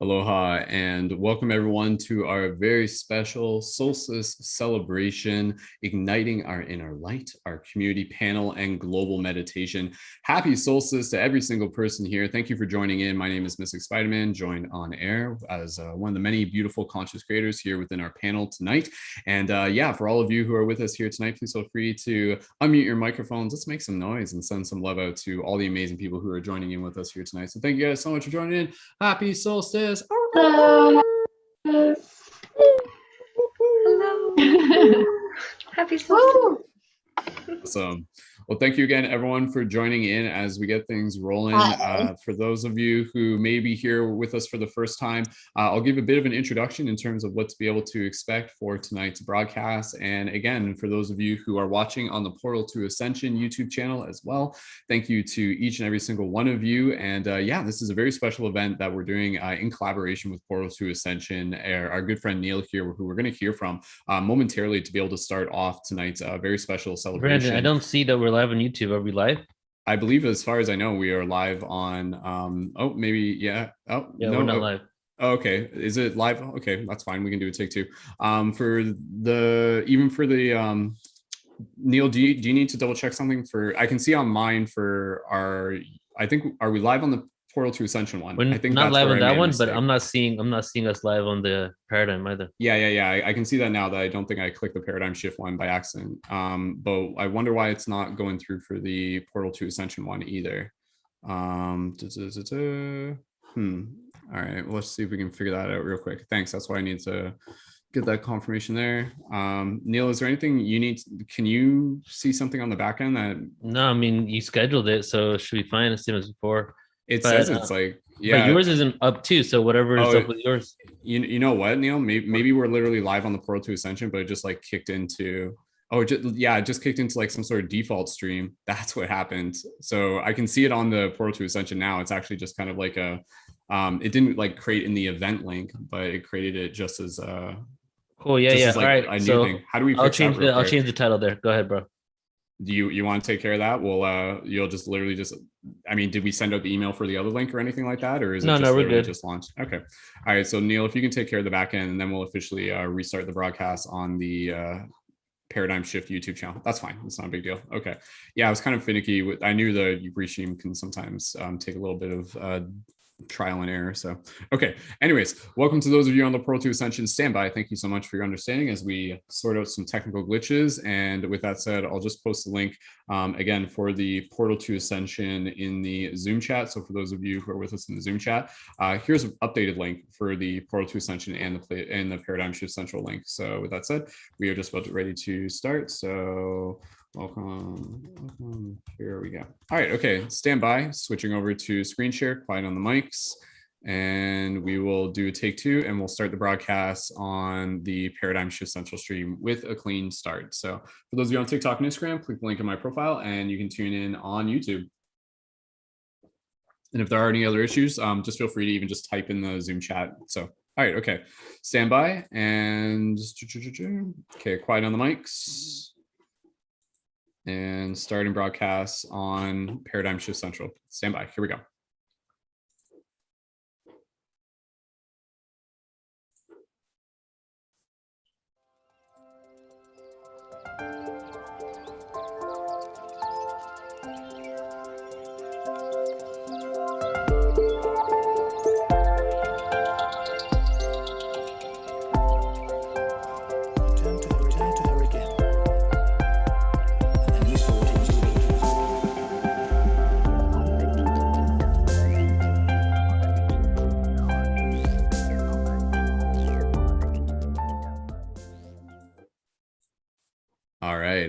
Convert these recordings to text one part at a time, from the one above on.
Aloha and welcome everyone to our very special solstice celebration, igniting our inner light, our community panel and global meditation. Happy solstice to every single person here. Thank you for joining in. My name is Mystic Spider-Man, joined on air as one of the many beautiful conscious creators here within our panel tonight. And yeah, for all of you who are with us here tonight, please feel free to unmute your microphones. Let's make some noise and send some love out to all the amazing people who are joining in with us here tonight. So thank you guys so much for joining in. Happy solstice. Hello. Hello. Happy solstice. Awesome. Well, thank you again, everyone, for joining in as we get things rolling. For those of you who may be here with us for the first time, I'll give a bit of an introduction in terms of what to be able to expect for tonight's broadcast. And again, for those of you who are watching on the Portal to Ascension YouTube channel as well, thank you to each and every single one of you. And yeah, this is a very special event that we're doing in collaboration with Portal to Ascension, our good friend Neil here, who we're going to hear from momentarily to be able to start off tonight's very special celebration. Brandon, I don't see that we're live on YouTube. Are we live? I believe, as far as I know, we are live on oh, maybe, yeah. Oh, yeah, no, we're not live. Okay, is it live? Okay, that's fine. We can do a take two. For the Neil, do you need to double check something for? I can see on mine for our. I think, are we live on the Portal to Ascension one? We're I think not live on that one, but I'm not seeing us live on the paradigm either. Yeah. I can see that now that I don't think I clicked the paradigm shift one by accident. But I wonder why it's not going through for the Portal to Ascension one either. All right, well, let's see if we can figure that out real quick. Thanks. That's why I need to get that confirmation there. Neil, is there anything you need? Can you see something on the back end that? No, I mean, you scheduled it, so it should be fine the same as before. It says it's like, yeah. But yours isn't up too, so whatever is up with yours. You know what, Neil? Maybe we're literally live on the Portal to Ascension, but it just like kicked into, it just kicked into like some sort of default stream. That's what happened. So I can see it on the Portal to Ascension now. It's actually just kind of like a, it didn't like create in the event link, but it created it just as a. Cool, yeah. Like all right, so thing. How do we? I'll change the title there. Go ahead, bro. Do you want to take care of that? Well, you'll just literally just, I mean, did we send out the email for the other link or anything like that? Or is it just we're good. Just launched? Okay. All right. So Neil, if you can take care of the back end, and then we'll officially restart the broadcast on the Paradigm Shift YouTube channel. That's fine. It's not a big deal. Okay. Yeah, I was kind of finicky. I knew the regime can sometimes take a little bit of trial and error. So, okay. Anyways, welcome to those of you on the Portal to Ascension standby. Thank you so much for your understanding as we sort out some technical glitches. And with that said, I'll just post the link again for the Portal to Ascension in the Zoom chat. So for those of you who are with us in the Zoom chat, here's an updated link for the Portal to Ascension and the Paradigm Shift Central link. So with that said, we are just about ready to start. So welcome. Here we go. All right. Okay. Stand by. Switching over to screen share. Quiet on the mics, and we will do a take two, and we'll start the broadcast on the Paradigm Shift Central stream with a clean start. So for those of you on TikTok and Instagram, click the link in my profile, and you can tune in on YouTube. And if there are any other issues, just feel free to even just type in the Zoom chat. So all right. Okay. Stand by, and okay. Quiet on the mics. And starting broadcast on Paradigm Shift Central. Stand by. Here we go.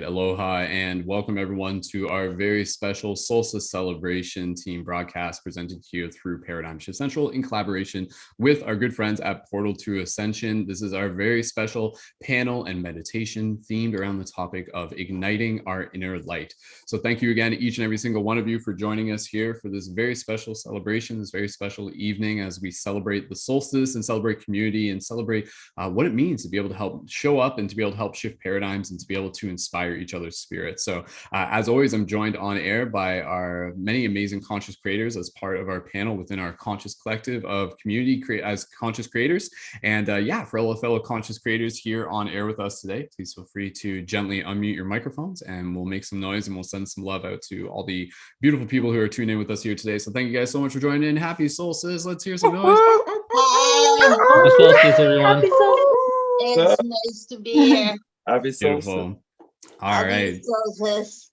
Aloha and welcome everyone to our very special Solstice Celebration team broadcast presented to you through Paradigm Shift Central in collaboration with our good friends at Portal to Ascension. This is our very special panel and meditation themed around the topic of igniting our inner light. So thank you again, each and every single one of you, for joining us here for this very special celebration, this very special evening as we celebrate the solstice and celebrate community and celebrate what it means to be able to help show up and to be able to help shift paradigms and to be able to inspire each other's spirit. So as always, I'm joined on air by our many amazing conscious creators as part of our panel within our conscious collective of community as conscious creators. And yeah, for all the fellow conscious creators here on air with us today, please feel free to gently unmute your microphones and we'll make some noise and we'll send some love out to all the beautiful people who are tuning in with us here today. So thank you guys so much for joining in. Happy Solstice. Let's hear some noise. Happy Solstice, everyone. Happy Solstice. It's nice to be here. Happy Solstice. Beautiful. All right. Happy Solstice.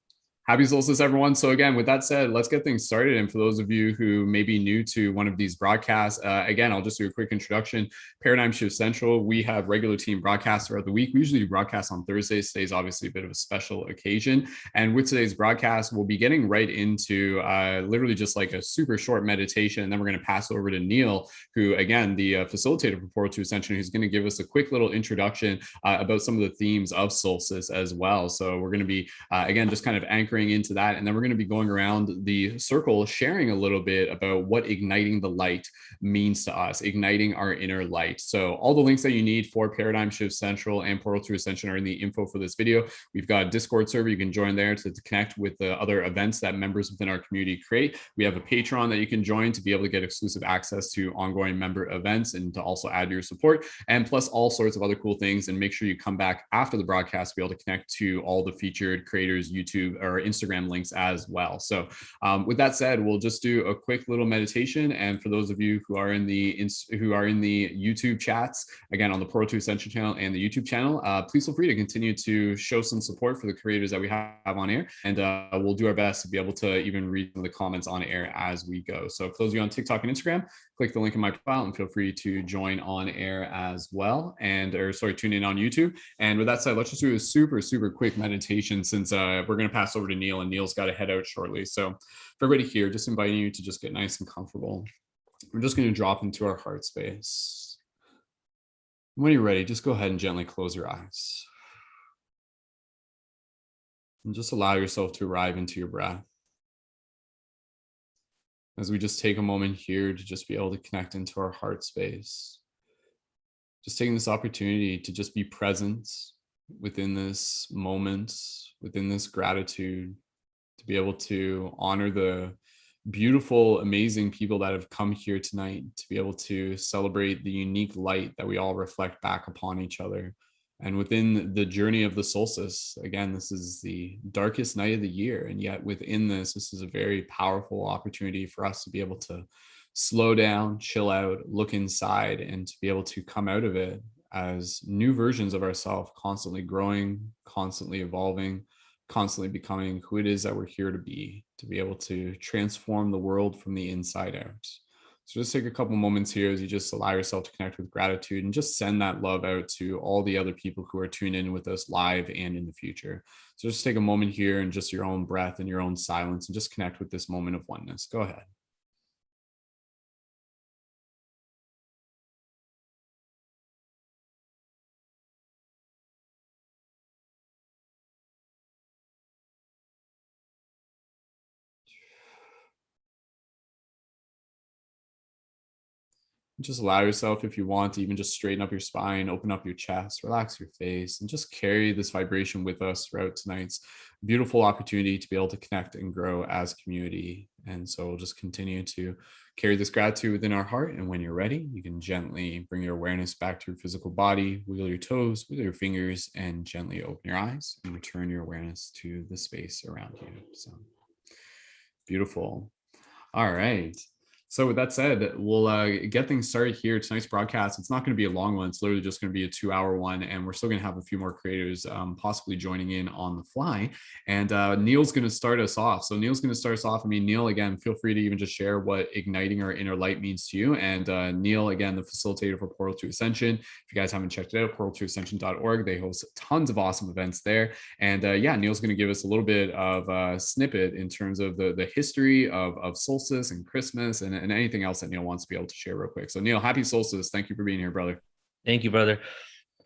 Happy Solstice, everyone. So again, with that said, let's get things started. And for those of you who may be new to one of these broadcasts, again, I'll just do a quick introduction. Paradigm Shift Central, we have regular team broadcasts throughout the week. We usually do broadcasts on Thursdays. Today's obviously a bit of a special occasion. And with today's broadcast, we'll be getting right into literally just like a super short meditation. And then we're going to pass over to Neil, who, again, the facilitator for PortalToAscension, who's going to give us a quick little introduction about some of the themes of Solstice as well. So we're going to be, again, just kind of anchoring into that, and then we're going to be going around the circle sharing a little bit about what igniting the light means to us, igniting our inner light. So all the links that you need for Paradigm Shift Central and PortalToAscension are in the info for this video. We've got a Discord server you can join there to connect with the other events that members within our community create. We have a Patreon that you can join to be able to get exclusive access to ongoing member events and to also add your support, and plus all sorts of other cool things. And make sure you come back after the broadcast to be able to connect to all the featured creators, YouTube or Instagram links as well. So with that said, we'll just do a quick little meditation. And for those of you who are in the YouTube chats, again, on the PortalToAscension channel and the YouTube channel, please feel free to continue to show some support for the creators that we have on air. And we'll do our best to be able to even read some of the comments on air as we go. So for those of you on TikTok and Instagram, click the link in my profile and feel free to join on air as well. Tune in on YouTube. And with that said, let's just do a super, super quick meditation since we're going to pass over to Neil, and Neil's got to head out shortly. So for everybody here, just inviting you to just get nice and comfortable. We're just going to drop into our heart space. When you're ready, just go ahead and gently close your eyes. And just allow yourself to arrive into your breath. As we just take a moment here to just be able to connect into our heart space. Just taking this opportunity to just be present within this moment, within this gratitude, to be able to honor the beautiful, amazing people that have come here tonight, to be able to celebrate the unique light that we all reflect back upon each other. And within the journey of the solstice, again, this is the darkest night of the year. And yet within this is a very powerful opportunity for us to be able to slow down, chill out, look inside, and to be able to come out of it as new versions of ourselves, constantly growing, constantly evolving, constantly becoming who it is that we're here to be able to transform the world from the inside out. So just take a couple moments here as you just allow yourself to connect with gratitude and just send that love out to all the other people who are tuned in with us live and in the future. So just take a moment here and just your own breath and your own silence and just connect with this moment of oneness. Go ahead. Just allow yourself, if you want, to even just straighten up your spine, open up your chest, relax your face, and just carry this vibration with us throughout tonight's beautiful opportunity to be able to connect and grow as community. And so we'll just continue to carry this gratitude within our heart. And when you're ready, you can gently bring your awareness back to your physical body, wiggle your toes, wiggle your fingers, and gently open your eyes and return your awareness to the space around you. So beautiful. All right. So with that said, we'll get things started here. Tonight's broadcast, it's not going to be a long one. It's literally just going to be a 2-hour one. And we're still going to have a few more creators possibly joining in on the fly. And Neil's going to start us off. So Neil's going to start us off. I mean, Neil, again, feel free to even just share what igniting our inner light means to you. And Neil, again, the facilitator for PortalToAscension. If you guys haven't checked it out, PortalToAscension.org. They host tons of awesome events there. And yeah, Neil's going to give us a little bit of a snippet in terms of the history of solstice and Christmas and anything else that Neil wants to be able to share real quick. So Neil, happy solstice. Thank you for being here, brother. Thank you, brother.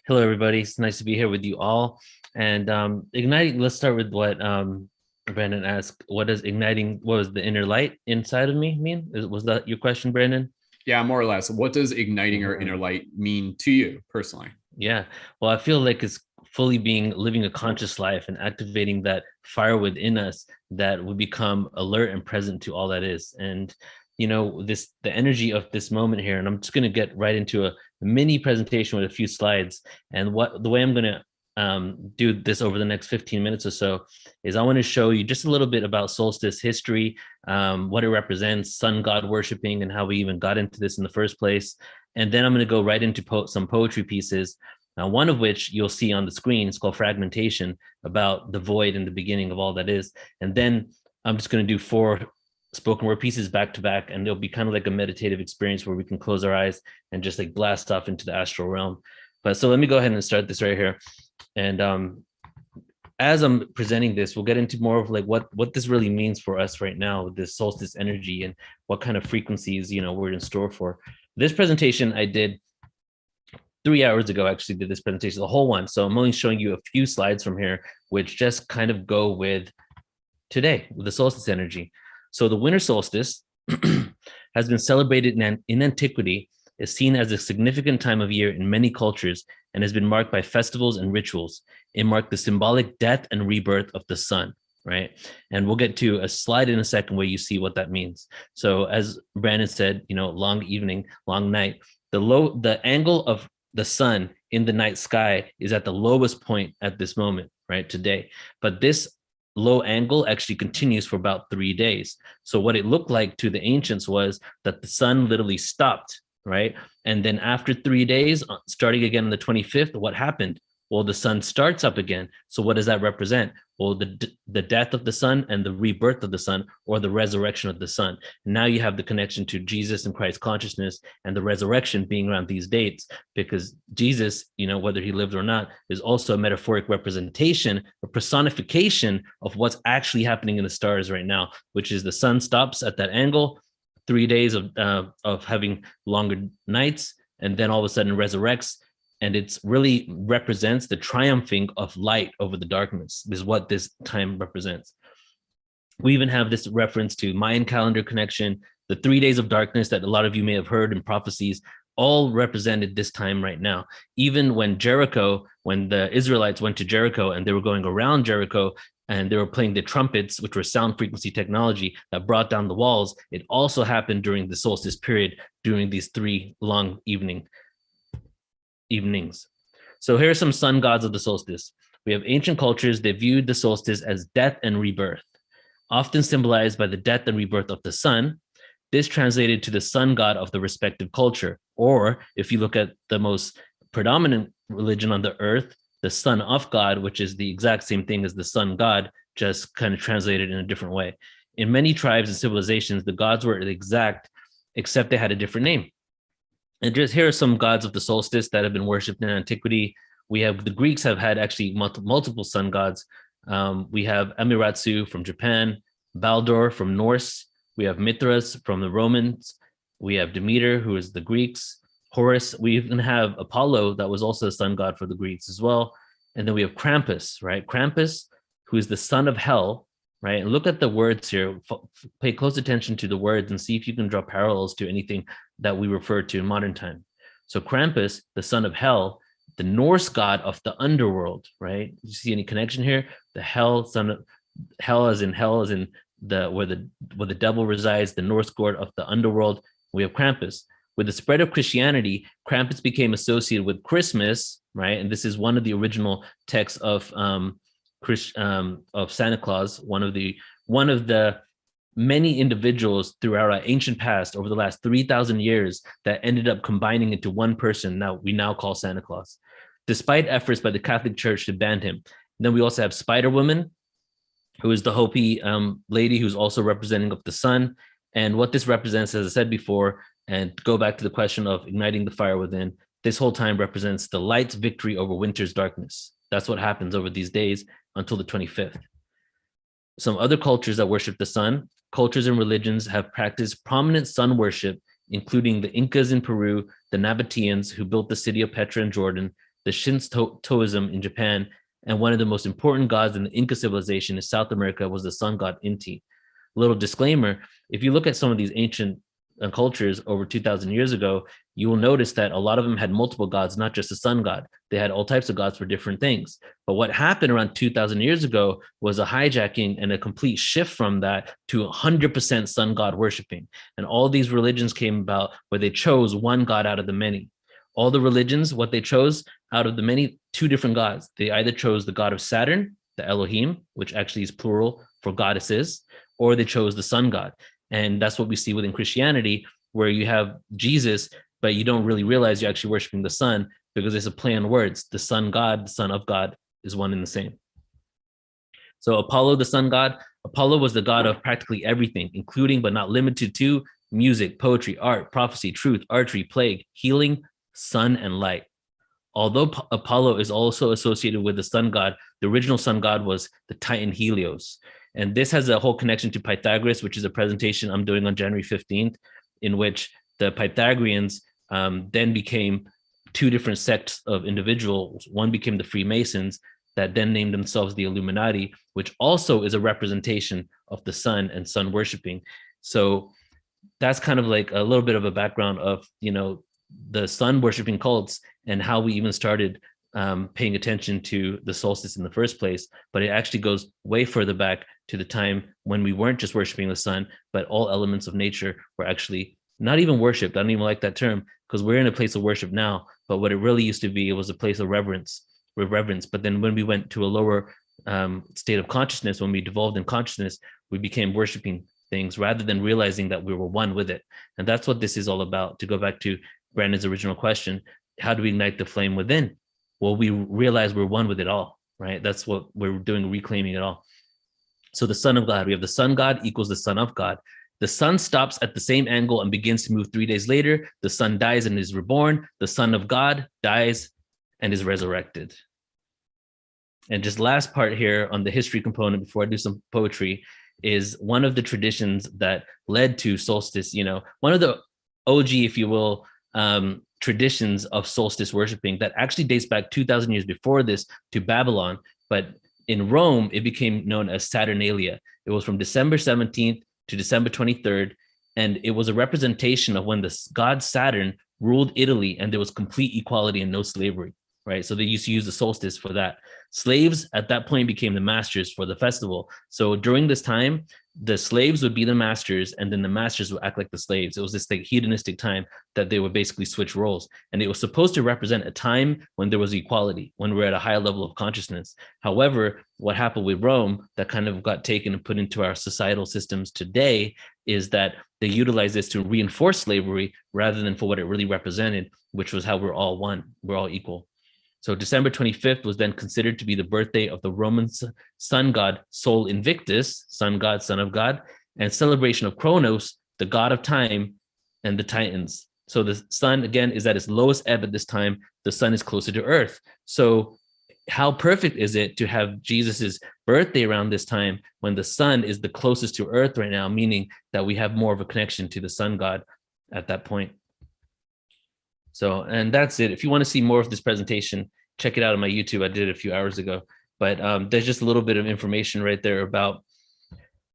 Hello, everybody. It's nice to be here with you all. And igniting, let's start with what Brandon asked. What does igniting, what was the inner light inside of me mean? Was that your question, Brandon? Yeah, more or less. What does igniting our inner light mean to you personally? Yeah. Well, I feel like it's fully living a conscious life and activating that fire within us that we become alert and present to all that is. And the energy of this moment here, and I'm just going to get right into a mini presentation with a few slides. And the way I'm going to do this over the next 15 minutes or so is I want to show you just a little bit about solstice history, what it represents, sun god worshiping, and how we even got into this in the first place. And then I'm going to go right into some poetry pieces, one of which you'll see on the screen. It's called Fragmentation, about the void and the beginning of all that is. And then I'm just going to do 4 spoken word pieces back to back, and it'll be kind of like a meditative experience where we can close our eyes and just like blast off into the astral realm. But so let me go ahead and start this right here. And as I'm presenting this, we'll get into more of like what this really means for us right now with this solstice energy and what kind of frequencies, we're in store for. This presentation I did 3 hours ago, actually did this presentation, the whole one. So I'm only showing you a few slides from here, which just kind of go with today, with the solstice energy. So the winter solstice has been celebrated in Antiquity, is seen as a significant time of year in many cultures, and has been marked by festivals and rituals. It marked the symbolic death and rebirth of the sun, right? And we'll get to a slide in a second where you see what that means. So as Brandon said, long evening, long night. The angle of the sun in the night sky is at the lowest point at this moment, right, today. But this low angle actually continues for about 3 days. So what it looked like to the ancients was that the sun literally stopped, right? And then after 3 days, starting again on the 25th, what happened? Well, the sun starts up again. So what does that represent? Well, the death of the sun and the rebirth of the sun, or the resurrection of the sun. Now you have the connection to Jesus and Christ consciousness and the resurrection being around these dates, because Jesus, whether he lived or not, is also a metaphoric representation, a personification of what's actually happening in the stars right now, which is the sun stops at that angle, 3 days of having longer nights, and then all of a sudden resurrects. And it's really represents the triumphing of light over the darkness, is what this time represents. We even have this reference to Mayan calendar connection, the 3 days of darkness that a lot of you may have heard in prophecies, all represented this time right now. Even when the Israelites went to Jericho and they were going around Jericho and they were playing the trumpets, which were sound frequency technology that brought down the walls, it also happened during the solstice period, during these 3 long evenings. So here are some sun gods of the solstice. We have ancient cultures that viewed the solstice as death and rebirth, often symbolized by the death and rebirth of the sun. This translated to the sun god of the respective culture. Or if you look at the most predominant religion on the earth, the son of God, which is the exact same thing as the sun god, just kind of translated in a different way. In many tribes and civilizations, the gods were exact, except they had a different name. And just here are some gods of the solstice that have been worshipped in Antiquity. The Greeks have had actually multiple sun gods. We have Amaterasu from Japan, Baldur from Norse. We have Mithras from the Romans. We have Demeter, who is the Greeks. Horus. We even have Apollo, that was also a sun god for the Greeks as well. And then we have Krampus, right? Krampus, who is the son of hell, right? And look at the words here. Pay close attention to the words and see if you can draw parallels to anything that we refer to in modern time. So Krampus, the son of hell, the Norse god of the underworld, right? You see any connection here? The son of hell, as in where the devil resides, the Norse god of the underworld. We have Krampus. With the spread of Christianity, Krampus became associated with Christmas, right? And this is one of the original texts of Santa Claus, one of the many individuals throughout our ancient past over the last 3,000 years that ended up combining into one person we now call Santa Claus, despite efforts by the Catholic Church to ban him. And then we also have Spider Woman, who is the Hopi lady who's also representing of the sun. And what this represents, as I said before, and go back to the question of igniting the fire within, this whole time represents the light's victory over winter's darkness. That's what happens over these days until the 25th. Some other cultures that worship the sun, cultures and religions have practiced prominent sun worship, including the Incas in Peru, the Nabateans who built the city of Petra in Jordan, the Shintoism in Japan, and one of the most important gods in the Inca civilization in South America was the sun god Inti. Little disclaimer, if you look at some of these ancient cultures over 2,000 years ago, you will notice that a lot of them had multiple gods, not just the sun god. They had all types of gods for different things. But what happened around 2,000 years ago was a hijacking and a complete shift from that to 100% sun god worshiping. And all these religions came about where they chose one god out of the many. All the religions, what they chose out of the many, two different gods. They either chose the god of Saturn, the Elohim, which actually is plural for goddesses, or they chose the sun god. And that's what we see within Christianity, where you have Jesus, but you don't really realize you're actually worshiping the sun, because it's a play on words. The sun god, the son of God, is one and the same. So Apollo, the sun god, Apollo was the god of practically everything, including but not limited to music, poetry, art, prophecy, truth, archery, plague, healing, sun, and light. Although Apollo is also associated with the sun god, the original sun god was the Titan Helios. And this has a whole connection to Pythagoras, which is a presentation I'm doing on January 15th, in which the Pythagoreans then became two different sects of individuals. One became the Freemasons, that then named themselves the Illuminati, which also is a representation of the sun and sun worshiping. So that's kind of like a little bit of a background of, you know, the sun worshiping cults and how we even started paying attention to the solstice in the first place. But it actually goes way further back to the time when we weren't just worshiping the sun, but all elements of nature were actually not even worshipped. I don't even like that term, because we're in a place of worship now, but what it really used to be, it was a place of reverence. But then when we went to a lower state of consciousness, when we devolved in consciousness, we became worshiping things rather than realizing that we were one with it. And that's what this is all about. To go back to Brandon's original question, how do we ignite the flame within? Well, we realize we're one with it all, right? That's what we're doing, reclaiming it all. So the son of God, we have the sun god equals the son of God. The sun stops at the same angle and begins to move 3 days later. The sun dies and is reborn. The son of God dies and is resurrected. And just last part here on the history component before I do some poetry is one of the traditions that led to solstice, you know, one of the OG, if you will, traditions of solstice worshiping that actually dates back 2,000 years before this to Babylon. But in Rome, it became known as Saturnalia. It was from December 17th to December 23rd. And it was a representation of when the god Saturn ruled Italy and there was complete equality and no slavery, right? So they used to use the solstice for that. Slaves at that point became the masters for the festival. So during this time, the slaves would be the masters and then the masters would act like the slaves. It was this like hedonistic time that they would basically switch roles. And it was supposed to represent a time when there was equality, when we're at a higher level of consciousness. However, what happened with Rome that kind of got taken and put into our societal systems today is that they utilize this to reinforce slavery rather than for what it really represented, which was how we're all one, we're all equal. So December 25th was then considered to be the birthday of the Roman sun god Sol Invictus, sun god, son of God, and celebration of Kronos, the god of time, and the Titans. So the sun, again, is at its lowest ebb at this time. The sun is closer to Earth. So how perfect is it to have Jesus's birthday around this time when the sun is the closest to Earth right now, meaning that we have more of a connection to the sun god at that point. So, and that's it. If you want to see more of this presentation, check it out on my YouTube. I did it a few hours ago, but there's just a little bit of information right there about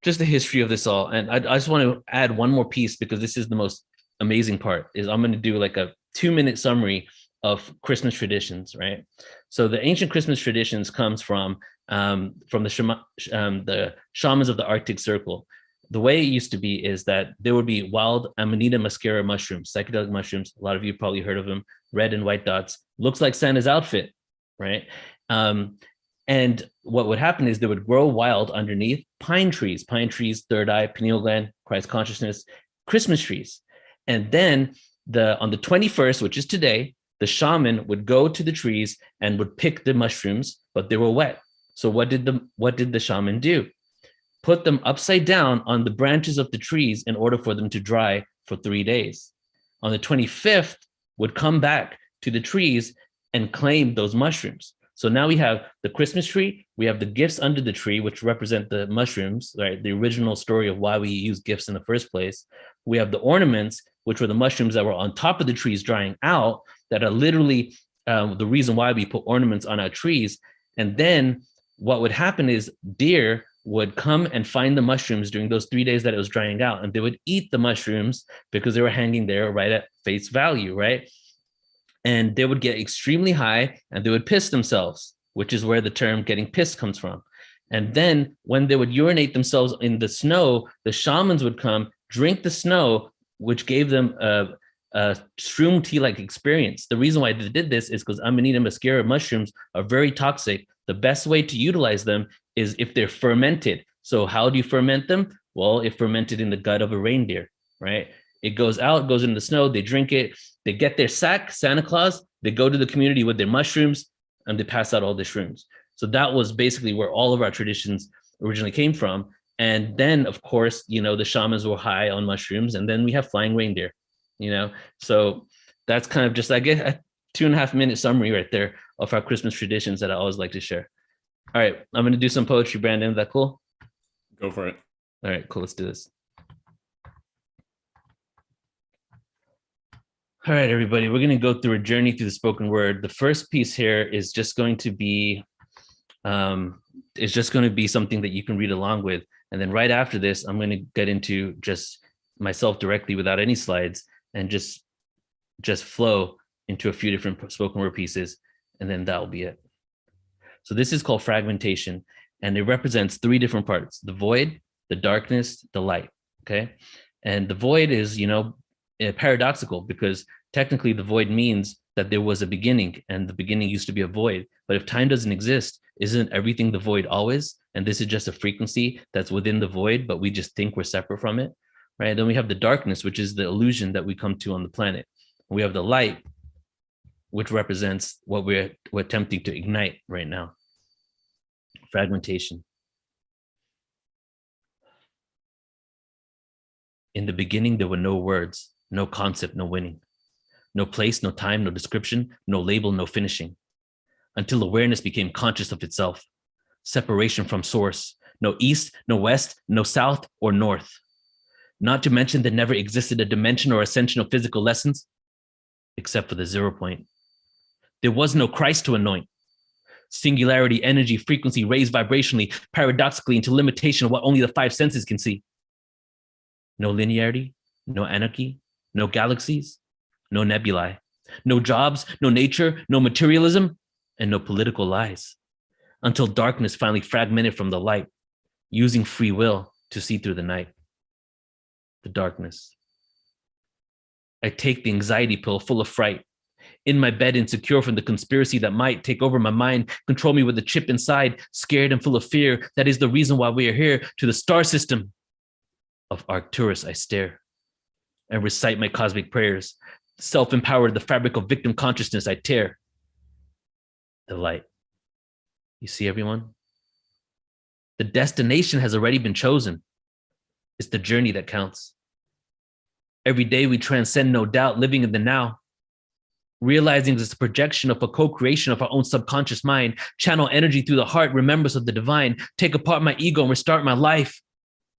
just the history of this all. And I just want to add one more piece because this is the most amazing part is I'm going to do like a 2-minute summary of Christmas traditions, right? So the ancient Christmas traditions comes from the shamans of the Arctic Circle. The way it used to be is that there would be wild Amanita muscaria mushrooms, psychedelic mushrooms. A lot of you probably heard of them, red and white dots. Looks like Santa's outfit, right? And what would happen is they would grow wild underneath pine trees, third eye, pineal gland, Christ consciousness, Christmas trees. And then on the 21st, which is today, the shaman would go to the trees and would pick the mushrooms, but they were wet. So what did the shaman do? Put them upside down on the branches of the trees in order for them to dry for 3 days. On the 25th, would come back to the trees and claim those mushrooms. So now we have the Christmas tree, we have the gifts under the tree, which represent the mushrooms, right? The original story of why we use gifts in the first place. We have the ornaments, which were the mushrooms that were on top of the trees drying out, that are literally the reason why we put ornaments on our trees. And then what would happen is deer would come and find the mushrooms during those 3 days that it was drying out, and they would eat the mushrooms because they were hanging there right at face value, right? And they would get extremely high and they would piss themselves, which is where the term getting pissed comes from. And then when they would urinate themselves in the snow, the shamans would come, drink the snow, which gave them a shroom tea-like experience. The reason why they did this is because Amanita muscaria mushrooms are very toxic. The best way to utilize them is if they're fermented. So how do you ferment them? Well, it fermented in the gut of a reindeer, right? It goes out, goes in the snow, they drink it, they get their sack, Santa Claus, they go to the community with their mushrooms, and they pass out all the shrooms. So that was basically where all of our traditions originally came from. And then, of course, you know, the shamans were high on mushrooms, and then we have flying reindeer, you know? So that's kind of just, I guess, a 2.5 minute summary right there of our Christmas traditions that I always like to share. All right, I'm gonna do some poetry, Brandon. Is that cool? Go for it. All right, cool, let's do this. All right, everybody, we're gonna go through a journey through the spoken word. The first piece here is just going to be, something that you can read along with. And then right after this, I'm gonna get into just myself directly without any slides and just flow into a few different spoken word pieces, and then that'll be it. So this is called fragmentation, and it represents 3 different parts: the void, the darkness, the light, okay? And the void is, you know, paradoxical, because technically the void means that there was a beginning, and the beginning used to be a void. But if time doesn't exist, isn't everything the void always? And this is just a frequency that's within the void, but we just think we're separate from it, right? Then we have the darkness, which is the illusion that we come to on the planet. We have the light, which represents what we're attempting to ignite right now. Fragmentation. In the beginning, there were no words, no concept, no winning, no place, no time, no description, no label, no finishing, until awareness became conscious of itself, separation from source, no east, no west, no south or north. Not to mention there never existed a dimension or ascension of physical lessons, except for the 0 point. There was no Christ to anoint. Singularity, energy, frequency raised vibrationally, paradoxically into limitation of what only the 5 senses can see. No linearity, no anarchy, no galaxies, no nebulae, no jobs, no nature, no materialism, and no political lies, until darkness finally fragmented from the light, using free will to see through the night. The darkness. I take the anxiety pill full of fright, in my bed insecure from the conspiracy that might take over my mind, control me with a chip inside, scared and full of fear. That is the reason why we are here. To the star system of Arcturus I stare and recite my cosmic prayers. Self-empowered, the fabric of victim consciousness I tear. The light. You see, everyone? The destination has already been chosen. It's the journey that counts. Every day we transcend, no doubt, living in the now. Realizing it's a projection of a co-creation of our own subconscious mind. Channel energy through the heart, remembrance of the divine. Take apart my ego and restart my life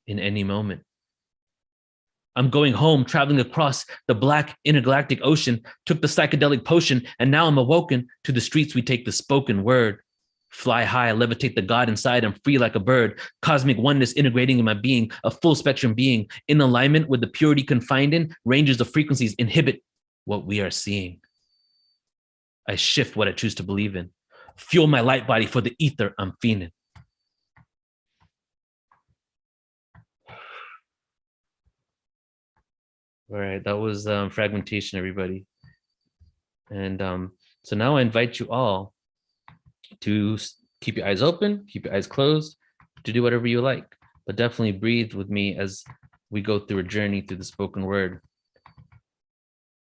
in any moment. I'm going home, traveling across the black intergalactic ocean, took the psychedelic potion, and now I'm awoken. To the streets we take the spoken word. Fly high, levitate the God inside, I'm free like a bird. Cosmic oneness integrating in my being, a full spectrum being, in alignment with the purity confined in, ranges of frequencies inhibit what we are seeing. I shift what I choose to believe in. Fuel my light body for the ether I'm feeling. All right, that was fragmentation, everybody. And so now I invite you all to keep your eyes open, keep your eyes closed, to do whatever you like, but definitely breathe with me as we go through a journey through the spoken word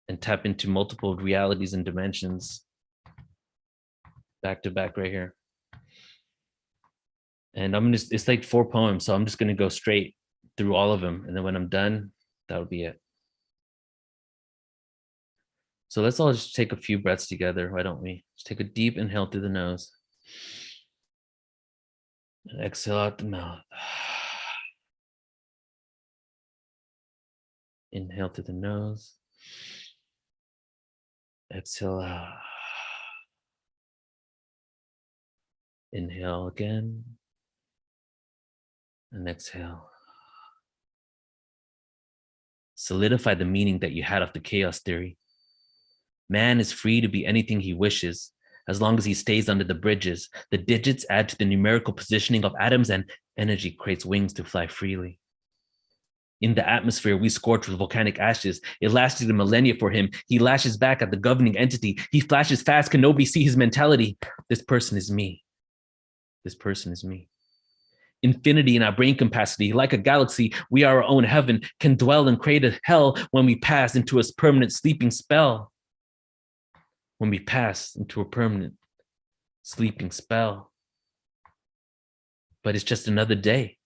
and tap into multiple realities and dimensions back to back right here. And it's like 4 poems, so I'm just gonna go straight through all of them. And then when I'm done, that'll be it. So let's all just take a few breaths together, why don't we? Just take a deep inhale through the nose. And exhale out the mouth. Inhale through the nose. Exhale out. Inhale again. And exhale. Solidify the meaning that you had of the chaos theory. Man is free to be anything he wishes, as long as he stays under the bridges. The digits add to the numerical positioning of atoms, and energy creates wings to fly freely. In the atmosphere, we scorch with volcanic ashes. It lasted a millennia for him. He lashes back at the governing entity. He flashes fast. Can nobody see his mentality? This person is me. This person is me. Infinity in our brain capacity, like a galaxy, we are our own heaven, can dwell and create a hell when we pass into a permanent sleeping spell. When we pass into a permanent sleeping spell. But it's just another day.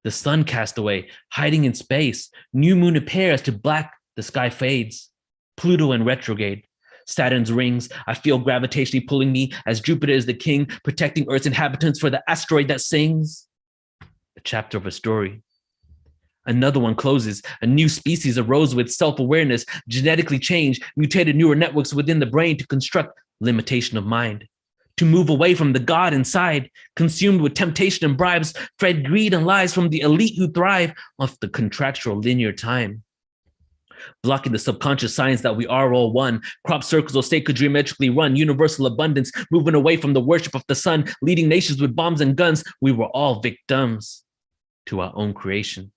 The sun cast away, hiding in space. New moon appears to black, the sky fades. Pluto in retrograde. Saturn's rings, I feel gravitationally pulling me as Jupiter is the king, protecting Earth's inhabitants for the asteroid that sings. A chapter of a story. Another one closes. A new species arose with self-awareness, genetically changed, mutated neural networks within the brain to construct limitation of mind. To move away from the God inside, consumed with temptation and bribes, fed greed and lies from the elite who thrive off the contractual linear time. Blocking the subconscious signs that we are all one. Crop circles or sacred geometrically run, universal abundance, moving away from the worship of the sun, leading nations with bombs and guns. We were all victims to our own creation,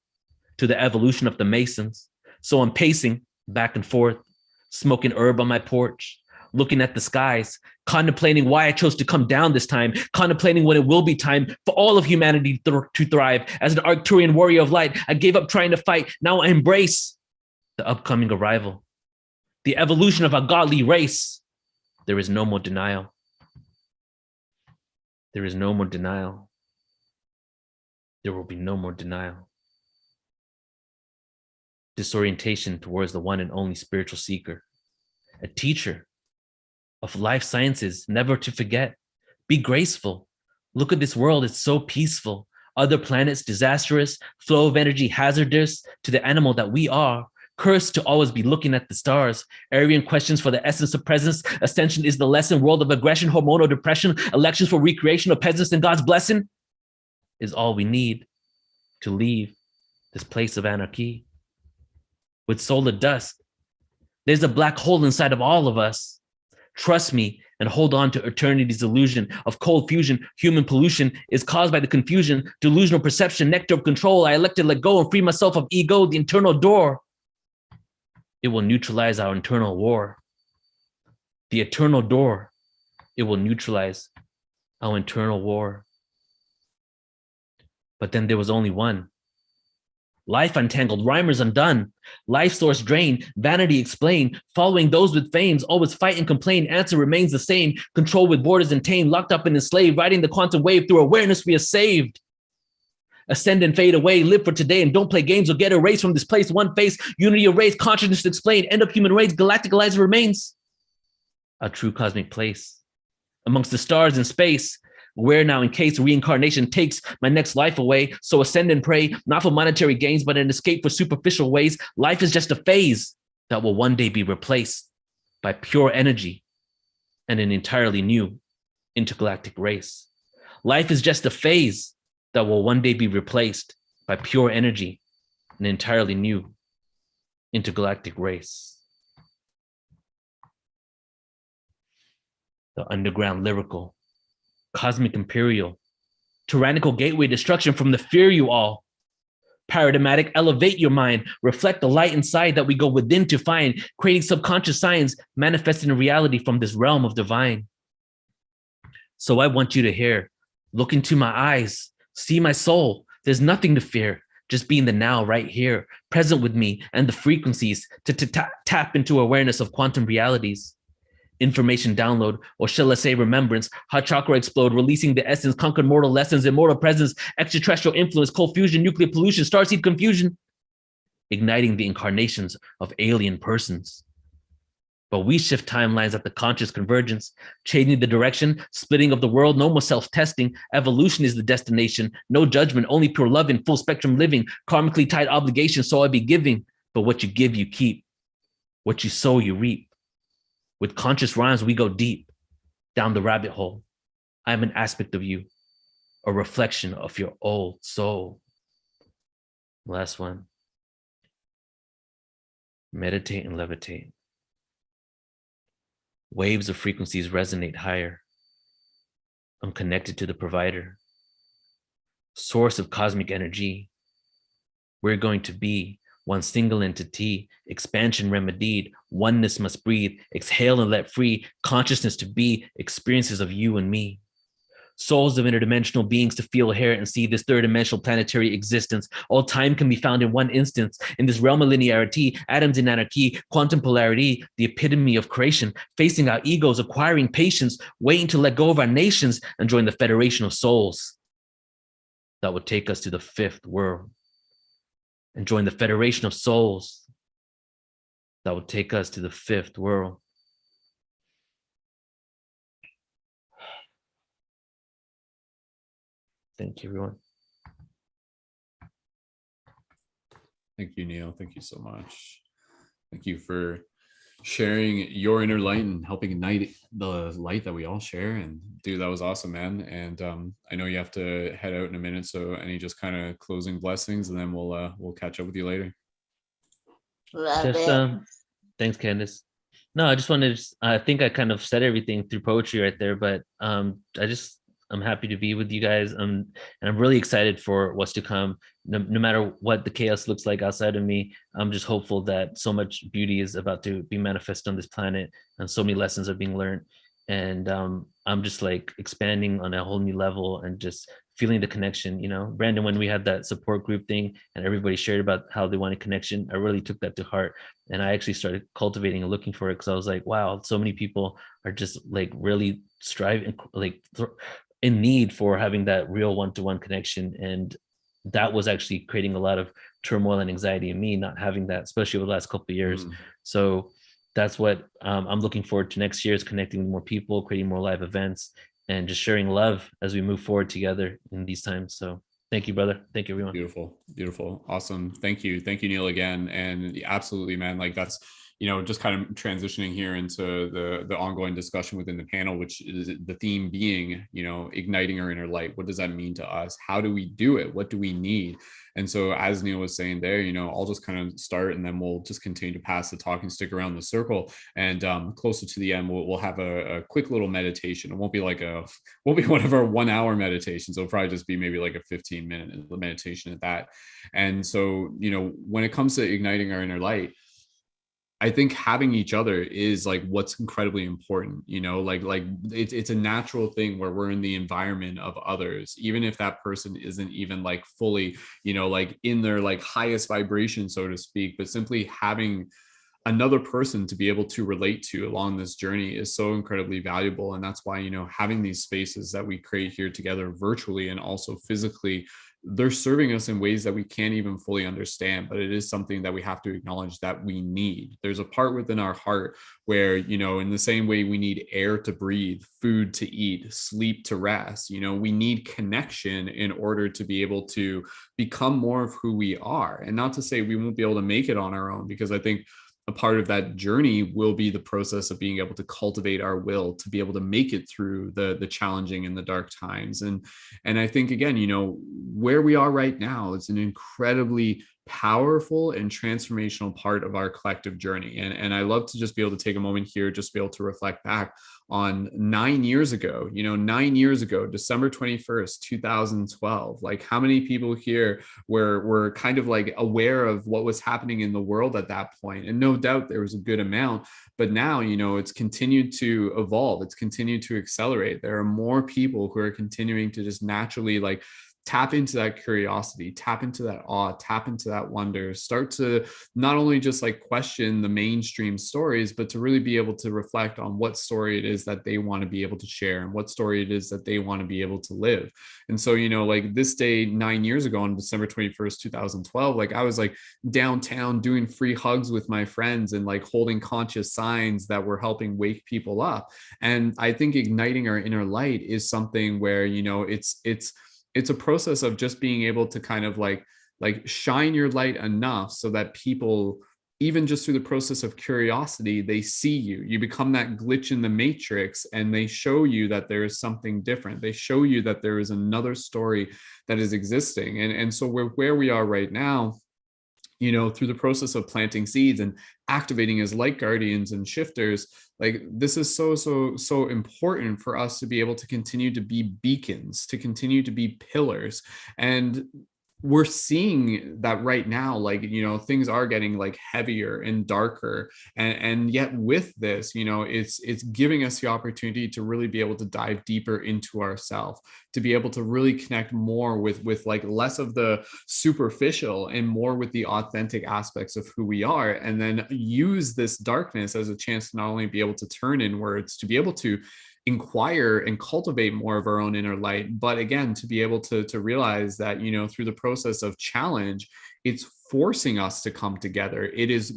to the evolution of the Masons. So I'm pacing back and forth, smoking herb on my porch, looking at the skies, contemplating why I chose to come down this time, contemplating when it will be time for all of humanity to thrive. As an Arcturian warrior of light, I gave up trying to fight. Now I embrace the upcoming arrival, the evolution of our godly race. There is no more denial. There is no more denial. There will be no more denial. Disorientation towards the one and only spiritual seeker, a teacher of life sciences, never to forget. Be graceful. Look at this world, it's so peaceful. Other planets disastrous, flow of energy hazardous to the animal that we are. Cursed to always be looking at the stars. Aryan questions for the essence of presence. Ascension is the lesson. World of aggression, hormonal depression, elections for recreation of peasants, and God's blessing is all we need to leave this place of anarchy. With solar dust, there's a black hole inside of all of us. Trust me and hold on to eternity's illusion of cold fusion. Human pollution is caused by the confusion, delusional perception, nectar of control. I elected to let go and free myself of ego, the internal door. It will neutralize our internal war. The eternal door, it will neutralize our internal war. But then there was only one. Life untangled, rhymers undone, life source drained, vanity explained, following those with fames, always fight and complain, answer remains the same, control with borders and tame, locked up and enslaved, riding the quantum wave, through awareness we are saved. Ascend and fade away, live for today and don't play games or get erased from this place, one face, unity erased, consciousness explained, end up human race, galactic lives remains. A true cosmic place, amongst the stars in space, where now in case reincarnation takes my next life away. So ascend and pray, not for monetary gains, but an escape for superficial ways. Life is just a phase that will one day be replaced by pure energy and an entirely new intergalactic race. Life is just a phase that will one day be replaced by pure energy, an entirely new intergalactic race. The underground lyrical, cosmic imperial, tyrannical gateway destruction from the fear you all. Paradigmatic, elevate your mind, reflect the light inside that we go within to find, creating subconscious signs manifested in reality from this realm of divine. So I want you to hear, look into my eyes, see my soul. There's nothing to fear, just be in the now right here, present with me and the frequencies to tap into awareness of quantum realities. Information download, or shall I say remembrance, heart chakra explode, releasing the essence, conquered mortal lessons, immortal presence, extraterrestrial influence, cold fusion, nuclear pollution, starseed confusion, igniting the incarnations of alien persons. But we shift timelines at the conscious convergence, changing the direction, splitting of the world, no more self-testing. Evolution is the destination, no judgment, only pure love in full spectrum living, karmically tied obligations, so I be giving. But what you give, you keep. What you sow, you reap. With conscious rhymes, we go deep down the rabbit hole. I am an aspect of you, a reflection of your old soul. Last one. Meditate and levitate. Waves of frequencies resonate higher. I'm connected to the provider, source of cosmic energy. We're going to be one single entity, expansion remedied, oneness must breathe, exhale and let free, consciousness to be, experiences of you and me. Souls of interdimensional beings to feel, hear, and see this third dimensional planetary existence. All time can be found in one instance. In this realm of linearity, atoms in anarchy, quantum polarity, the epitome of creation, facing our egos, acquiring patience, waiting to let go of our nations, and join the federation of souls that would take us to the fifth world. And join the federation of souls that would take us to the fifth world. Thank you, everyone. Thank you, Neil. Thank you so much. Thank you for sharing your inner light and helping ignite the light that we all share. And dude, that was awesome, man. And I know you have to head out in a minute, so any just kind of closing blessings, and then we'll catch up with you later. Love it. Thanks, Candace. No, I just wanted to, I think I kind of said everything through poetry right there, but I'm happy to be with you guys. And I'm really excited for what's to come. No matter what the chaos looks like outside of me, I'm just hopeful that so much beauty is about to be manifest on this planet, and so many lessons are being learned. And I'm just like expanding on a whole new level and just feeling the connection. You know, Brandon, when we had that support group thing and everybody shared about how they wanted connection, I really took that to heart. And I actually started cultivating and looking for it, because I was like, wow, so many people are just like really striving, like in need for having that real one-to-one connection. And that was actually creating a lot of turmoil and anxiety in me, not having that, especially over the last couple of years. So that's what I'm looking forward to next year, is connecting with more people, creating more live events, and just sharing love as we move forward together in these times. So thank you, brother. Thank you, everyone. Beautiful. Awesome. Thank you, Neil, again. And absolutely, man, like that's, you know, just kind of transitioning here into the ongoing discussion within the panel, which is the theme being, you know, igniting our inner light. What does that mean to us? How do we do it? What do we need? And so, as Neil was saying there, you know, I'll just kind of start, and then we'll just continue to pass the talking stick around the circle. And closer to the end, we'll have a quick little meditation. It won't be one of our 1 hour meditations. It'll probably just be maybe like a 15-minute meditation at that. And so, you know, when it comes to igniting our inner light, I think having each other is like what's incredibly important, you know, like it's a natural thing where we're in the environment of others, even if that person isn't even like fully, you know, like in their like highest vibration, so to speak, but simply having another person to be able to relate to along this journey is so incredibly valuable. And that's why, you know, having these spaces that we create here together virtually and also physically, they're serving us in ways that we can't even fully understand, but it is something that we have to acknowledge that we need. There's a part within our heart where, you know, in the same way we need air to breathe, food to eat, sleep to rest, you know, we need connection in order to be able to become more of who we are. And not to say we won't be able to make it on our own, because I think a part of that journey will be the process of being able to cultivate our will to be able to make it through the challenging and the dark times. And I think, again, you know, where we are right now, it's an incredibly powerful and transformational part of our collective journey. And I love to just be able to take a moment here, just be able to reflect back on 9 years ago, you know, 9 years ago, December 21st, 2012, like how many people here were kind of like aware of what was happening in the world at that point? And no doubt there was a good amount, but now, you know, it's continued to evolve. It's continued to accelerate. There are more people who are continuing to just naturally like tap into that curiosity, tap into that awe, tap into that wonder, start to not only just like question the mainstream stories, but to really be able to reflect on what story it is that they want to be able to share and what story it is that they want to be able to live. And so, you know, like this day 9 years ago on December 21st, 2012, like I was like downtown doing free hugs with my friends and like holding conscious signs that were helping wake people up. And I think igniting our inner light is something where, you know, it's a process of just being able to kind of like shine your light enough so that people even just through the process of curiosity, they see you. You become that glitch in the matrix, and they show you that there is something different. They show you that there is another story that is existing. And so where we are right now, through the process of planting seeds and activating as light guardians and shifters, like this is so important for us to be able to continue to be beacons, to continue to be pillars. And we're seeing that right now, like, things are getting like heavier and darker. And yet with this, it's giving us the opportunity to really be able to dive deeper into ourselves, to be able to really connect more with like less of the superficial and more with the authentic aspects of who we are. And then use this darkness as a chance to not only be able to turn inwards, to be able to inquire and cultivate more of our own inner light, but again, to be able to realize that, through the process of challenge, it's forcing us to come together. It is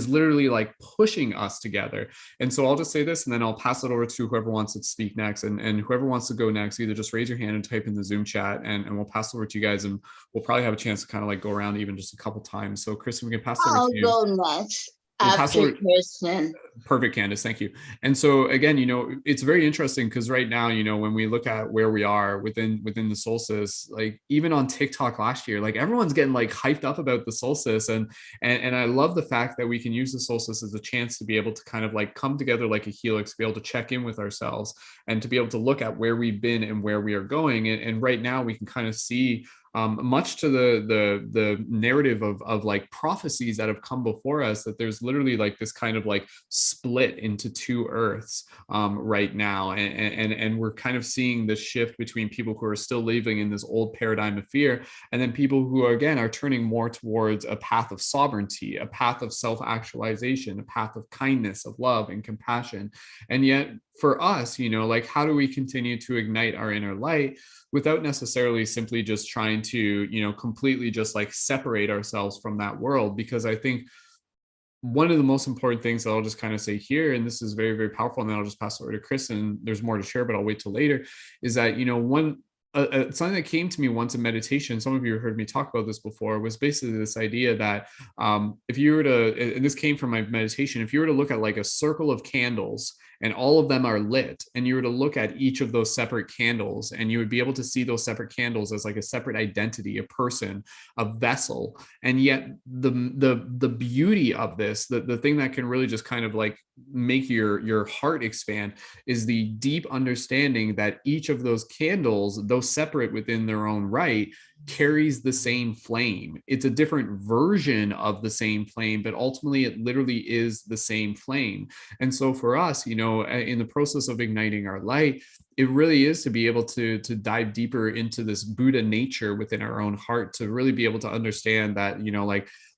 literally like pushing us together. And so I'll just say this, and then I'll pass it over to whoever wants to speak next, and whoever wants to go next, either just raise your hand and type in the Zoom chat, and we'll pass it over to you guys, and we'll probably have a chance to kind of like go around even just a couple times. So Kristen, we can pass it over to you. I'll go next. After Kristen. Perfect, Candace. Thank you. And so again, it's very interesting because right now, when we look at where we are within the solstice, like even on TikTok last year, like everyone's getting like hyped up about the solstice. And I love the fact that we can use the solstice as a chance to be able to kind of like come together like a helix, be able to check in with ourselves and to be able to look at where we've been and where we are going. And right now we can kind of see, much to the narrative of like prophecies that have come before us, that there's literally like this kind of like split into two earths right now, and we're kind of seeing the shift between people who are still living in this old paradigm of fear, and then people who are turning more towards a path of sovereignty, a path of self-actualization, a path of kindness, of love and compassion. And yet for us, like how do we continue to ignite our inner light without necessarily simply just trying to, completely just like separate ourselves from that world? Because I think one of the most important things that I'll just kind of say here, and this is very, very powerful, and then I'll just pass it over to Chris, and there's more to share, but I'll wait till later, is that, something that came to me once in meditation, some of you heard me talk about this before, was basically this idea that if you were to, and this came from my meditation, if you were to look at like a circle of candles and all of them are lit, and you were to look at each of those separate candles, and you would be able to see those separate candles as like a separate identity, a person, a vessel. And yet the beauty of this, the thing that can really just kind of like make your heart expand, is the deep understanding that each of those candles, though separate within their own right, carries the same flame. It's a different version of the same flame, but ultimately it literally is the same flame. And so for us, in the process of igniting our light, it really is to be able to dive deeper into this Buddha nature within our own heart, to really be able to understand that,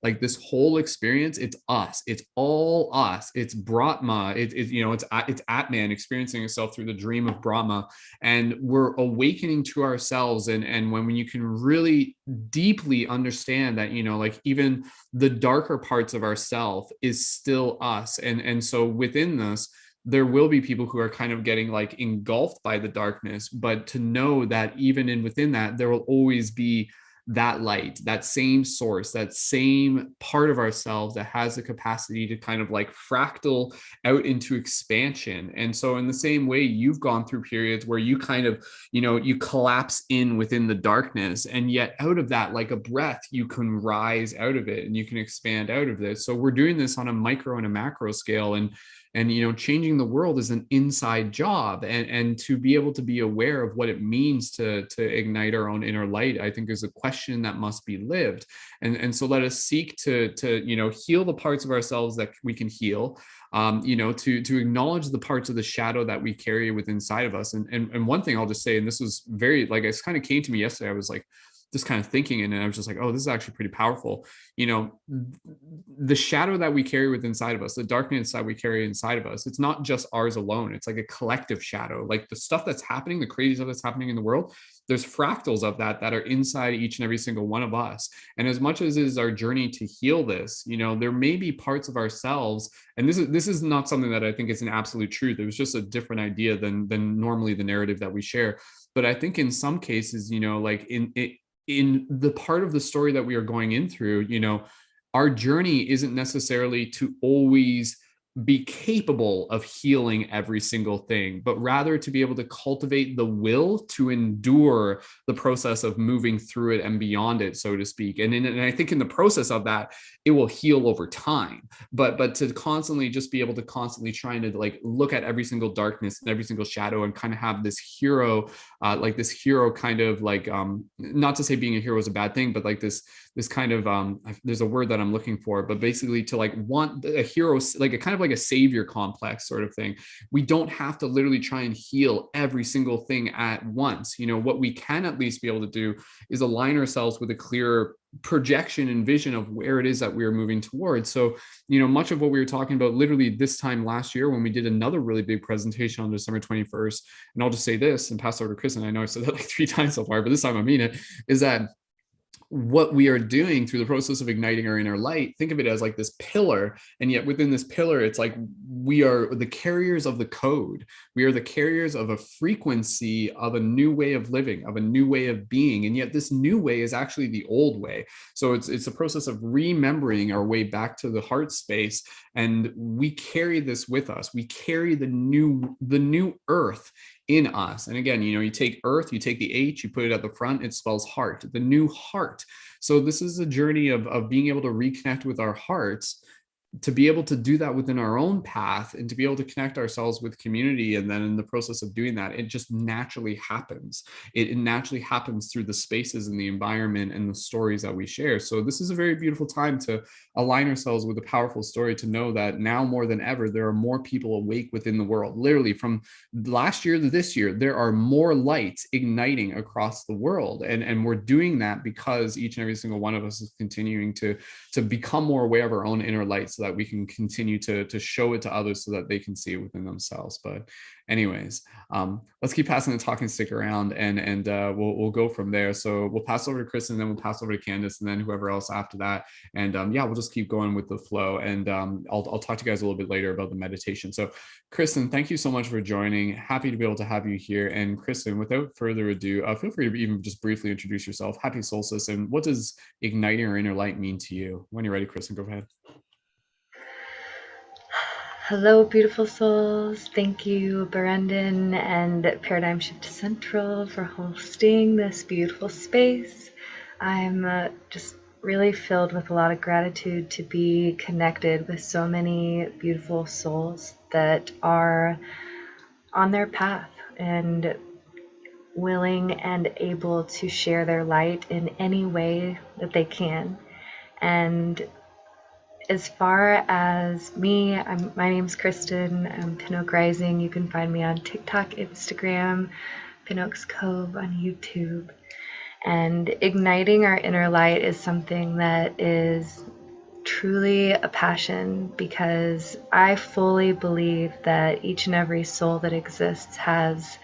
like this whole experience, it's us, it's all us, it's Brahma, it's Atman experiencing itself through the dream of Brahma, and we're awakening to ourselves. And when you can really deeply understand that, like even the darker parts of ourself is still us, and so within this, there will be people who are kind of getting like engulfed by the darkness, but to know that even within that, there will always be that light, that same source, that same part of ourselves that has the capacity to kind of like fractal out into expansion. And so in the same way, you've gone through periods where you kind of, you collapse in within the darkness, and yet out of that, like a breath, you can rise out of it and you can expand out of this. So we're doing this on a micro and a macro scale, and changing the world is an inside job, and to be able to be aware of what it means to ignite our own inner light, I think is a question that must be lived. And so let us seek to heal the parts of ourselves that we can heal, to acknowledge the parts of the shadow that we carry within inside of us. And one thing I'll just say, and this was very, like, it kind of came to me yesterday, I was like just kind of thinking, and I was just like, oh, this is actually pretty powerful. The shadow that we carry within inside of us, the darkness that we carry inside of us, it's not just ours alone. It's like a collective shadow. Like the stuff that's happening, the crazy stuff that's happening in the world, there's fractals of that are inside each and every single one of us. And as much as it is our journey to heal this, there may be parts of ourselves, and this is not something that I think is an absolute truth. It was just a different idea than normally the narrative that we share. But I think in some cases, like in the part of the story that we are going in through, our journey isn't necessarily to always be capable of healing every single thing, but rather to be able to cultivate the will to endure the process of moving through it and beyond it, so to speak. And I think in the process of that, it will heal over time. But to constantly just be able to constantly trying to like look at every single darkness and every single shadow and kind of have this hero, like this hero kind of like, not to say being a hero is a bad thing, but like this kind of, there's a word that I'm looking for, but basically to like want a hero, like a kind of like a savior complex sort of thing. We don't have to literally try and heal every single thing at once. You know, what we can at least be able to do is align ourselves with a clearer projection and vision of where it is that we are moving towards. So, you know, much of what we were talking about literally this time last year when we did another really big presentation on December 21st, and I'll just say this and pass over to Chris, and I know I've said that like 3 times so far, but this time I mean it, is that what we are doing through the process of igniting our inner light, think of it as like this pillar. And yet within this pillar, it's like we are the carriers of the code. We are the carriers of a frequency of a new way of living, of a new way of being. And yet this new way is actually the old way. So it's a process of remembering our way back to the heart space. And we carry this with us. We carry the new earth in us. And again, you know, you take earth, you take the H, you put it at the front, it spells heart, the new heart. So this is a journey of being able to reconnect with our hearts, to be able to do that within our own path and to be able to connect ourselves with community. And then in the process of doing that, it just naturally happens. It naturally happens through the spaces and the environment and the stories that we share. So this is a very beautiful time to align ourselves with a powerful story, to know that now more than ever, there are more people awake within the world. Literally from last year to this year, there are more lights igniting across the world. And we're doing that because each and every single one of us is continuing to become more aware of our own inner light, so that we can continue to show it to others so that they can see it within themselves. But anyways, let's keep passing the talking stick around, and we'll go from there. So we'll pass over to Chris, and then we'll pass over to Candace, and then whoever else after that. And yeah, we'll just keep going with the flow. And I'll talk to you guys a little bit later about the meditation. So Kristen, thank you so much for joining. Happy to be able to have you here. And Kristen, without further ado, feel free to even just briefly introduce yourself. Happy solstice, and what does igniting our inner light mean to you? When you're ready, Kristen, go ahead. Hello, beautiful souls. Thank you, Brendan and Paradigm Shift Central, for hosting this beautiful space. I'm just really filled with a lot of gratitude to be connected with so many beautiful souls that are on their path and willing and able to share their light in any way that they can. And as far as me, my name's Kristen. I'm Pinnock Rising. You can find me on TikTok, Instagram, Pinnock's Cove on YouTube. And igniting our inner light is something that is truly a passion, because I fully believe that each and every soul that exists has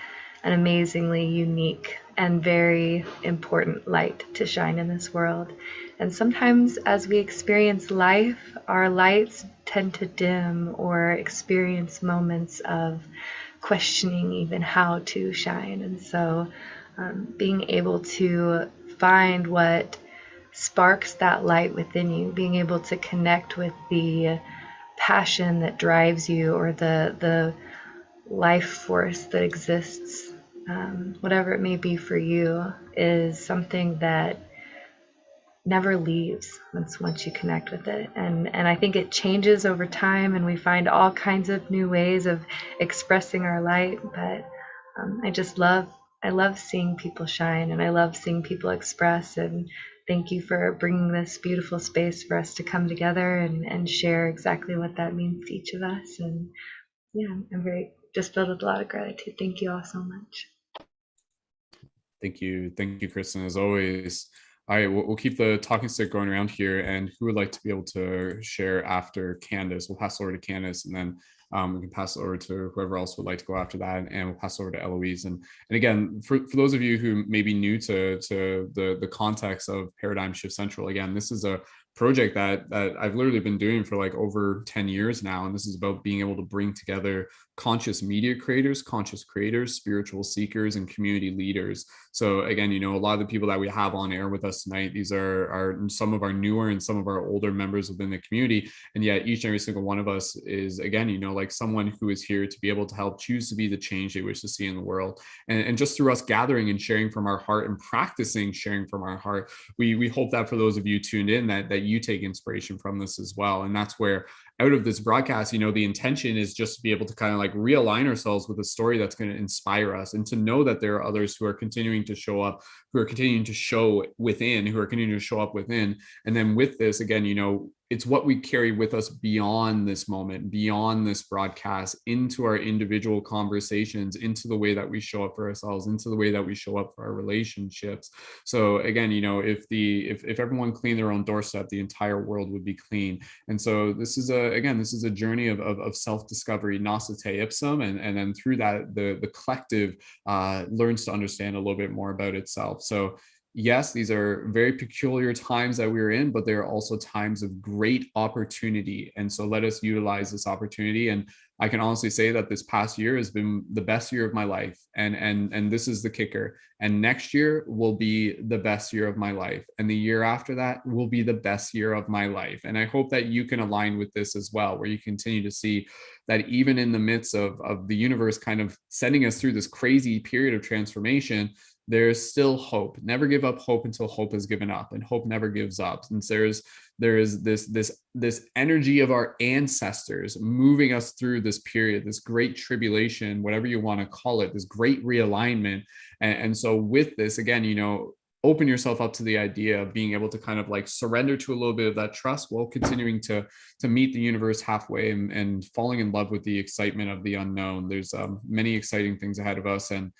an amazingly unique and very important light to shine in this world. And sometimes as we experience life, our lights tend to dim or experience moments of questioning even how to shine. And so being able to find what sparks that light within you, being able to connect with the passion that drives you, or the life force that exists, whatever it may be for you, is something that never leaves once you connect with it. And I think it changes over time, and we find all kinds of new ways of expressing our light. But I love seeing people shine, and I love seeing people express. And thank you for bringing this beautiful space for us to come together and share exactly what that means to each of us. And yeah, I'm very just filled with a lot of gratitude. Thank you all so much. Thank you, Kristen, as always. All right, we'll keep the talking stick going around here. And who would like to be able to share after Candace? We'll pass over to Candace, and then we can pass over to whoever else would like to go after that, and we'll pass over to Eloise. And again, for those of you who may be new to the context of Paradigm Shift Central, again, this is a project that I've literally been doing for like over 10 years now. And this is about being able to bring together conscious media creators, conscious creators, spiritual seekers, and community leaders. So again, you know, a lot of the people that we have on air with us tonight, these are some of our newer and some of our older members within the community. And yet each and every single one of us is, again, you know, like someone who is here to be able to help choose to be the change they wish to see in the world. And just through us gathering and sharing from our heart and practicing sharing from our heart, we hope that for those of you tuned in, that you take inspiration from this as well. And that's where, out of this broadcast, you know, the intention is just to be able to kind of like realign ourselves with a story that's going to inspire us, and to know that there are others who are continuing to show up, who are continuing to show within, who are continuing to show up within. And then with this, again, you know, it's what we carry with us beyond this moment, beyond this broadcast, into our individual conversations, into the way that we show up for ourselves, into the way that we show up for our relationships. So again, you know, if everyone cleaned their own doorstep, the entire world would be clean. And so this is a journey of self-discovery, noscite ipsum, and then through that, the collective learns to understand a little bit more about itself. So yes, these are very peculiar times that we're in, but they are also times of great opportunity. And so let us utilize this opportunity. And I can honestly say that this past year has been the best year of my life. And this is the kicker. And next year will be the best year of my life. And the year after that will be the best year of my life. And I hope that you can align with this as well, where you continue to see that even in the midst of the universe kind of sending us through this crazy period of transformation, there's still hope. Never give up hope until hope is given up, and hope never gives up. And there is this energy of our ancestors moving us through this period, this great tribulation, whatever you want to call it, this great realignment. And so with this, again, you know, open yourself up to the idea of being able to kind of like surrender to a little bit of that trust, while continuing to meet the universe halfway, and falling in love with the excitement of the unknown. There's many exciting things ahead of us, and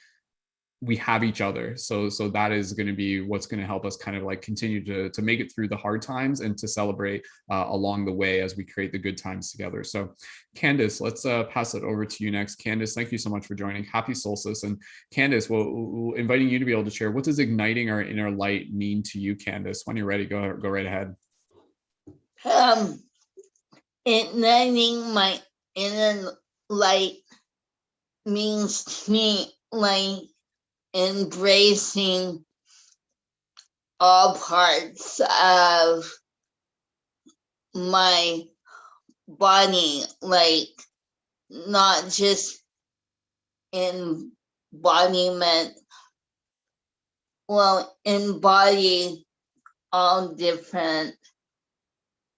we have each other. So that is going to be what's going to help us kind of like continue to make it through the hard times, and to celebrate along the way as we create the good times together. So Candace, let's pass it over to you next. Candace, thank you so much for joining. Happy solstice. And Candace, we'll inviting you to be able to share, what does igniting our inner light mean to you, Candace? When you're ready, go right ahead. Igniting my inner light means to me like embracing all parts of my body, like not just embodiment, embody all different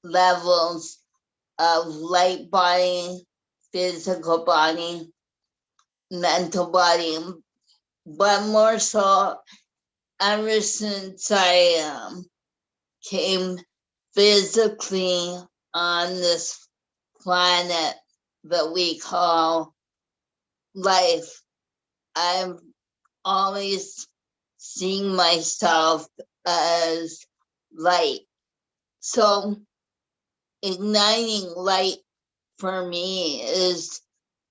levels of light body, physical body, mental body. But more so, ever since I came physically on this planet that we call life, I've always seen myself as light. So igniting light for me is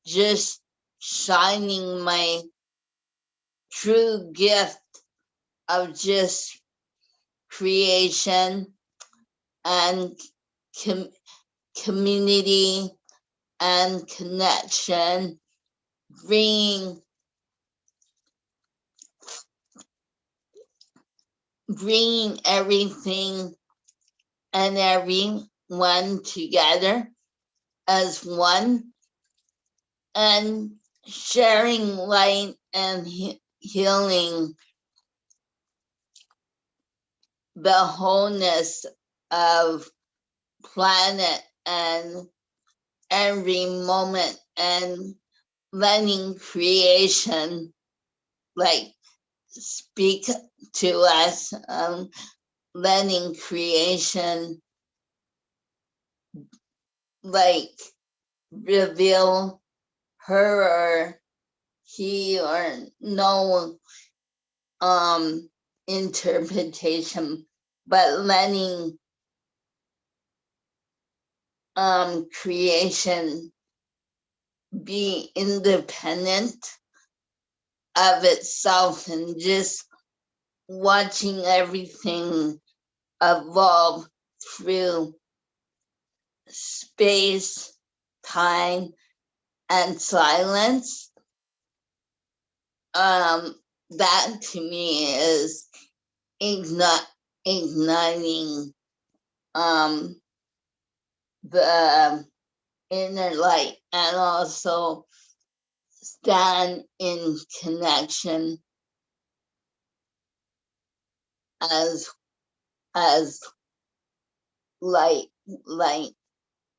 just shining my true gift of just creation and community and connection, bringing everything and everyone together as one, and sharing light and healing the wholeness of planet and every moment, and letting creation like speak to us, letting creation like reveal her or he or no interpretation, but letting creation be independent of itself, and just watching everything evolve through space, time, and silence. That to me is igniting the inner light, and also stand in connection as light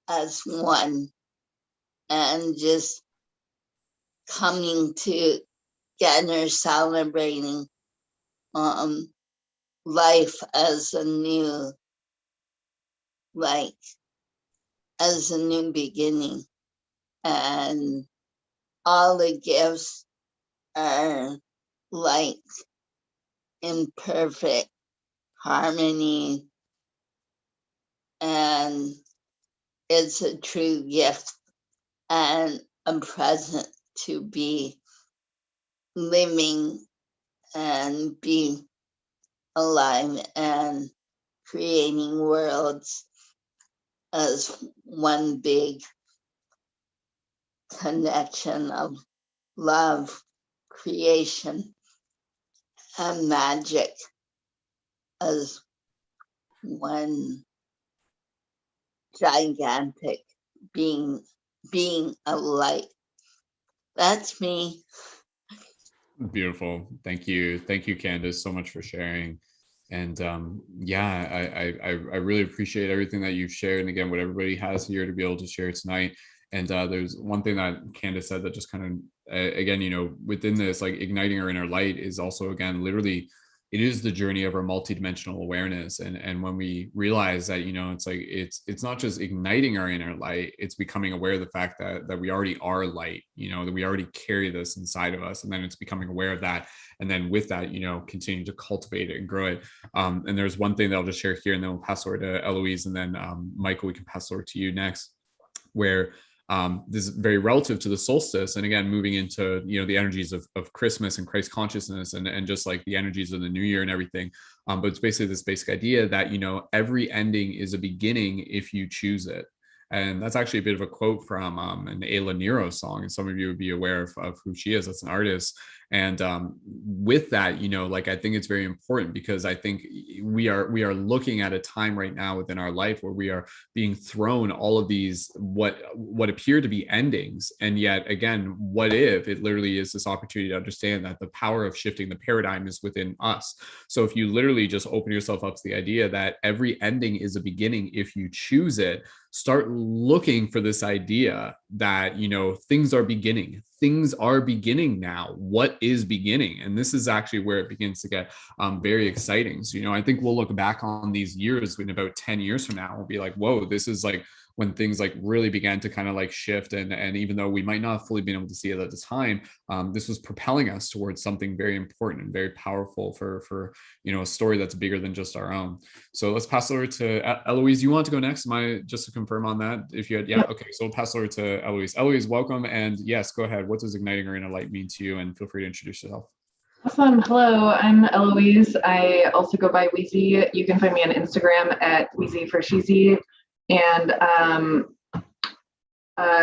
as one, and just coming together, celebrating life as a new, as a new beginning. And all the gifts are in perfect harmony, and it's a true gift and a present to be living and be alive and creating worlds as one big connection of love, creation, and magic as one gigantic being of light. That's me. Beautiful. Thank you, Candace, so much for sharing. And yeah, I really appreciate everything that you've shared, and again, what everybody has here to be able to share tonight. And there's one thing that Candace said that just kind of again, you know, within this, like, igniting our inner light is also, again, literally, it is the journey of our multidimensional awareness. And when we realize that, you know, it's like it's not just igniting our inner light, it's becoming aware of the fact that we already are light, you know, that we already carry this inside of us, and then it's becoming aware of that, and then with that, you know, continue to cultivate it and grow it. And there's one thing that I'll just share here, and then we'll pass over to Eloise, and then Michael, we can pass over to you next, where this is very relative to the solstice, and again, moving into, you know, the energies of Christmas and Christ consciousness, and just like the energies of the new year and everything. But it's basically this basic idea that, you know, every ending is a beginning if you choose it. And that's actually a bit of a quote from an Ayla Nero song, and some of you would be aware of who she is. That's an artist. And with that, you know, like, I think it's very important, because I think we are looking at a time right now within our life where we are being thrown all of these what appear to be endings, and yet again, what if it literally is this opportunity to understand that the power of shifting the paradigm is within us. So if you literally just open yourself up to the idea that every ending is a beginning if you choose it, start looking for this idea that, you know, things are beginning now. What is beginning? And this is actually where it begins to get very exciting. So, you know, I think we'll look back on these years in about 10 years from now, we'll be like, whoa, this is like when things like really began to kind of like shift. And even though we might not have fully been able to see it at the time, this was propelling us towards something very important and very powerful for, you know, a story that's bigger than just our own. So let's pass over to Eloise. You want to go next? Am I, just to confirm on that? If you had, yeah, okay. So we'll pass over to Eloise. Eloise, welcome. And yes, go ahead. What does igniting our inner light mean to you? And feel free to introduce yourself. Awesome. Hello, I'm Eloise. I also go by Wheezy. You can find me on Instagram at Wheezy for Sheezy. And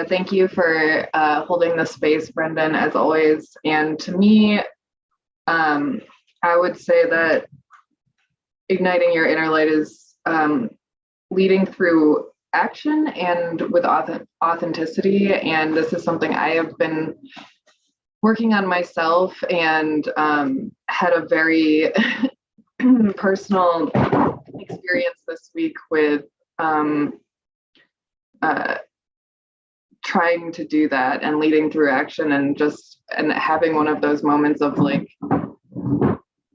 thank you for holding the space, Brendan, as always. And to me, I would say that igniting your inner light is leading through action and with authenticity. And this is something I have been working on myself, and had a very personal experience this week with trying to do that and leading through action, and having one of those moments of like,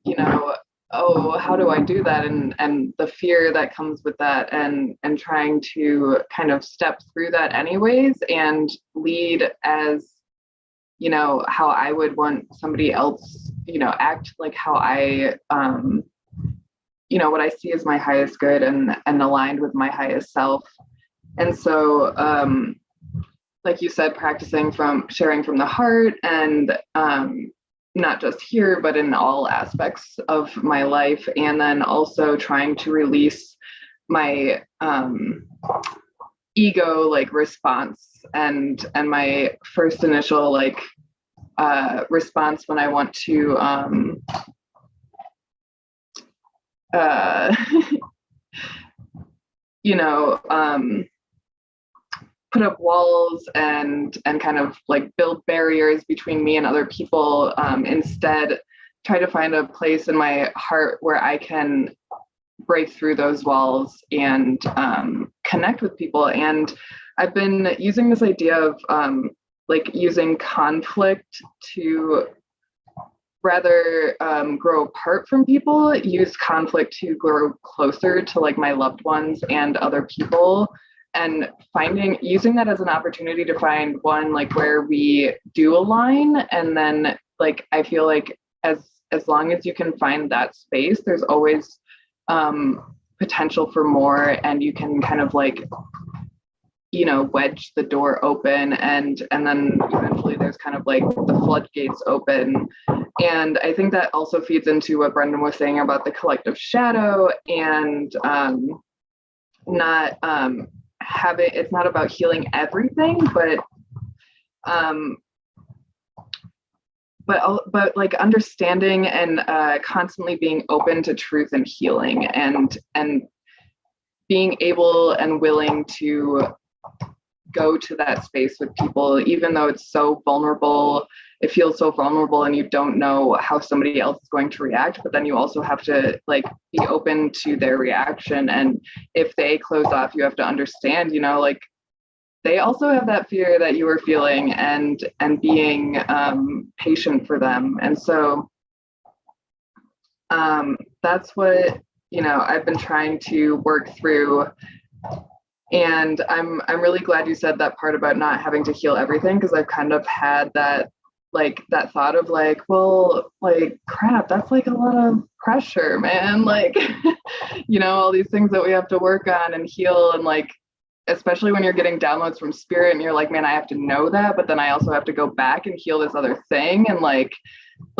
you know, oh, how do I do that? And the fear that comes with that, and trying to kind of step through that anyways, and lead as, you know, how I would want somebody else, you know, act like how I, you know, what I see as my highest good and aligned with my highest self. And so, like you said, practicing from sharing from the heart, and not just here, but in all aspects of my life. And then also trying to release my ego like response and my first initial like response when I want to you know, put up walls and kind of like build barriers between me and other people. Instead, try to find a place in my heart where I can break through those walls and connect with people. And I've been using this idea of like using conflict to rather grow apart from people, use conflict to grow closer to like my loved ones and other people, and using that as an opportunity to find one like where we do align. And then like I feel like as long as you can find that space, there's always potential for more, and you can kind of like, you know, wedge the door open, and then eventually there's kind of like the floodgates open. And I think that also feeds into what Brendan was saying about the collective shadow, and not it's not about healing everything, but like understanding and constantly being open to truth and healing, and being able and willing to go to that space with people, even though it's so vulnerable. It feels so vulnerable, and you don't know how somebody else is going to react, but then you also have to like be open to their reaction. And if they close off, you have to understand, you know, like they also have that fear that you were feeling, and being patient for them. And so that's what, you know, I've been trying to work through. And I'm really glad you said that part about not having to heal everything, because I've kind of had that thought of like, well, like crap, that's like a lot of pressure, man. Like, you know, all these things that we have to work on and heal, and like, especially when you're getting downloads from spirit and you're like, man, I have to know that, but then I also have to go back and heal this other thing. And like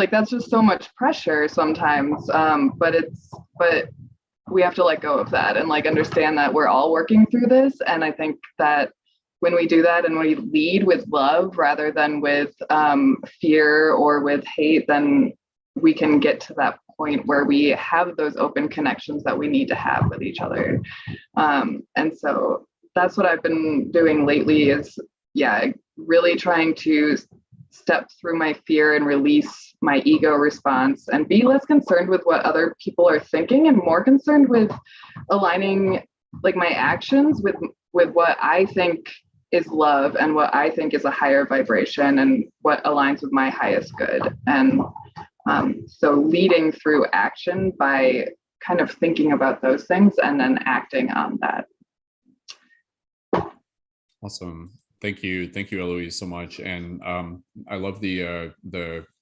that's just so much pressure sometimes. But we have to let go of that and like understand that we're all working through this. And I think that when we do that and we lead with love rather than with fear or with hate, then we can get to that point where we have those open connections that we need to have with each other. And so that's what I've been doing lately, is really trying to step through my fear and release my ego response, and be less concerned with what other people are thinking and more concerned with aligning like my actions with what I think is love and what I think is a higher vibration and what aligns with my highest good. And so leading through action by kind of thinking about those things and then acting on that. Awesome. Thank you, Eloise, so much. And I love the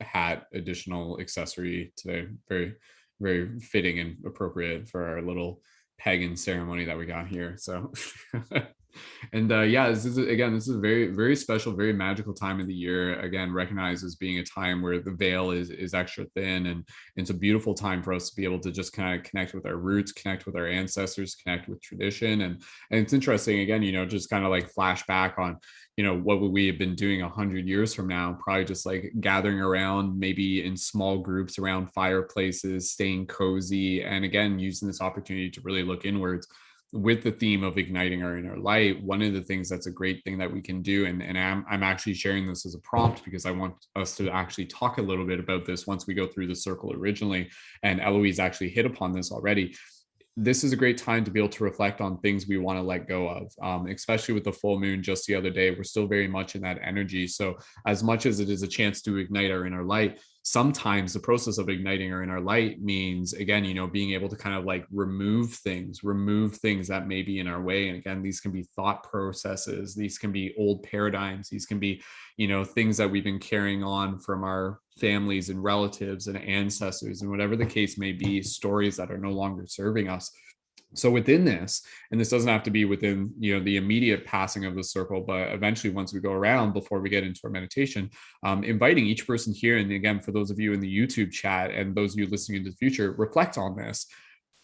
hat additional accessory today. Very, very fitting and appropriate for our little pagan ceremony that we got here. So, and this is a very, very special, very magical time of the year. Again, recognized as being a time where the veil is extra thin, and it's a beautiful time for us to be able to just kind of connect with our roots, connect with our ancestors, connect with tradition. And it's interesting, again, you know, just kind of like flash back on, you know, what would we have been doing 100 years from now? Probably just like gathering around, maybe in small groups around fireplaces, staying cozy, and again, using this opportunity to really look inwards with the theme of igniting our inner light. One of the things that's a great thing that we can do, and I'm actually sharing this as a prompt because I want us to actually talk a little bit about this once we go through the circle originally, and Eloise actually hit upon this already. This is a great time to be able to reflect on things we want to let go of, especially with the full moon just the other day. We're still very much in that energy. So as much as it is a chance to ignite our inner light, sometimes the process of igniting our inner light means, again, you know, being able to kind of like remove things that may be in our way. And again, these can be thought processes, these can be old paradigms, these can be, you know, things that we've been carrying on from our families and relatives and ancestors, and whatever the case may be, stories that are no longer serving us. So within this, and this doesn't have to be within, you know, the immediate passing of the circle, but eventually once we go around, before we get into our meditation, inviting each person here, and again, for those of you in the YouTube chat and those of you listening into the future, reflect on this.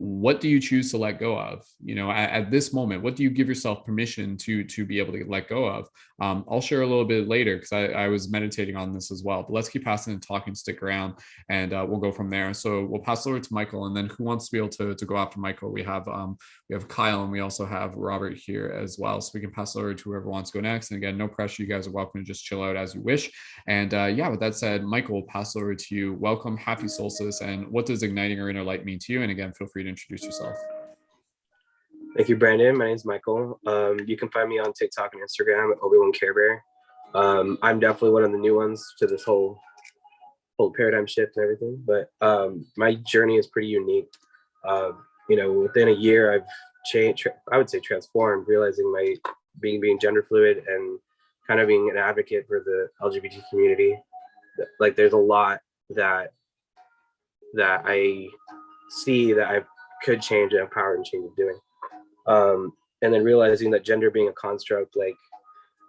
what do you choose to let go of? You know, at this moment, what do you give yourself permission to be able to let go of? I'll share a little bit later because I was meditating on this as well. But let's keep passing and talking, stick around, and we'll go from there. So we'll pass it over to Michael, and then who wants to be able to go after Michael? We have Kyle, and we also have Robert here as well. So we can pass it over to whoever wants to go next. And again, no pressure. You guys are welcome to just chill out as you wish. And yeah, with that said, Michael, we'll pass it over to you. Welcome, happy solstice, and what does igniting our inner light mean to you? And again, feel free to introduce yourself. Thank you, Brandon. My name is Michael. You can find me on TikTok and Instagram at Obi-Wan Care Bear. I'm definitely one of the new ones to this whole paradigm shift and everything, but my journey is pretty unique. You know, within a year, I've changed, I would say transformed, realizing my being gender fluid and kind of being an advocate for the LGBT community. Like, there's a lot that I see that I could change and have power and change of doing. And then realizing that gender being a construct, like,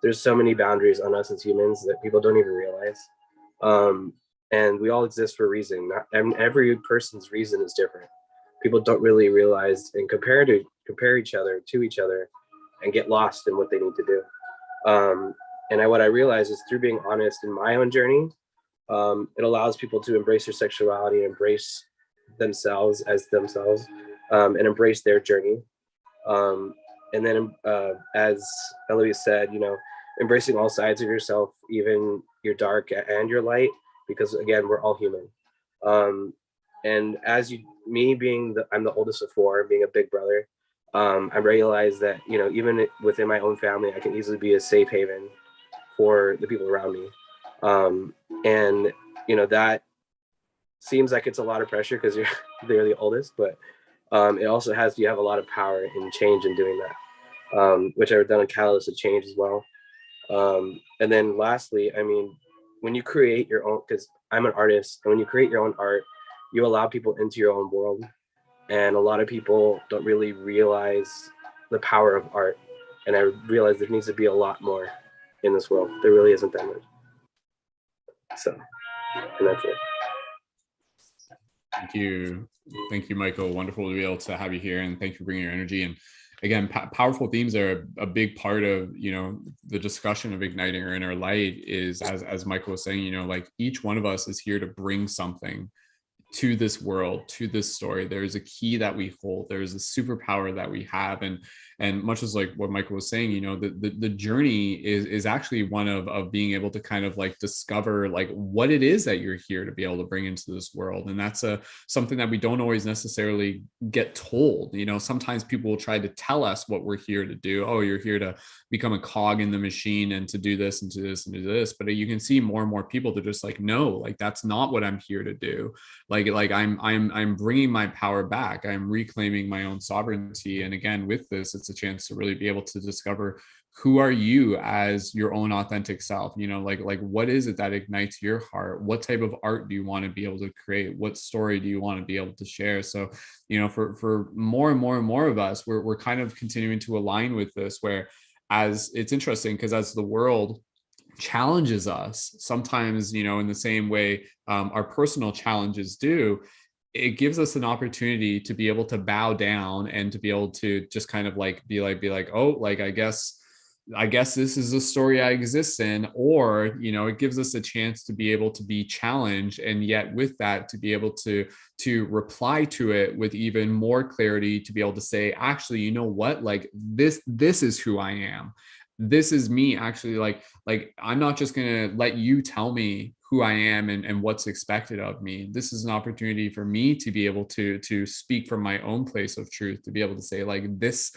there's so many boundaries on us as humans that people don't even realize. And we all exist for a reason. And every person's reason is different. People don't really realize and compare each other to each other and get lost in what they need to do. And what I realized is through being honest in my own journey, it allows people to embrace their sexuality, embrace themselves as themselves, and embrace their journey. And then as Eloise said, you know, embracing all sides of yourself, even your dark and your light, because again, we're all human. And as me being I'm the oldest of four, being a big brother, I realized that, you know, even within my own family, I can easily be a safe haven for the people around me. And, you know, that seems like it's a lot of pressure because they're the oldest, but it also you have a lot of power in change in doing that, which I've done a catalyst of change as well. And then lastly, I mean, when you create your own, because I'm an artist, and when you create your own art, you allow people into your own world. And a lot of people don't really realize the power of art. And I realized there needs to be a lot more in this world. There really isn't that much. So, and that's it. Thank you, Michael. Wonderful to be able to have you here, and thank you for bringing your energy. And again, powerful themes are a big part of, you know, the discussion of igniting our inner light. Is as Michael was saying, you know, like, each one of us is here to bring something to this world, to this story. There's a key that we hold. There's a superpower that we have, and much as like what Michael was saying, you know, the journey is actually one of being able to kind of like discover like what it is that you're here to be able to bring into this world. And that's something that we don't always necessarily get told. You know, sometimes people will try to tell us what we're here to do. Oh, you're here to become a cog in the machine and to do this and do this and do this. But you can see more and more people that are just like, no, like, that's not what I'm here to do. Like I'm bringing my power back. I'm reclaiming my own sovereignty. And again, with this, it's a chance to really be able to discover who are you as your own authentic self. You know, like what is it that ignites your heart? What type of art do you want to be able to create? What story do you want to be able to share? So, you know, for more and more and more of us, we're kind of continuing to align with this, where as it's interesting, because as the world challenges us sometimes, you know, in the same way our personal challenges do, it gives us an opportunity to be able to bow down and to be able to just kind of like be like, oh, like, I guess this is the story I exist in. Or, you know, it gives us a chance to be able to be challenged, and yet with that, to be able to reply to it with even more clarity, to be able to say, actually, you know what, like, this is who I am. This is me, actually. Like I'm not just going to let you tell me who I am and what's expected of me. This is an opportunity for me to be able to speak from my own place of truth, to be able to say, like, this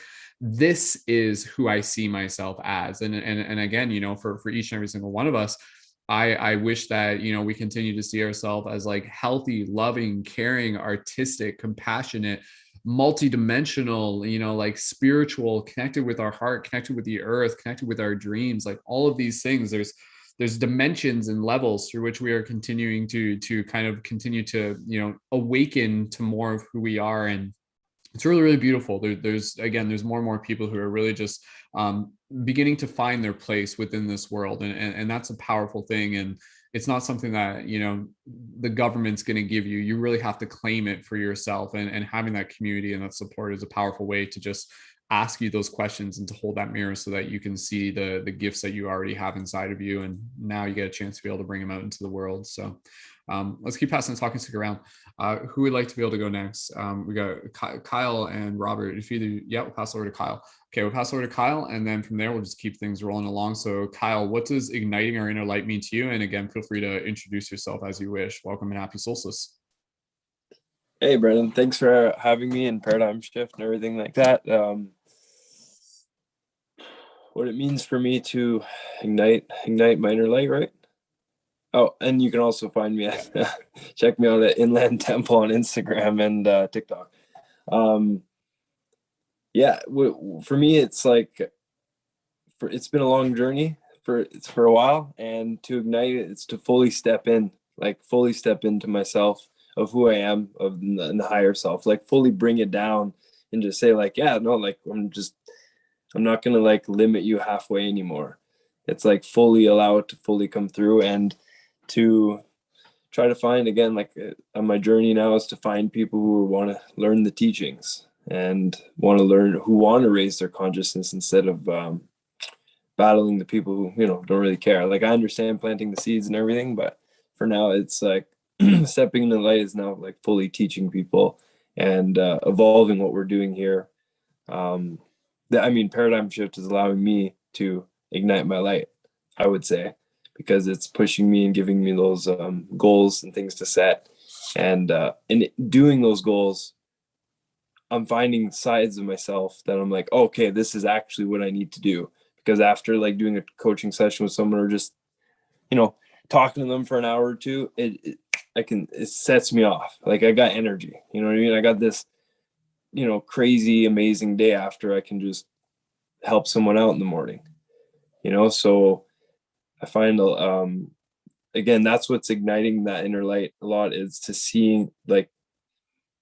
is who I see myself as. And again, you know, for each and every single one of us, I wish that, you know, we continue to see ourselves as like healthy, loving, caring, artistic, compassionate, multidimensional, you know, like spiritual, connected with our heart, connected with the earth, connected with our dreams, like all of these things. There's dimensions and levels through which we are continuing to kind of continue to, you know, awaken to more of who we are. And it's really, really beautiful. There's more and more people who are really just beginning to find their place within this world. And that's a powerful thing. it's not something that, you know, the government's going to give you. You really have to claim it for yourself, and having that community and that support is a powerful way to just ask you those questions and to hold that mirror so that you can see the gifts that you already have inside of you, and now you get a chance to be able to bring them out into the world. So let's keep passing the talking stick around. Who would like to be able to go next? We got Kyle and Robert. If either, yeah, we'll pass over to Kyle. Okay, we'll pass over to Kyle, and then from there we'll just keep things rolling along. So Kyle, what does igniting our inner light mean to you? And again, feel free to introduce yourself as you wish. Welcome and happy solstice. Hey Brendan, thanks for having me in Paradigm Shift and everything like that. What it means for me to ignite my inner light, right? Oh, and you can also find me at check me out at Inland Temple on Instagram and TikTok. Yeah, for me, it's like it's been a long journey for a while, and to ignite it, it's to fully step into myself, of who I am, of the higher self, like fully bring it down and just say like, yeah, no, like I'm not gonna like limit you halfway anymore. It's like fully allow it to fully come through, and to try to find, again, like on my journey now, is to find people who want to learn the teachings and who want to raise their consciousness instead of battling the people who, you know, don't really care. Like I understand planting the seeds and everything, but for now it's like stepping in the light is now like fully teaching people and evolving what we're doing here. Paradigm shift is allowing me to ignite my light, I would say, because it's pushing me and giving me those goals and things to set. And in doing those goals, I'm finding sides of myself that I'm like, okay, this is actually what I need to do. Because after like doing a coaching session with someone, or just, you know, talking to them for an hour or two, it sets me off. Like I got energy, you know what I mean? I got this, you know, crazy, amazing day after I can just help someone out in the morning, you know? So I find, again, that's what's igniting that inner light a lot, is to seeing, like,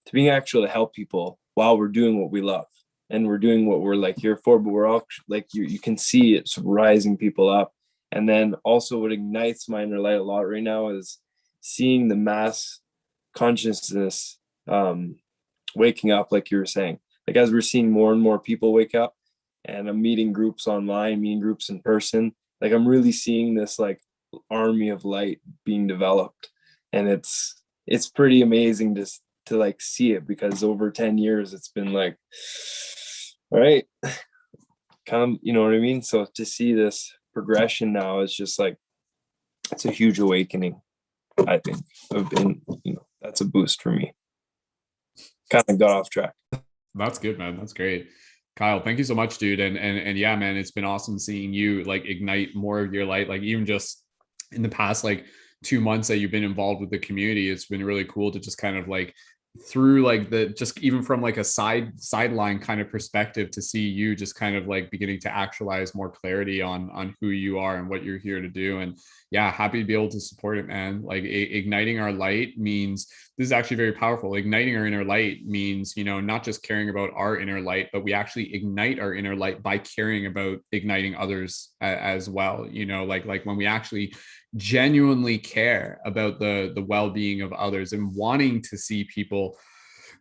to being actually to help people while we're doing what we love and we're doing what we're like here for, but we're all like, you can see it's rising people up. And then also what ignites my inner light a lot right now is seeing the mass consciousness waking up, like you were saying, like as we're seeing more and more people wake up, and I'm meeting groups online, meeting groups in person, like I'm really seeing this like army of light being developed. And it's pretty amazing to like see it, because over 10 years it's been like, all right, come, you know what I mean? So to see this progression now is just like, it's a huge awakening, I think. You know, that's a boost for me. Kind of got off track. That's good, man. That's great. Kyle, thank you so much, dude. And yeah, man, it's been awesome seeing you like ignite more of your light. Like even just in the past like 2 months that you've been involved with the community, it's been really cool to just kind of like through like the, just even from like a sideline kind of perspective, to see you just kind of like beginning to actualize more clarity on who you are and what you're here to do. And yeah, happy to be able to support it, man. Like igniting our light means, this is actually very powerful. Igniting our inner light means, you know, not just caring about our inner light, but we actually ignite our inner light by caring about igniting others as well. You know, like when we actually genuinely care about the well-being of others and wanting to see people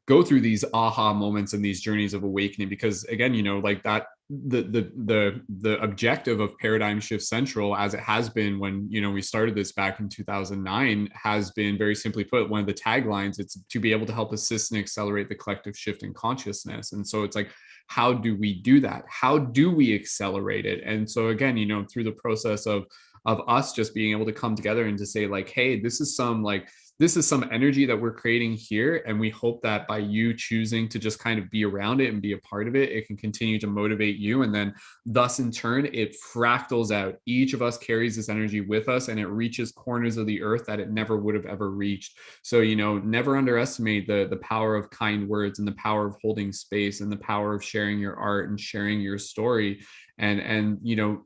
go through these aha moments and these journeys of awakening. Because again, you know, like that the objective of Paradigm Shift Central, as it has been when, you know, we started this back in 2009, has been, very simply put, one of the taglines, it's to be able to help assist and accelerate the collective shift in consciousness. And so it's like, how do we do that? How do we accelerate it? And so again, you know, through the process of us just being able to come together and to say like, hey, this is some energy that we're creating here. And we hope that by you choosing to just kind of be around it and be a part of it, it can continue to motivate you. And then thus in turn, it fractals out. Each of us carries this energy with us, and it reaches corners of the earth that it never would have ever reached. So, you know, never underestimate the power of kind words and the power of holding space and the power of sharing your art and sharing your story. And, you know,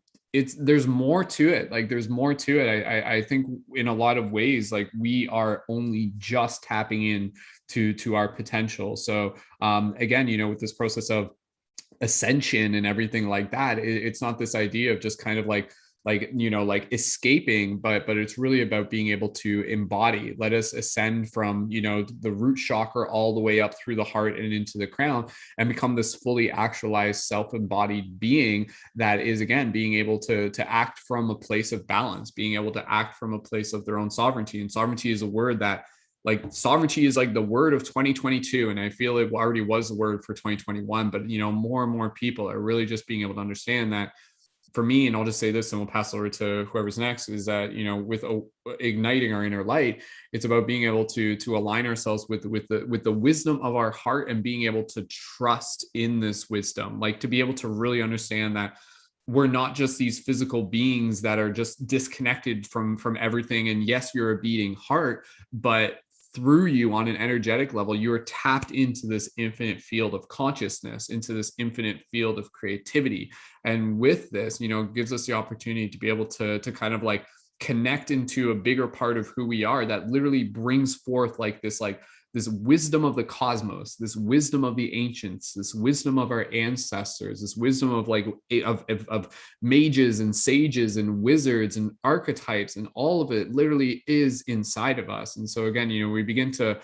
there's more to it. Like there's more to it. I think in a lot of ways, like we are only just tapping in to our potential. So again, you know, with this process of ascension and everything like that, it's not this idea of just kind of like like, you know, like escaping, but it's really about being able to embody. Let us ascend from, you know, the root chakra all the way up through the heart and into the crown, and become this fully actualized self-embodied being that is, again, being able to act from a place of balance, being able to act from a place of their own sovereignty. And sovereignty is a word that, like, sovereignty is like the word of 2022, and I feel it already was the word for 2021, but, you know, more and more people are really just being able to understand that. For me, and I'll just say this and we'll pass over to whoever's next, is that, you know, with igniting our inner light, it's about being able to align ourselves with the wisdom of our heart, and being able to trust in this wisdom, like to be able to really understand that we're not just these physical beings that are just disconnected from everything. And yes, you're a beating heart, but through you on an energetic level, you are tapped into this infinite field of consciousness, into this infinite field of creativity. And with this, you know, gives us the opportunity to be able to kind of like connect into a bigger part of who we are, that literally brings forth like this wisdom of the cosmos, this wisdom of the ancients, this wisdom of our ancestors, this wisdom of like of mages and sages and wizards and archetypes, and all of it literally is inside of us. And so again, you know, we begin to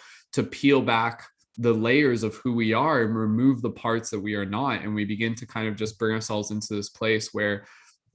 peel back the layers of who we are and remove the parts that we are not, and we begin to kind of just bring ourselves into this place where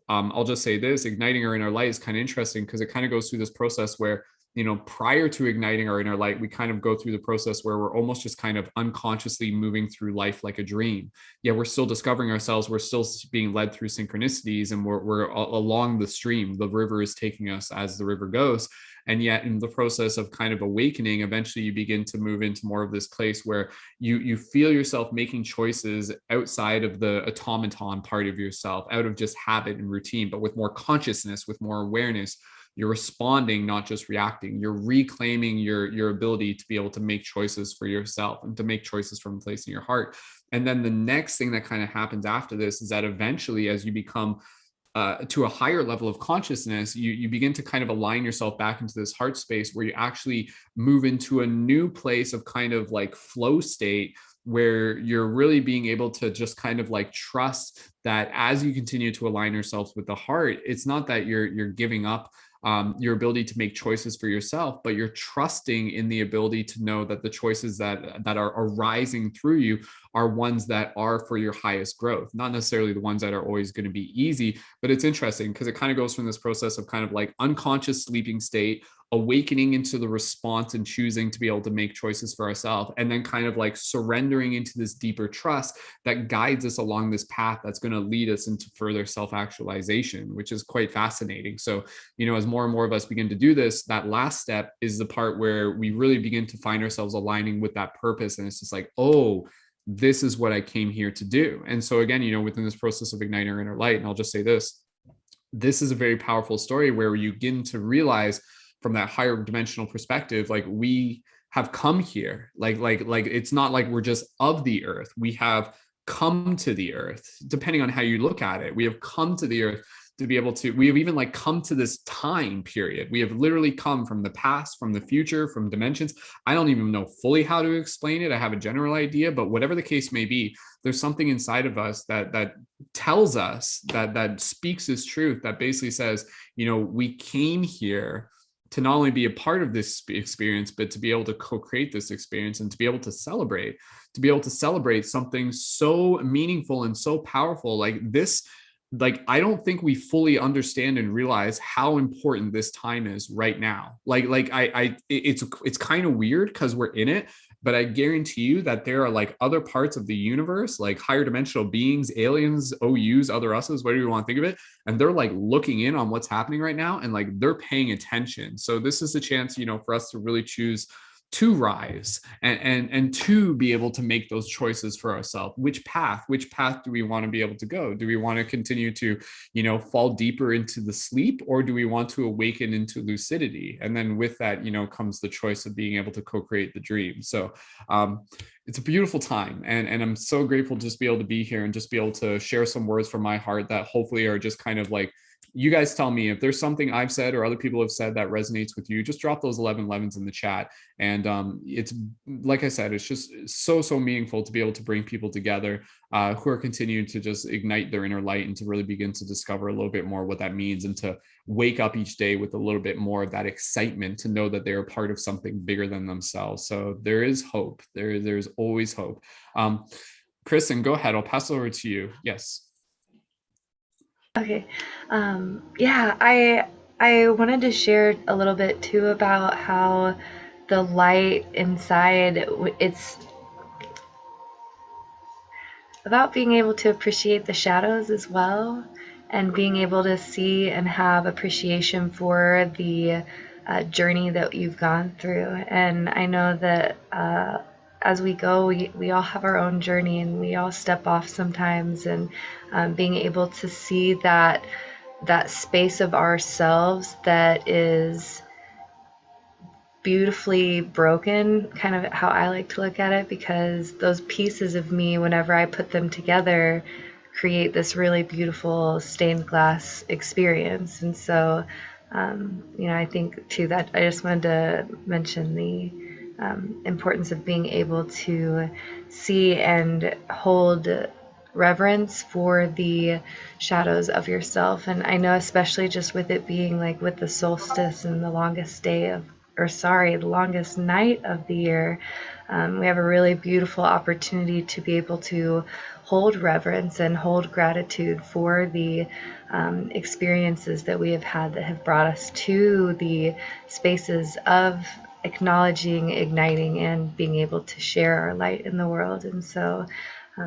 I'll just say this: igniting our inner light is kind of interesting, because it kind of goes through this process where, you know, prior to igniting our inner light, we kind of go through the process where we're almost just kind of unconsciously moving through life like a dream. Yeah, we're still discovering ourselves. We're still being led through synchronicities, and we're along the stream. The river is taking us as the river goes. And yet in the process of kind of awakening, eventually you begin to move into more of this place where you feel yourself making choices outside of the automaton part of yourself, out of just habit and routine, but with more consciousness, with more awareness. You're responding, not just reacting. You're reclaiming your ability to be able to make choices for yourself, and to make choices from a place in your heart. And then the next thing that kind of happens after this is that eventually, as you become to a higher level of consciousness, you begin to kind of align yourself back into this heart space, where you actually move into a new place of kind of like flow state, where you're really being able to just kind of like trust that as you continue to align yourselves with the heart, it's not that you're giving up your ability to make choices for yourself, but you're trusting in the ability to know that the choices that are arising through you are ones that are for your highest growth, not necessarily the ones that are always going to be easy. But it's interesting because it kind of goes from this process of kind of like unconscious sleeping state, awakening into the response and choosing to be able to make choices for ourselves, and then kind of like surrendering into this deeper trust that guides us along this path that's going to lead us into further self-actualization, which is quite fascinating. So, you know, as more and more of us begin to do this, that last step is the part where we really begin to find ourselves aligning with that purpose. And it's just like, oh, this is what I came here to do. And so again, you know, within this process of igniting our inner light, and I'll just say this is a very powerful story where you begin to realize from that higher dimensional perspective, like we have come here, like it's not like we're just of the earth. We have come to the earth, depending on how you look at it. We have come to the earth to be able to, we have even like come to this time period. We have literally come from the past, from the future, from dimensions. I don't even know fully how to explain it. I have a general idea, but whatever the case may be, there's something inside of us that tells us that speaks this truth, that basically says, you know, we came here to not only be a part of this experience, but to be able to co-create this experience and to be able to celebrate something so meaningful and so powerful like this. Like, I don't think we fully understand and realize how important this time is right now. It's kind of weird because we're in it, but I guarantee you that there are like other parts of the universe, like higher dimensional beings, aliens, OUs, other us's, whatever you want to think of it. And they're like looking in on what's happening right now, and like they're paying attention. So this is a chance, you know, for us to really choose to rise and to be able to make those choices for ourselves. Which path do we want to be able to go? Do we want to continue to, you know, fall deeper into the sleep, or do we want to awaken into lucidity? And then with that, you know, comes the choice of being able to co-create the dream. So it's a beautiful time, and I'm so grateful to just be able to be here and just be able to share some words from my heart that hopefully are just kind of like, you guys tell me if there's something I've said or other people have said that resonates with you. Just drop those 11 in the chat. And it's like I said, it's just so meaningful to be able to bring people together who are continuing to just ignite their inner light and to really begin to discover a little bit more what that means, and to wake up each day with a little bit more of that excitement to know that they're a part of something bigger than themselves. So there is hope. There's always hope. Kristen, go ahead. I'll pass it over to you. Yes. Okay. Yeah, I wanted to share a little bit too about how the light inside, it's about being able to appreciate the shadows as well, and being able to see and have appreciation for the journey that you've gone through. And I know that as we go, we all have our own journey, and we all step off sometimes, and being able to see that space of ourselves that is beautifully broken, kind of how I like to look at it, because those pieces of me, whenever I put them together, create this really beautiful stained glass experience. And so, I think too that I just wanted to mention the importance of being able to see and hold reverence for the shadows of yourself. And I know, especially just with it being like with the solstice and the longest the longest night of the year, we have a really beautiful opportunity to be able to hold reverence and hold gratitude for the experiences that we have had that have brought us to the spaces of acknowledging, igniting, and being able to share our light in the world. And so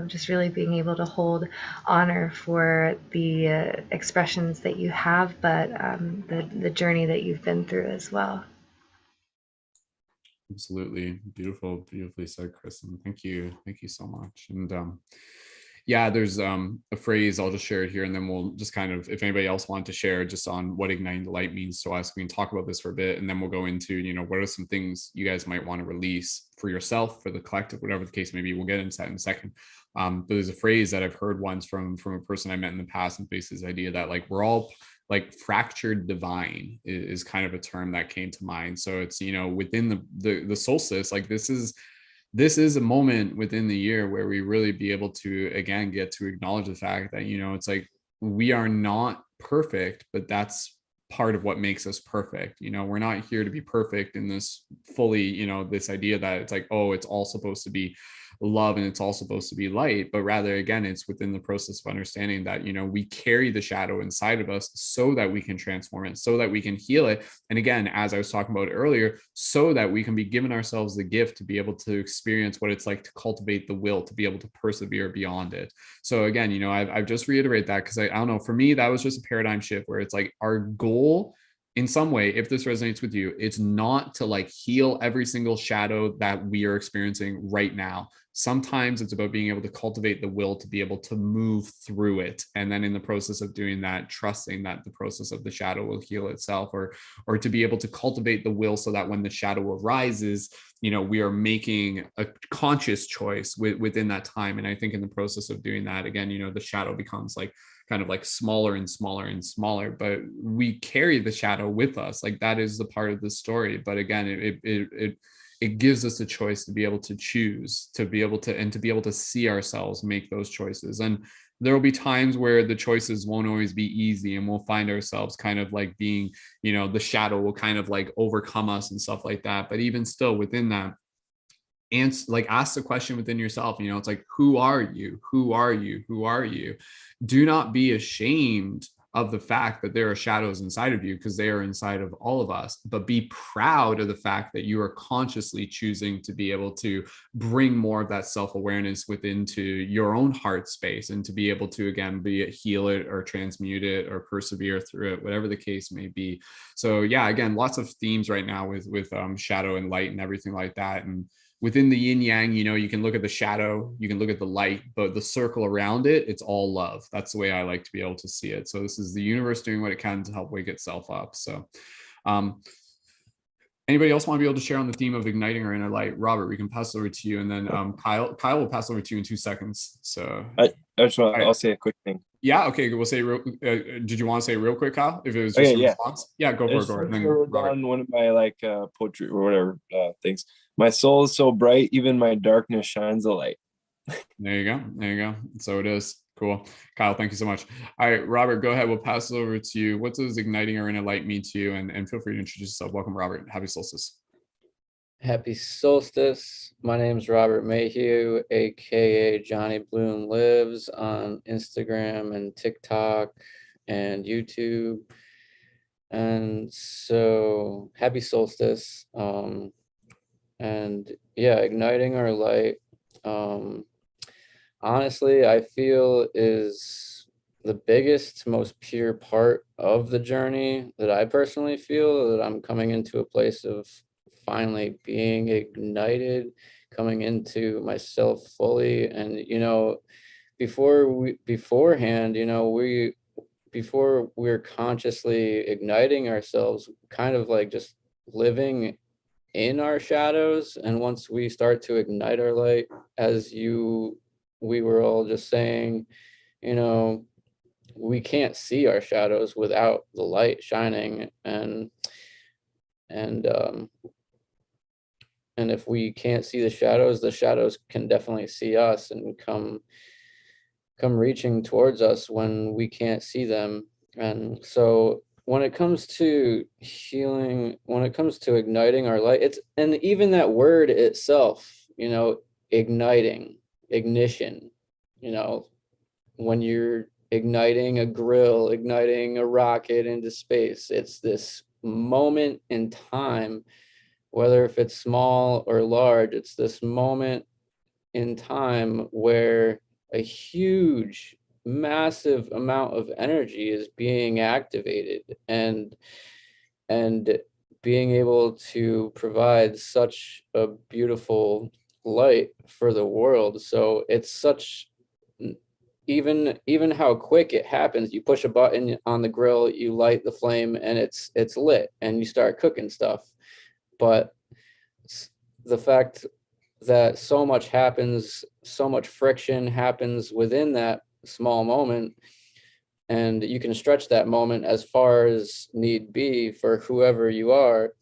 just really being able to hold honor for the expressions that you have, but the journey that you've been through as well. Absolutely. Beautifully said, Kristen. Thank you so much. And yeah, there's a phrase, I'll just share it here, and then we'll just kind of, if anybody else wanted to share just on what igniting the light means to us, we can talk about this for a bit, and then we'll go into, what are some things you guys might want to release for yourself, for the collective, whatever the case may be. We'll get into that in a second. But there's a phrase that I've heard once from a person I met in the past, and basically this idea that like we're all like fractured divine is kind of a term that came to mind. So it's, within the solstice, like this is a moment within the year where we really be able to, again, get to acknowledge the fact that, it's like we are not perfect, but that's part of what makes us perfect. We're not here to be perfect in this fully, this idea that it's like, oh, it's all supposed to be love and it's all supposed to be light, but rather, again, it's within the process of understanding that, we carry the shadow inside of us so that we can transform it, so that we can heal it. And again, as I was talking about earlier, so that we can be given ourselves the gift to be able to experience what it's like to cultivate the will, to be able to persevere beyond it. So again, I've just reiterated that because I don't know, for me, that was just a paradigm shift where it's like our goal in some way, if this resonates with you, it's not to like heal every single shadow that we are experiencing right now. Sometimes it's about being able to cultivate the will to be able to move through it. And then in the process of doing that, trusting that the process of the shadow will heal itself, or to be able to cultivate the will so that when the shadow arises, we are making a conscious choice within that time. And I think in the process of doing that, again, the shadow becomes like kind of like smaller and smaller and smaller, but we carry the shadow with us. Like that is the part of the story. But again, it gives us a choice to be able to choose, to be able to see ourselves make those choices. And there will be times where the choices won't always be easy, and we'll find ourselves kind of like being, the shadow will kind of like overcome us and stuff like that. But even still within that, and like ask the question within yourself, it's like, who are you? Who are you? Who are you? Do not be ashamed of the fact that there are shadows inside of you, because they are inside of all of us, but be proud of the fact that you are consciously choosing to be able to bring more of that self-awareness within to your own heart space, and to be able to, again, be it heal it or transmute it or persevere through it, whatever the case may be. So yeah, again, lots of themes right now with shadow and light and everything like that. And within the yin yang, you can look at the shadow, you can look at the light, but the circle around it, it's all love. That's the way I like to be able to see it. So this is the universe doing what it can to help wake itself up. So anybody else want to be able to share on the theme of igniting our inner light? Robert, we can pass it over to you. And then Kyle will pass over to you in 2 seconds. So I just want, I'll say a quick thing. Yeah, okay, we'll say real, did you want to say real quick, Kyle, if it was just Okay, a yeah. response? Yeah, go I for it, just go for it. I Then wrote Robert. down one of my like poetry or whatever things. My soul is so bright, even my darkness shines a light. There you go. There you go. So it is. Cool. Kyle, thank you so much. All right, Robert, go ahead. We'll pass it over to you. What does igniting our inner light mean to you? And feel free to introduce yourself. Welcome, Robert. Happy solstice. Happy solstice. My name is Robert Mayhew, aka Johnny Bloom Lives on Instagram and TikTok and YouTube. And so happy solstice. And yeah, igniting our light, honestly, I feel is the biggest, most pure part of the journey that I personally feel that I'm coming into a place of finally being ignited, coming into myself fully. And, you know, beforehand, you know, before we're consciously igniting ourselves, kind of like just living in our shadows. And once we start to ignite our light, as we were all just saying, you know, we can't see our shadows without the light shining. And if we can't see the shadows can definitely see us and come reaching towards us when we can't see them. And so when it comes to healing, when it comes to igniting our light, and even that word itself, you know, igniting, ignition, you know, when you're igniting a grill, igniting a rocket into space, it's this moment in time, whether if it's small or large, it's this moment in time where a huge, massive amount of energy is being activated, and being able to provide such a beautiful light for the world. So it's such, even how quick it happens, you push a button on the grill, you light the flame, and it's lit, and you start cooking stuff. But the fact that so much happens, so much friction happens within that small moment, and you can stretch that moment as far as need be for whoever you are.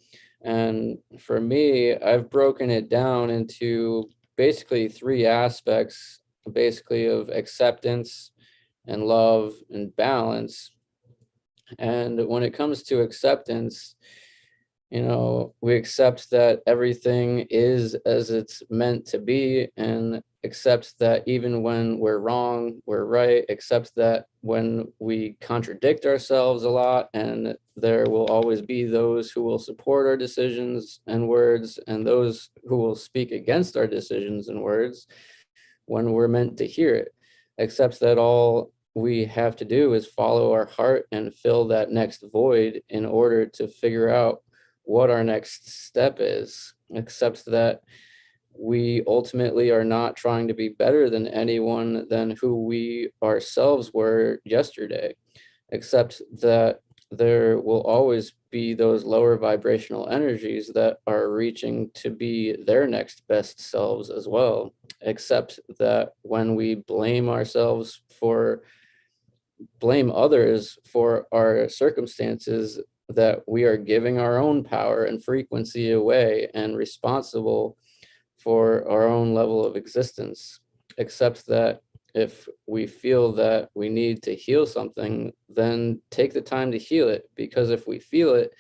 And for me, I've broken it down into basically 3 aspects, basically of acceptance and love and balance. And when it comes to acceptance, you know, we accept that everything is as it's meant to be, and accept that even when we're wrong, we're right, accept that when we contradict ourselves a lot, and there will always be those who will support our decisions and words, and those who will speak against our decisions and words when we're meant to hear it. Accept that all we have to do is follow our heart and fill that next void in order to figure out what our next step is. Accept that we ultimately are not trying to be better than anyone than who we ourselves were yesterday. Accept that there will always be those lower vibrational energies that are reaching to be their next best selves as well. Accept that when we blame others for our circumstances, that we are giving our own power and frequency away and responsible for our own level of existence. Accept that if we feel that we need to heal something, then take the time to heal it, because if we feel it,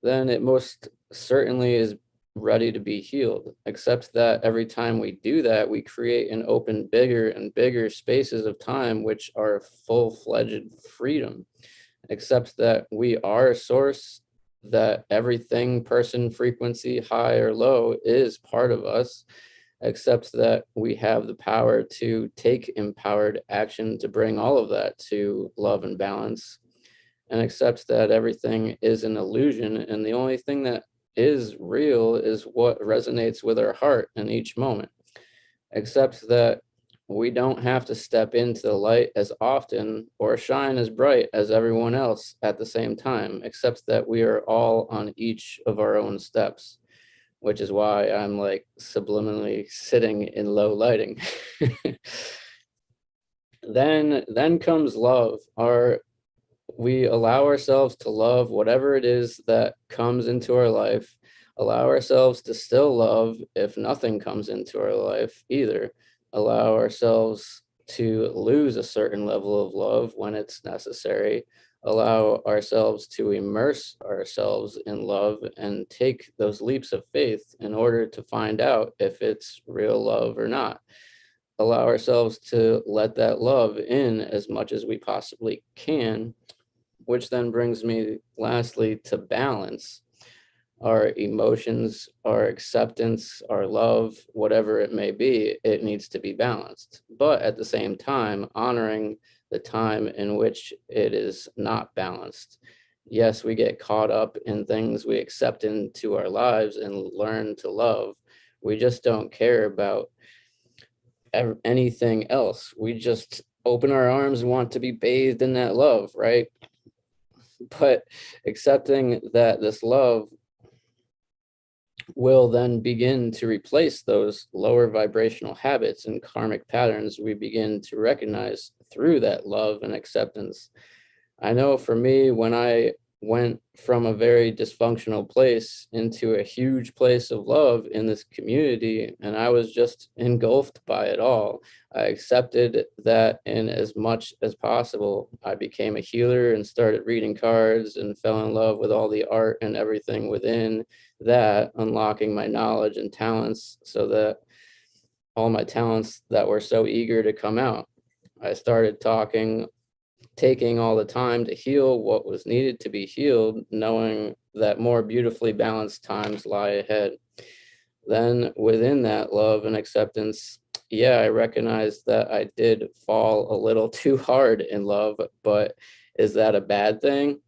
then it most certainly is ready to be healed. Accept that every time we do that, we create and open bigger and bigger spaces of time, which are full-fledged freedom. Accept that we are a source, that everything, person, frequency, high or low, is part of us. Accept that we have the power to take empowered action to bring all of that to love and balance. And accept that everything is an illusion, and the only thing that is real is what resonates with our heart in each moment. Accept that we don't have to step into the light as often or shine as bright as everyone else at the same time, except that we are all on each of our own steps, which is why I'm like subliminally sitting in low lighting. then comes love. We allow ourselves to love whatever it is that comes into our life, allow ourselves to still love if nothing comes into our life either, allow ourselves to lose a certain level of love when it's necessary, allow ourselves to immerse ourselves in love and take those leaps of faith in order to find out if it's real love or not. Allow ourselves to let that love in as much as we possibly can, which then brings me lastly to balance. Our emotions, our acceptance, our love, whatever it may be, it needs to be balanced. But at the same time, honoring the time in which it is not balanced. Yes, we get caught up in things we accept into our lives and learn to love. We just don't care about anything else. We just open our arms and want to be bathed in that love, right? But accepting that this love will then begin to replace those lower vibrational habits and karmic patterns we begin to recognize through that love and acceptance. I know for me, when I went from a very dysfunctional place into a huge place of love in this community, and I was just engulfed by it all. I accepted that in as much as possible. I became a healer and started reading cards and fell in love with all the art and everything within that, unlocking my knowledge and talents so that all my talents that were so eager to come out. I started taking all the time to heal what was needed to be healed, knowing that more beautifully balanced times lie ahead. Then within that love and acceptance, yeah, I recognized that I did fall a little too hard in love, but is that a bad thing?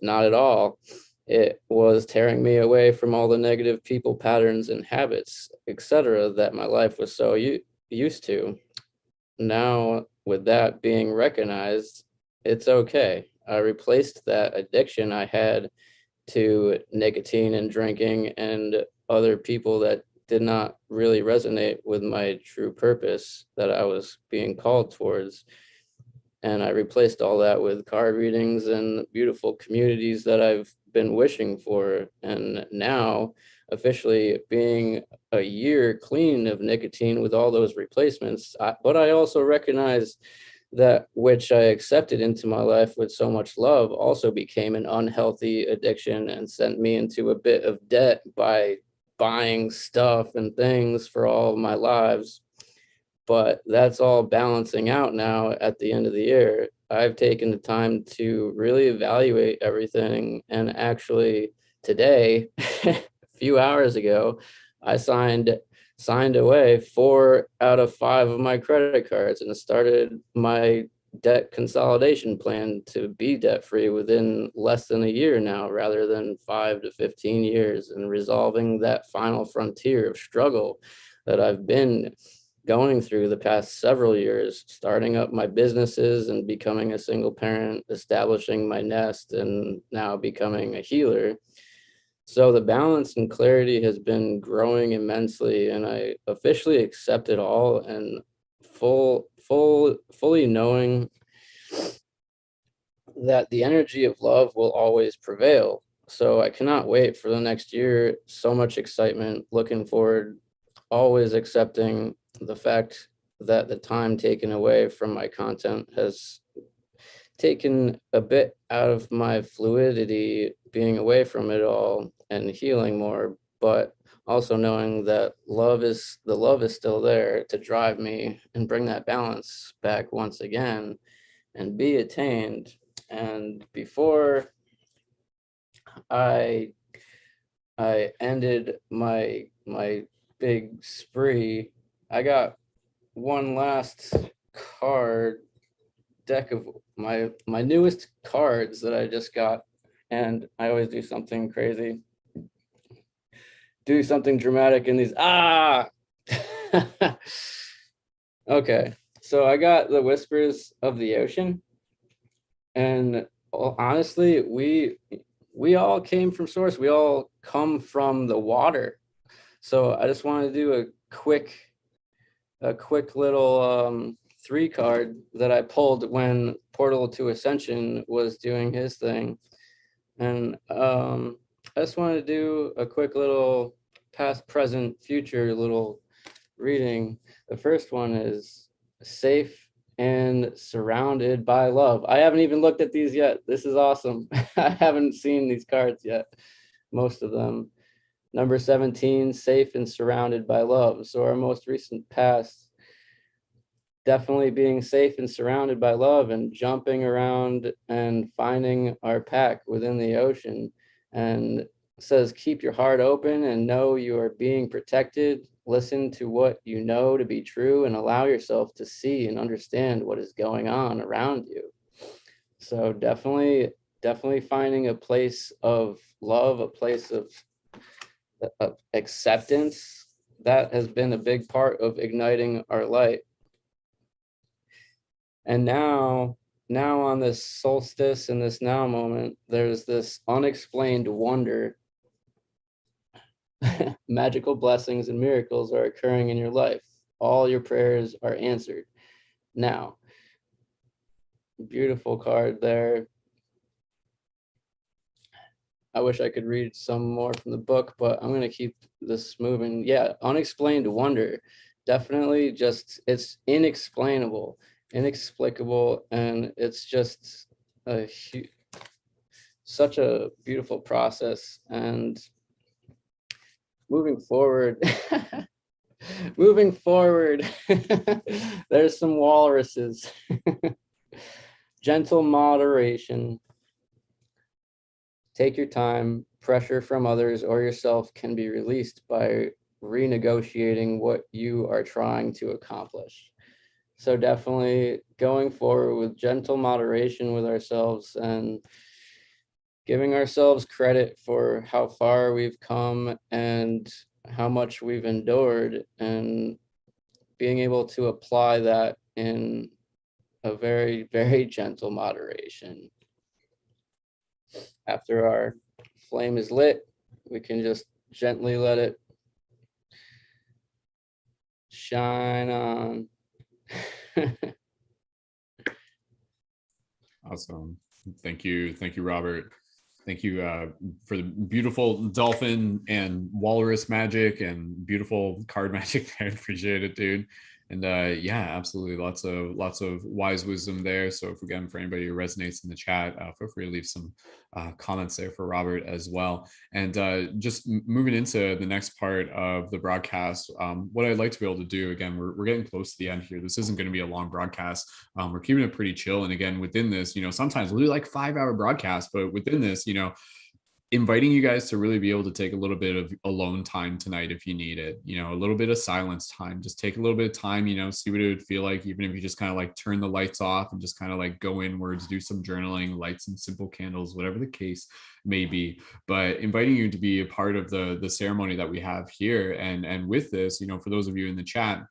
Not at all. It was tearing me away from all the negative people patterns and habits, etc., that my life was so used to. Now, with that being recognized, it's okay. I replaced that addiction I had to nicotine and drinking and other people that did not really resonate with my true purpose that I was being called towards. And I replaced all that with card readings and beautiful communities that I've been wishing for. And now, officially being a year clean of nicotine with all those replacements, but I also recognize that which I accepted into my life with so much love also became an unhealthy addiction and sent me into a bit of debt by buying stuff and things for all of my lives. But that's all balancing out now at the end of the year. I've taken the time to really evaluate everything. And actually today, a few hours ago, I signed away 4 out of 5 of my credit cards and started my debt consolidation plan to be debt free within less than a year now, rather than 5 to 15 years, and resolving that final frontier of struggle that I've been going through the past several years, starting up my businesses and becoming a single parent, establishing my nest, and now becoming a healer. So the balance and clarity has been growing immensely, and I officially accept it all and fully knowing that the energy of love will always prevail. So I cannot wait for the next year. So much excitement, looking forward, always accepting the fact that the time taken away from my content has taken a bit out of my fluidity, being away from it all and healing more, but also knowing that the love is still there to drive me and bring that balance back once again and be attained. And before I ended my big spree, I got one last deck of my newest cards that I just got, and I always do something crazy, do something dramatic in these. Okay, so I got the Whispers of the Ocean, and honestly, we all came from source. We all come from the water. So I just want to do a quick little 3 card that I pulled when PortalToAscension was doing his thing. And I just wanted to do a quick little past, present, future little reading. The first one is safe and surrounded by love. I haven't even looked at these yet. This is awesome. I haven't seen these cards yet, most of them. Number 17, safe and surrounded by love. So our most recent past, definitely being safe and surrounded by love and jumping around and finding our pack within the ocean. And says, keep your heart open and know you are being protected. Listen to what you know to be true and allow yourself to see and understand what is going on around you. So definitely finding a place of love, a place of acceptance. That has been a big part of igniting our light. And now on this solstice and this now moment, there's this unexplained wonder. Magical blessings and miracles are occurring in your life. All your prayers are answered. Now, beautiful card there. I wish I could read some more from the book, but I'm going to keep this moving. Yeah, unexplained wonder. Definitely just, it's inexplainable, inexplicable, and it's just such a beautiful process. And moving forward, there's some walruses. Gentle moderation. Take your time. Pressure from others or yourself can be released by renegotiating what you are trying to accomplish. So definitely going forward with gentle moderation with ourselves and giving ourselves credit for how far we've come and how much we've endured, and being able to apply that in a very, very gentle moderation. After our flame is lit, we can just gently let it shine on. Awesome. Thank you, Robert. Thank you for the beautiful dolphin and walrus magic and beautiful card magic. I appreciate it, dude. And yeah, absolutely, lots of wise wisdom there. So again, for anybody who resonates in the chat, feel free to leave some comments there for Robert as well. And just moving into the next part of the broadcast, what I'd like to be able to do, again, we're getting close to the end here. This isn't going to be a long broadcast. We're keeping it pretty chill. And again, within this, sometimes we'll do like 5-hour broadcasts, but within this, inviting you guys to really be able to take a little bit of alone time tonight if you need it, a little bit of silence time. Just take a little bit of time, see what it would feel like, even if you just kind of like turn the lights off and just kind of like go inwards, do some journaling, light some simple candles, whatever the case may be. But inviting you to be a part of the ceremony that we have here. And with this, for those of you in the chat,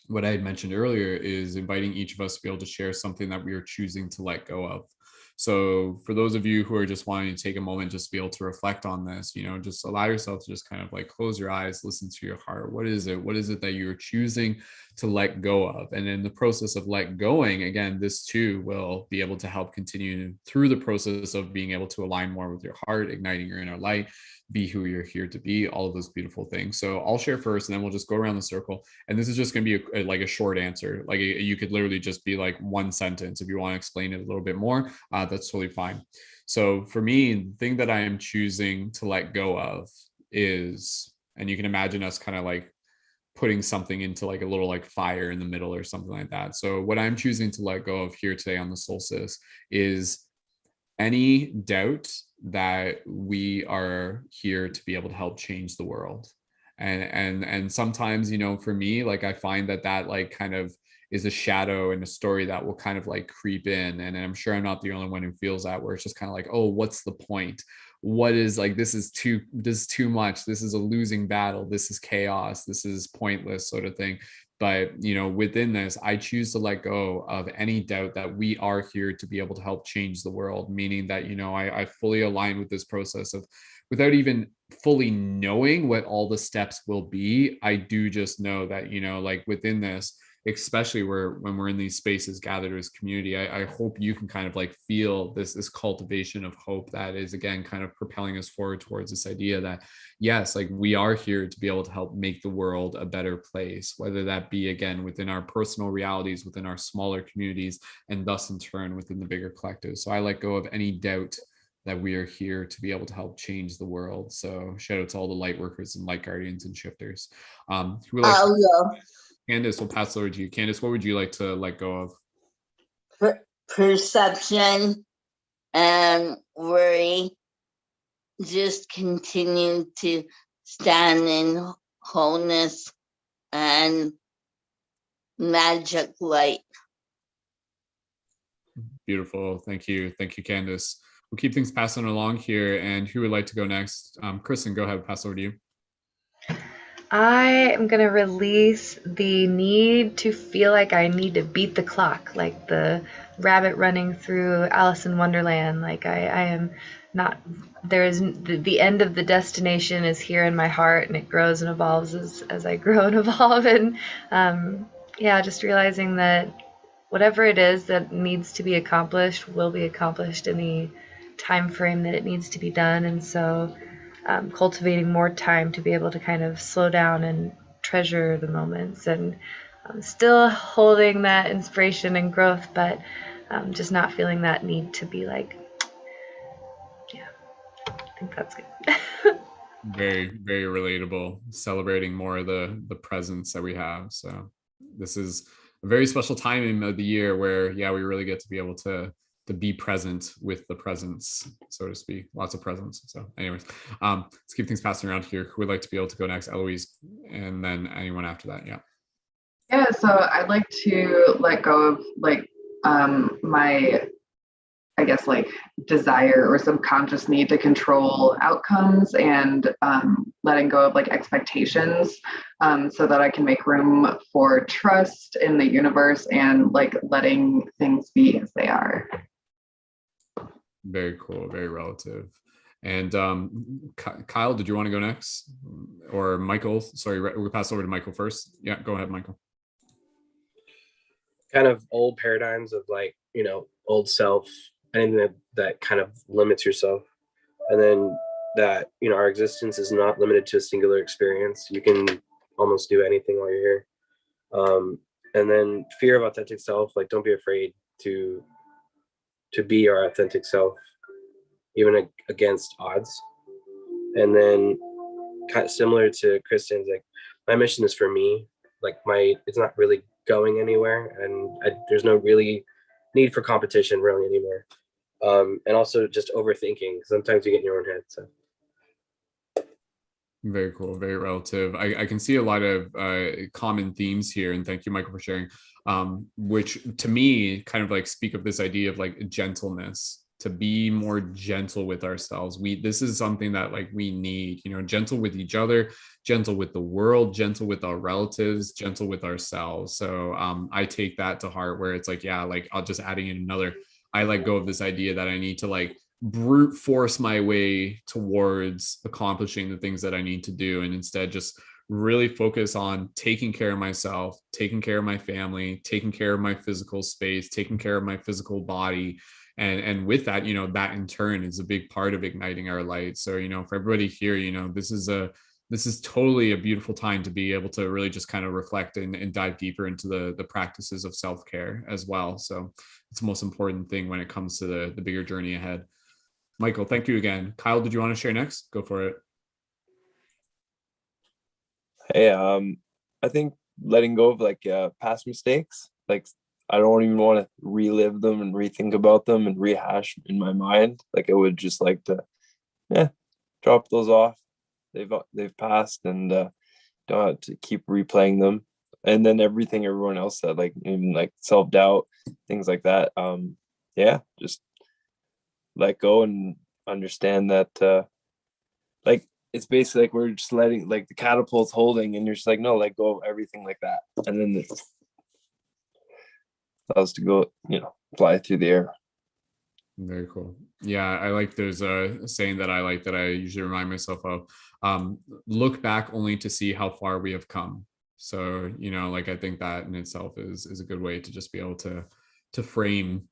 what I had mentioned earlier is inviting each of us to be able to share something that we are choosing to let go of. So for those of you who are just wanting to take a moment just to be able to reflect on this, just allow yourself to just kind of like close your eyes, listen to your heart. What is it that you're choosing to let go of? And in the process of let going, again, this too will be able to help continue through the process of being able to align more with your heart, igniting your inner light, be who you're here to be, all of those beautiful things. So I'll share first, and then we'll just go around the circle. And this is just going to be like a short answer. Like you could literally just be like one sentence. If you want to explain it a little bit more, that's totally fine. So for me, the thing that I am choosing to let go of is, and you can imagine us kind of like putting something into like a little like fire in the middle or something like that. So what I'm choosing to let go of here today on the solstice is any doubt that we are here to be able to help change the world. And sometimes, for me, like I find that like kind of is a shadow and a story that will kind of like creep in. And I'm sure I'm not the only one who feels that, where it's just kind of like, oh, what's the point? What is like, this is too much. This is a losing battle. This is chaos. This is pointless sort of thing. But, within this, I choose to let go of any doubt that we are here to be able to help change the world, meaning that, I fully align with this process of, without even fully knowing what all the steps will be, I do just know that, like within this, especially when we're in these spaces gathered as community, I hope you can kind of like feel this cultivation of hope that is, again, kind of propelling us forward towards this idea that, yes, like we are here to be able to help make the world a better place, whether that be, again, within our personal realities, within our smaller communities, and thus in turn within the bigger collective. So I let go of any doubt that we are here to be able to help change the world. So shout out to all the light workers and light guardians and shifters. Who would like to, Candace, we'll pass it over to you. Candace, what would you like to let go of? Perception and worry. Just continue to stand in wholeness and magic light. Beautiful. Thank you. Thank you, Candace. We'll keep things passing along here. And who would like to go next? Kristen, go ahead, pass over to you. I am going to release the need to feel like I need to beat the clock, like the rabbit running through Alice in Wonderland. Like I am not, there is, the end of the destination is here in my heart, and it grows and evolves as I grow and evolve. And yeah, just realizing that whatever it is that needs to be accomplished will be accomplished in the time frame that it needs to be done. And so cultivating more time to be able to kind of slow down and treasure the moments, and still holding that inspiration and growth, but just not feeling that need to be like, yeah, I think that's good. Very, very relatable. Celebrating more of the presence that we have. So this is a very special time of the year where, yeah, we really get to be able to be present with the presence, so to speak. Lots of presence. So anyways, let's keep things passing around here. Who would like to be able to go next? Eloise, and then anyone after that. Yeah, so I'd like to let go of like my, I guess, like desire or subconscious need to control outcomes, and letting go of like expectations, so that I can make room for trust in the universe and like letting things be as they are. Very cool, very relative. And Kyle, did you want to go next? Or Michael? Sorry, we'll pass over to Michael first. Yeah, go ahead, Michael. Kind of old paradigms of like, old self, anything that kind of limits yourself. And then that, our existence is not limited to a singular experience. You can almost do anything while you're here. And then fear of authentic self, like don't be afraid to be your authentic self, even against odds. And then kind of similar to Kristen's, like my mission is for me, like it's not really going anywhere, and there's no really need for competition really anymore. And also just overthinking. Sometimes you get in your own head. So very cool, very relative. I can see a lot of common themes here, and thank you, Michael, for sharing, which to me kind of like speak of this idea of like gentleness, to be more gentle with ourselves. This is something that like we need, gentle with each other, gentle with the world, gentle with our relatives, gentle with ourselves. So I take that to heart, where it's like, yeah, like I'll just adding in another, I let go of this idea that I need to like brute force my way towards accomplishing the things that I need to do, and instead just really focus on taking care of myself, taking care of my family, taking care of my physical space, taking care of my physical body. And with that, that in turn is a big part of igniting our light. So, for everybody here, this is totally a beautiful time to be able to really just kind of reflect and dive deeper into the practices of self-care as well. So it's the most important thing when it comes to the bigger journey ahead. Michael, thank you again. Kyle, did you want to share next? Go for it. Hey, I think letting go of like past mistakes, like I don't even want to relive them and rethink about them and rehash in my mind. Like I would just like to, drop those off. They've passed, and don't have to keep replaying them. And then everyone else said, like even like self-doubt, things like that. Just let go and understand that like it's basically like we're just letting, like the catapult's holding, and you're just like, no, let go of everything like that. And then it allows to go, fly through the air. Very cool. Yeah, I like, there's a saying that I like that I usually remind myself of. Look back only to see how far we have come. So, you know, like I think that in itself is a good way to just be able to frame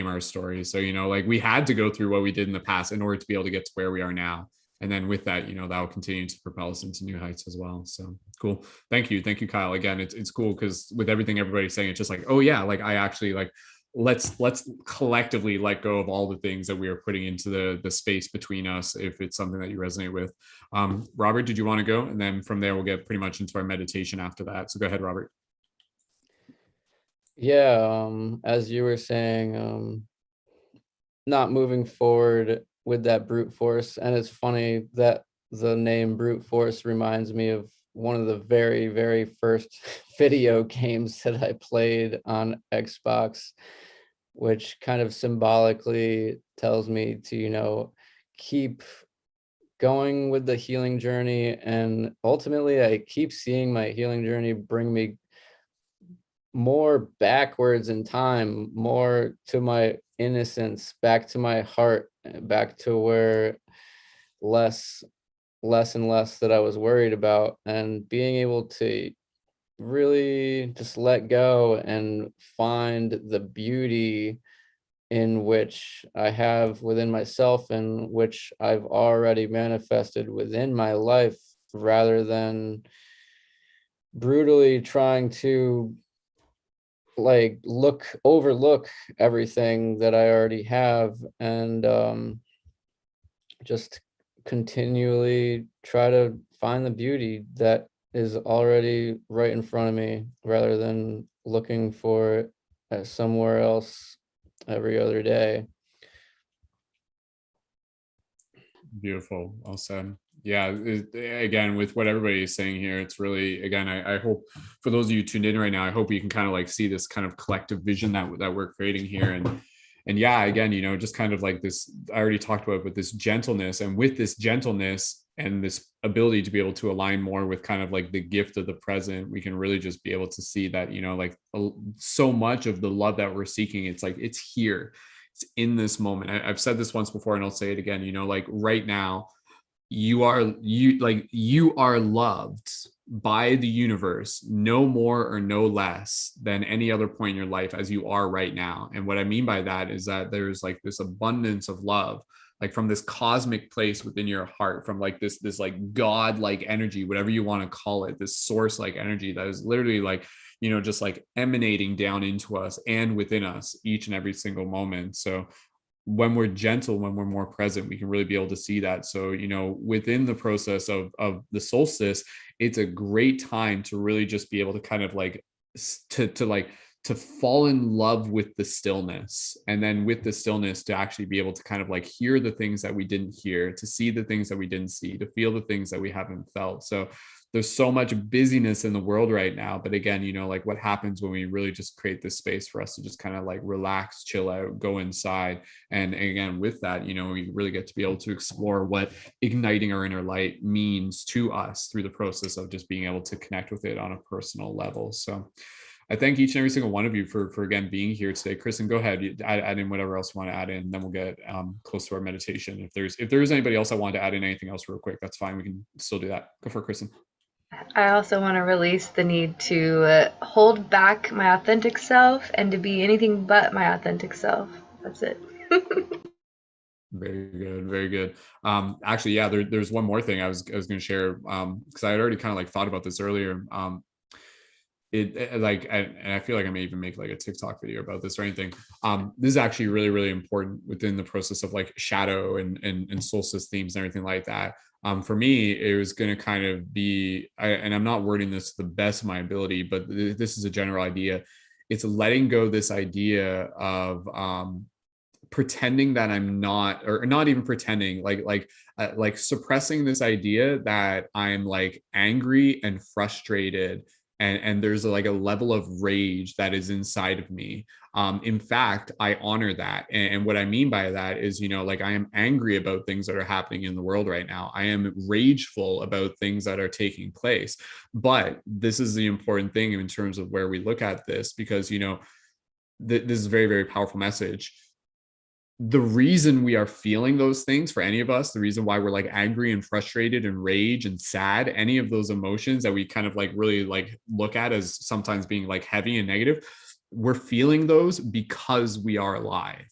our story. So, you know, like we had to go through what we did in the past in order to be able to get to where we are now. And then with that, you know, that will continue to propel us into new heights as well. So cool. Thank you, Kyle. Again, it's cool because with everything everybody's saying, it's just like, oh yeah, like I actually like let's collectively let go of all the things that we are putting into the space between us if it's something that you resonate with. Robert, did you want to go? And then from there we'll get pretty much into our meditation after that. So go ahead, Robert. Yeah, as you were saying, not moving forward with that brute force. And it's funny that the name brute force reminds me of one of the very, very first video games that I played on Xbox, which kind of symbolically tells me to, you know, keep going with the healing journey. And ultimately, I keep seeing my healing journey bring me more backwards in time, more to my innocence, back to my heart, back to where less and less that I was worried about, and being able to really just let go and find the beauty in which I have within myself and which I've already manifested within my life, rather than brutally trying to like overlook everything that I already have, and just continually try to find the beauty that is already right in front of me, rather than looking for it somewhere else every other day. Beautiful. Well said. Yeah, again, with what everybody is saying here, it's really, again, I hope for those of you tuned in right now, I hope you can kind of like see this kind of collective vision that we're creating here. And yeah, again, you know, just kind of like this, I already talked about, but this gentleness, and with this gentleness and this ability to be able to align more with kind of like the gift of the present, we can really just be able to see that, you know, like so much of the love that we're seeking, it's like, it's here, it's in this moment. I've said this once before and I'll say it again, you know, like right now, you are loved by the universe no more or no less than any other point in your life as you are right now. And what I mean by that is that there's like this abundance of love, like from this cosmic place within your heart, from like this like God-like energy, whatever you want to call it, this source-like energy that is literally like, you know, just like emanating down into us and within us each and every single moment. So when we're gentle, when we're more present, we can really be able to see that. So, you know, within the process of the solstice, it's a great time to really just be able to kind of like to fall in love with the stillness, and then with the stillness to actually be able to kind of like hear the things that we didn't hear, to see the things that we didn't see, to feel the things that we haven't felt. So there's so much busyness in the world right now, but again, you know, like what happens when we really just create this space for us to just kind of like relax, chill out, go inside. And again, with that, you know, we really get to be able to explore what igniting our inner light means to us through the process of just being able to connect with it on a personal level. So I thank each and every single one of you for again being here today. Kristen, go ahead, add in whatever else you want to add in, then we'll get close to our meditation. If there's anybody else that wanted to add in anything else real quick, that's fine. We can still do that. Go for it, Kristen. I also want to release the need to hold back my authentic self and to be anything but my authentic self. That's it. Very good, very good. Actually, yeah, there's one more thing I was going to share, because I had already kind of like thought about this earlier. And I feel like I may even make like a TikTok video about this or anything. This is actually really, really important within the process of like shadow and solstice themes and everything like that. For me, it was going to kind of be, and I'm not wording this to the best of my ability, but this is a general idea. It's letting go this idea of pretending that I'm not, or not even pretending, like suppressing this idea that I'm like angry and frustrated. And there's like a level of rage that is inside of me. In fact, I honor that. And what I mean by that is, you know, like I am angry about things that are happening in the world right now. I am rageful about things that are taking place. But this is the important thing in terms of where we look at this, because, you know, this is a very, very powerful message. the reason we are feeling those things, for any of us, the reason why we're like angry and frustrated and rage and sad, any of those emotions that we kind of like really like look at as sometimes being like heavy and negative, we're feeling those because we are alive.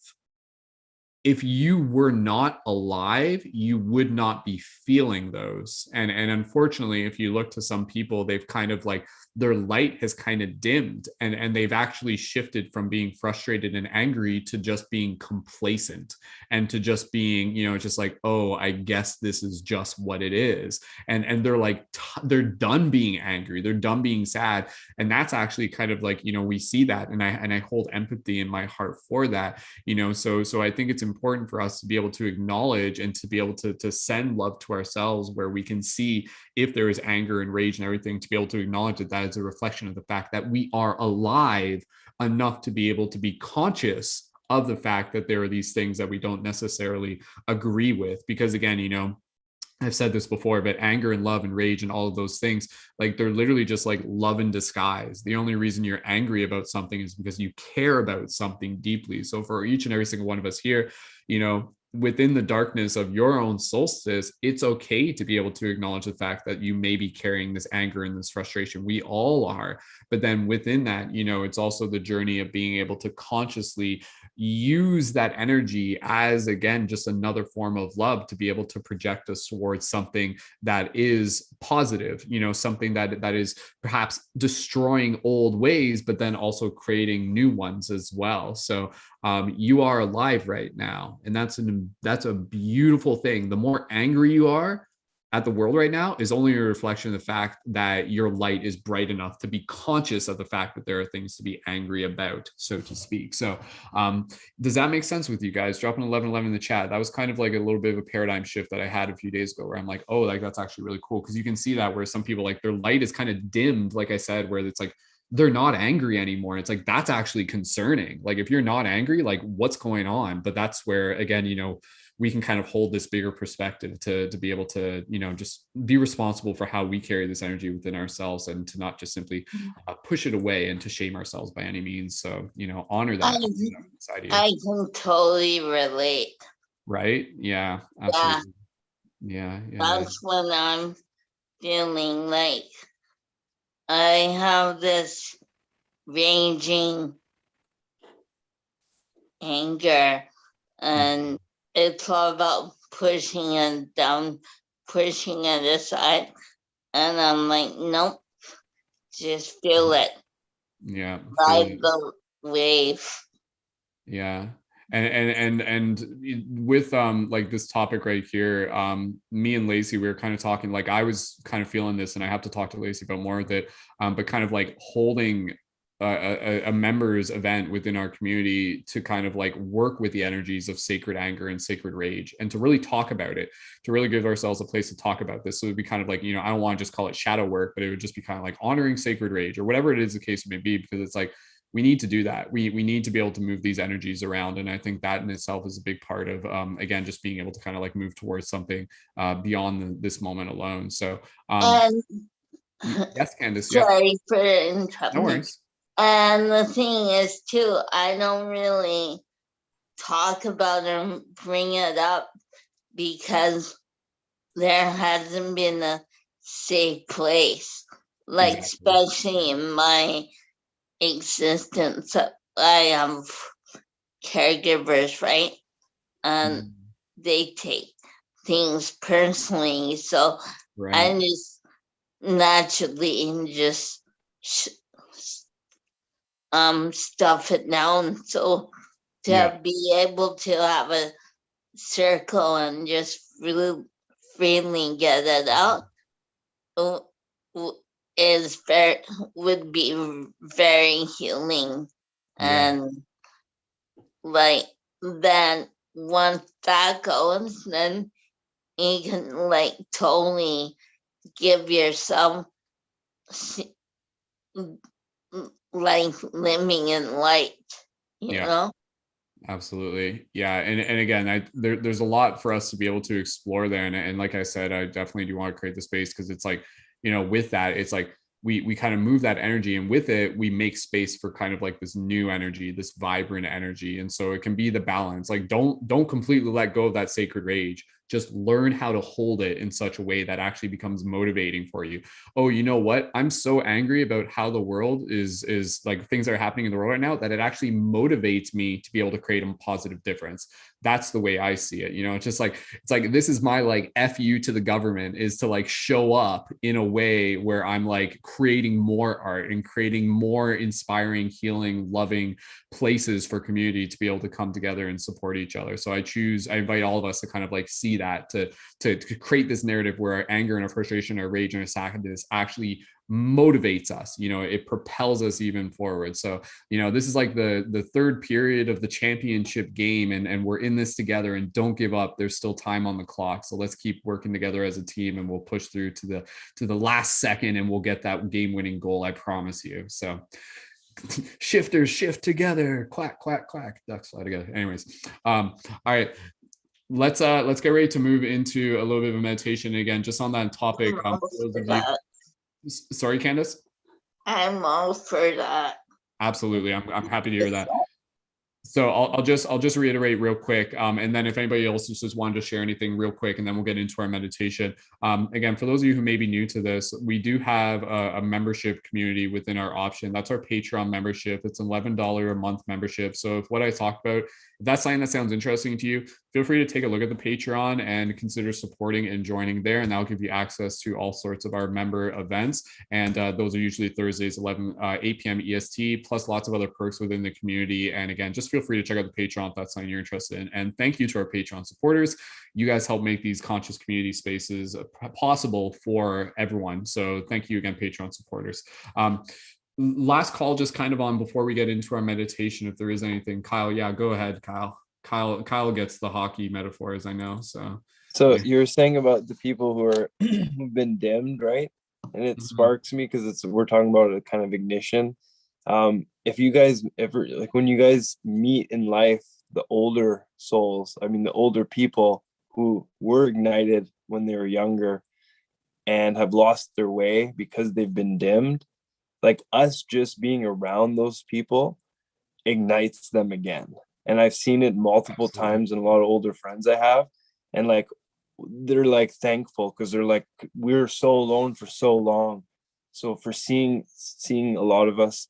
If you were not alive, you would not be feeling those. And unfortunately, if you look to some people, they've kind of like, their light has kind of dimmed, and they've actually shifted from being frustrated and angry to just being complacent, and to just being, you know, just like, oh, I guess this is just what it is. And they're like, they're done being angry, they're done being sad. And that's actually kind of like, you know, we see that, and I hold empathy in my heart for that, you know. So I think it's important for us to be able to acknowledge and to be able to send love to ourselves, where we can see if there is anger and rage and everything, to be able to acknowledge that that is a reflection of the fact that we are alive enough to be able to be conscious of the fact that there are these things that we don't necessarily agree with. Because again, you know, I've said this before, but anger and love and rage and all of those things, like they're literally just like love in disguise. The only reason you're angry about something is because you care about something deeply. So for each and every single one of us here, you know, within the darkness of your own solstice, it's okay to be able to acknowledge the fact that you may be carrying this anger and this frustration. We all are. But then within that, you know, it's also the journey of being able to consciously use that energy as, again, just another form of love, to be able to project us towards something that is positive, you know, something that is perhaps destroying old ways, but then also creating new ones as well. So you are alive right now, and that's a beautiful thing. The more angry you are at the world right now is only a reflection of the fact that your light is bright enough to be conscious of the fact that there are things to be angry about, so to speak. So does that make sense with you guys? Drop an 1111 in the chat. That was kind of like a little bit of a paradigm shift that I had a few days ago, where I'm like, oh, like that's actually really cool, because you can see that where some people, like, their light is kind of dimmed, like I said, where it's like they're not angry anymore. It's like, that's actually concerning. Like, if you're not angry, like, what's going on? But that's where, again, you know, we can kind of hold this bigger perspective to be able to, you know, just be responsible for how we carry this energy within ourselves, and to not just simply push it away and to shame ourselves by any means. So, you know, honor that inside you. I can totally relate. Right? Yeah, absolutely. Yeah. That's when I'm feeling like I have this raging anger, and it's all about pushing it down, pushing it aside. And I'm like, nope, just feel it. Yeah. Ride the wave. Yeah. And with like this topic right here, me and Lacey, we were kind of talking, like I was kind of feeling this, and I have to talk to Lacey about more of it, but kind of like holding a members event within our community to kind of like work with the energies of sacred anger and sacred rage, and to really talk about it, to really give ourselves a place to talk about this. So it would be kind of like, you know, I don't want to just call it shadow work, but it would just be kind of like honoring sacred rage, or whatever it is the case may be, because it's like, we need to do that. We need to be able to move these energies around. And I think that in itself is a big part of, again, just being able to kind of like move towards something beyond this moment alone. So yes, Candace. Sorry for interrupting. No worries. And the thing is too, I don't really talk about it and bring it up because there hasn't been a safe place, like especially in my existence. I have caregivers, right? And they take things personally, so I just naturally just stuff it down. So to be able to have a circle and just really freely get it out would be very healing. And like then once that goes, then you can like totally give yourself like living in light, you know? Absolutely. Yeah. And again, there's a lot for us to be able to explore there. And like I said, I definitely do want to create the space, because it's like, you know, with that, it's like we kind of move that energy, and with it we make space for kind of like this new energy, this vibrant energy. And so it can be the balance. Like don't completely let go of that sacred rage. Just learn how to hold it in such a way that actually becomes motivating for you. Oh, you know what? I'm so angry about how the world is like, things that are happening in the world right now, that it actually motivates me to be able to create a positive difference. That's the way I see it. You know, it's like this is my like F you to the government, is to like show up in a way where I'm like creating more art and creating more inspiring, healing, loving places for community to be able to come together and support each other. So I invite all of us to kind of like see that, to create this narrative where our anger and our frustration, our rage and our sadness actually motivates us. You know, it propels us even forward. So, you know, this is like the third period of the championship game, and we're in this together, and don't give up. There's still time on the clock. So let's keep working together as a team, and we'll push through to the last second, and we'll get that game-winning goal. I promise you. So shifters shift together, quack, quack, quack, ducks fly together. Anyways, all right. Let's get ready to move into a little bit of a meditation. Again, just on that topic. Sorry, Candace. I'm all for that. Absolutely, I'm happy to hear that. So I'll just reiterate real quick, and then if anybody else just wanted to share anything real quick, and then we'll get into our meditation. Again, for those of you who may be new to this, we do have a membership community within our option. That's our Patreon membership. It's $11 a month membership. So if what I talked about, if that's something that sounds interesting to you, feel free to take a look at the Patreon and consider supporting and joining there. And that'll give you access to all sorts of our member events. And those are usually Thursdays, 8 p.m. EST, plus lots of other perks within the community. And again, just feel free to check out the Patreon if that's something you're interested in. And thank you to our Patreon supporters. You guys help make these conscious community spaces possible for everyone. So thank you again, Patreon supporters. Last call, just kind of on before we get into our meditation, if there is anything. Kyle, yeah, go ahead, Kyle. Kyle gets the hockey metaphors, I know. So yeah. You were saying about the people who are who've been dimmed, right? And it sparks me because we're talking about a kind of ignition. If you guys ever, like when you guys meet in life, the older souls, I mean the older people who were ignited when they were younger and have lost their way because they've been dimmed, like us just being around those people ignites them again. And I've seen it multiple times in a lot of older friends I have. And like, they're like thankful because they're like, we're so alone for so long. So for seeing a lot of us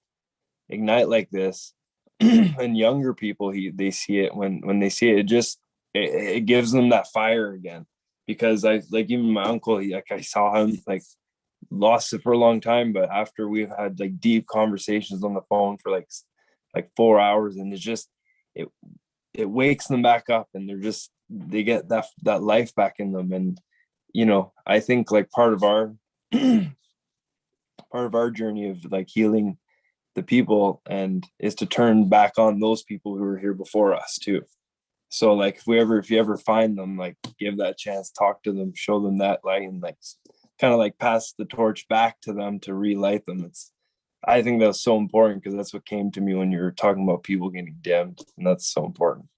ignite like this, and younger people, they see it when they see it, it gives them that fire again. Because I like, even my uncle, I saw him like lost it for a long time, but after we've had like deep conversations on the phone for like 4 hours, and it wakes them back up, and they get that life back in them. And you know, I think like part of our journey of like healing the people and is to turn back on those people who were here before us too. So like if you ever find them, like give that chance, talk to them, show them that light, and like kind of like pass the torch back to them to relight them. I think that's so important, because that's what came to me when you were talking about people getting dimmed, and that's so important.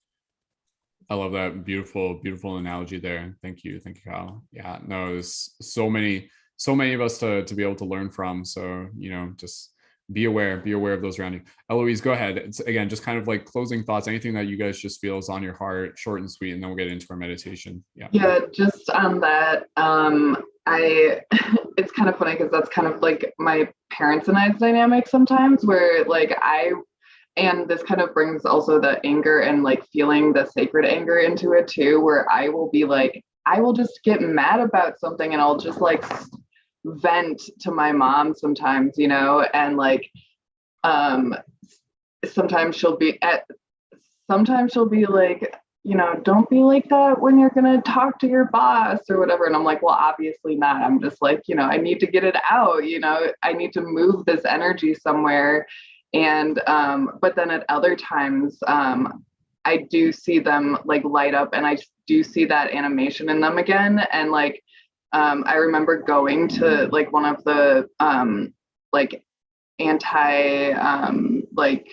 I love that. Beautiful analogy there. Thank you, Kyle. Yeah, no, there's so many of us to be able to learn from. So, you know, just be aware of those around you. Eloise, go ahead. It's again just kind of like closing thoughts, anything that you guys just feel is on your heart, short and sweet, and then we'll get into our meditation. Yeah, just on that, it's kind of funny because that's kind of like my parents and I's dynamic sometimes, where like and this kind of brings also the anger and like feeling the sacred anger into it too, where I will be like, I will just get mad about something and I'll just like vent to my mom sometimes, you know, and like sometimes she'll be like, you know, don't be like that when you're gonna talk to your boss or whatever. And I'm like, well, obviously not. I'm just like, you know, I need to get it out, you know, I need to move this energy somewhere. And but then at other times I do see them like light up, and I do see that animation in them again. And like I remember going to like one of the like anti like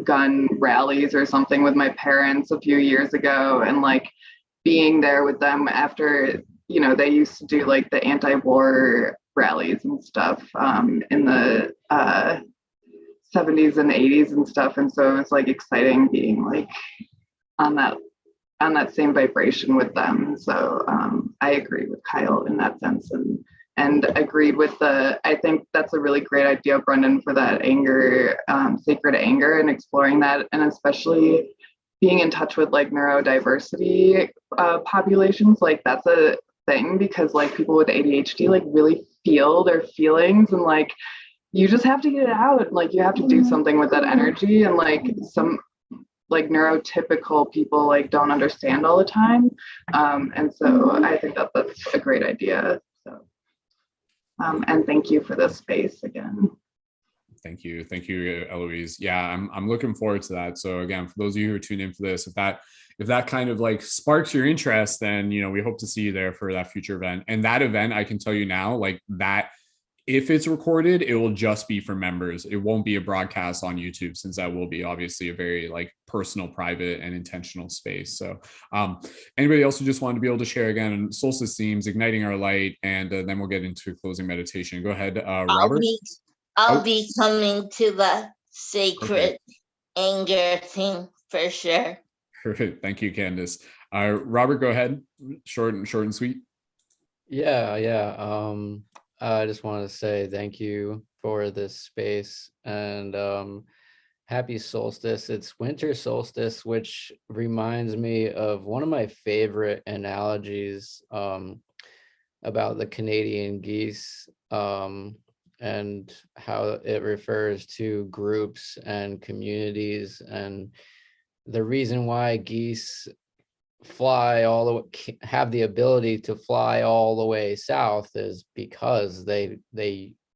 gun rallies or something with my parents a few years ago, and like being there with them after, you know, they used to do like the anti-war rallies and stuff in the 70s and 80s and stuff. And so it was like exciting being like on that same vibration with them. So I agree with Kyle in that sense, and agreed with I think that's a really great idea, Brendan, for that anger, sacred anger, and exploring that, and especially being in touch with like neurodiversity populations. Like that's a thing, because like people with ADHD like really feel their feelings, and like you just have to get it out. Like you have to do something with that energy, and like some like neurotypical people like don't understand all the time. And so I think that that's a great idea. So, and thank you for this space again. Thank you, Eloise. Yeah, I'm looking forward to that. So again, for those of you who are tuned in for this, if that kind of like sparks your interest, then we hope to see you there for that future event. And that event, I can tell you now, like that, if it's recorded, it will just be for members. It won't be a broadcast on YouTube, since that will be obviously a very like personal, private, and intentional space. So anybody else who just wanted to be able to share again, solstice themes, igniting our light, and then we'll get into closing meditation. Go ahead, Robert. I'll be coming to the sacred anger thing for sure. Perfect. Thank you, Candace. Robert, go ahead. Short and sweet. Yeah. I just want to say thank you for this space, and happy solstice. It's winter solstice, which reminds me of one of my favorite analogies about the Canadian geese, and how it refers to groups and communities. And the reason why geese have the ability to fly all the way south is because they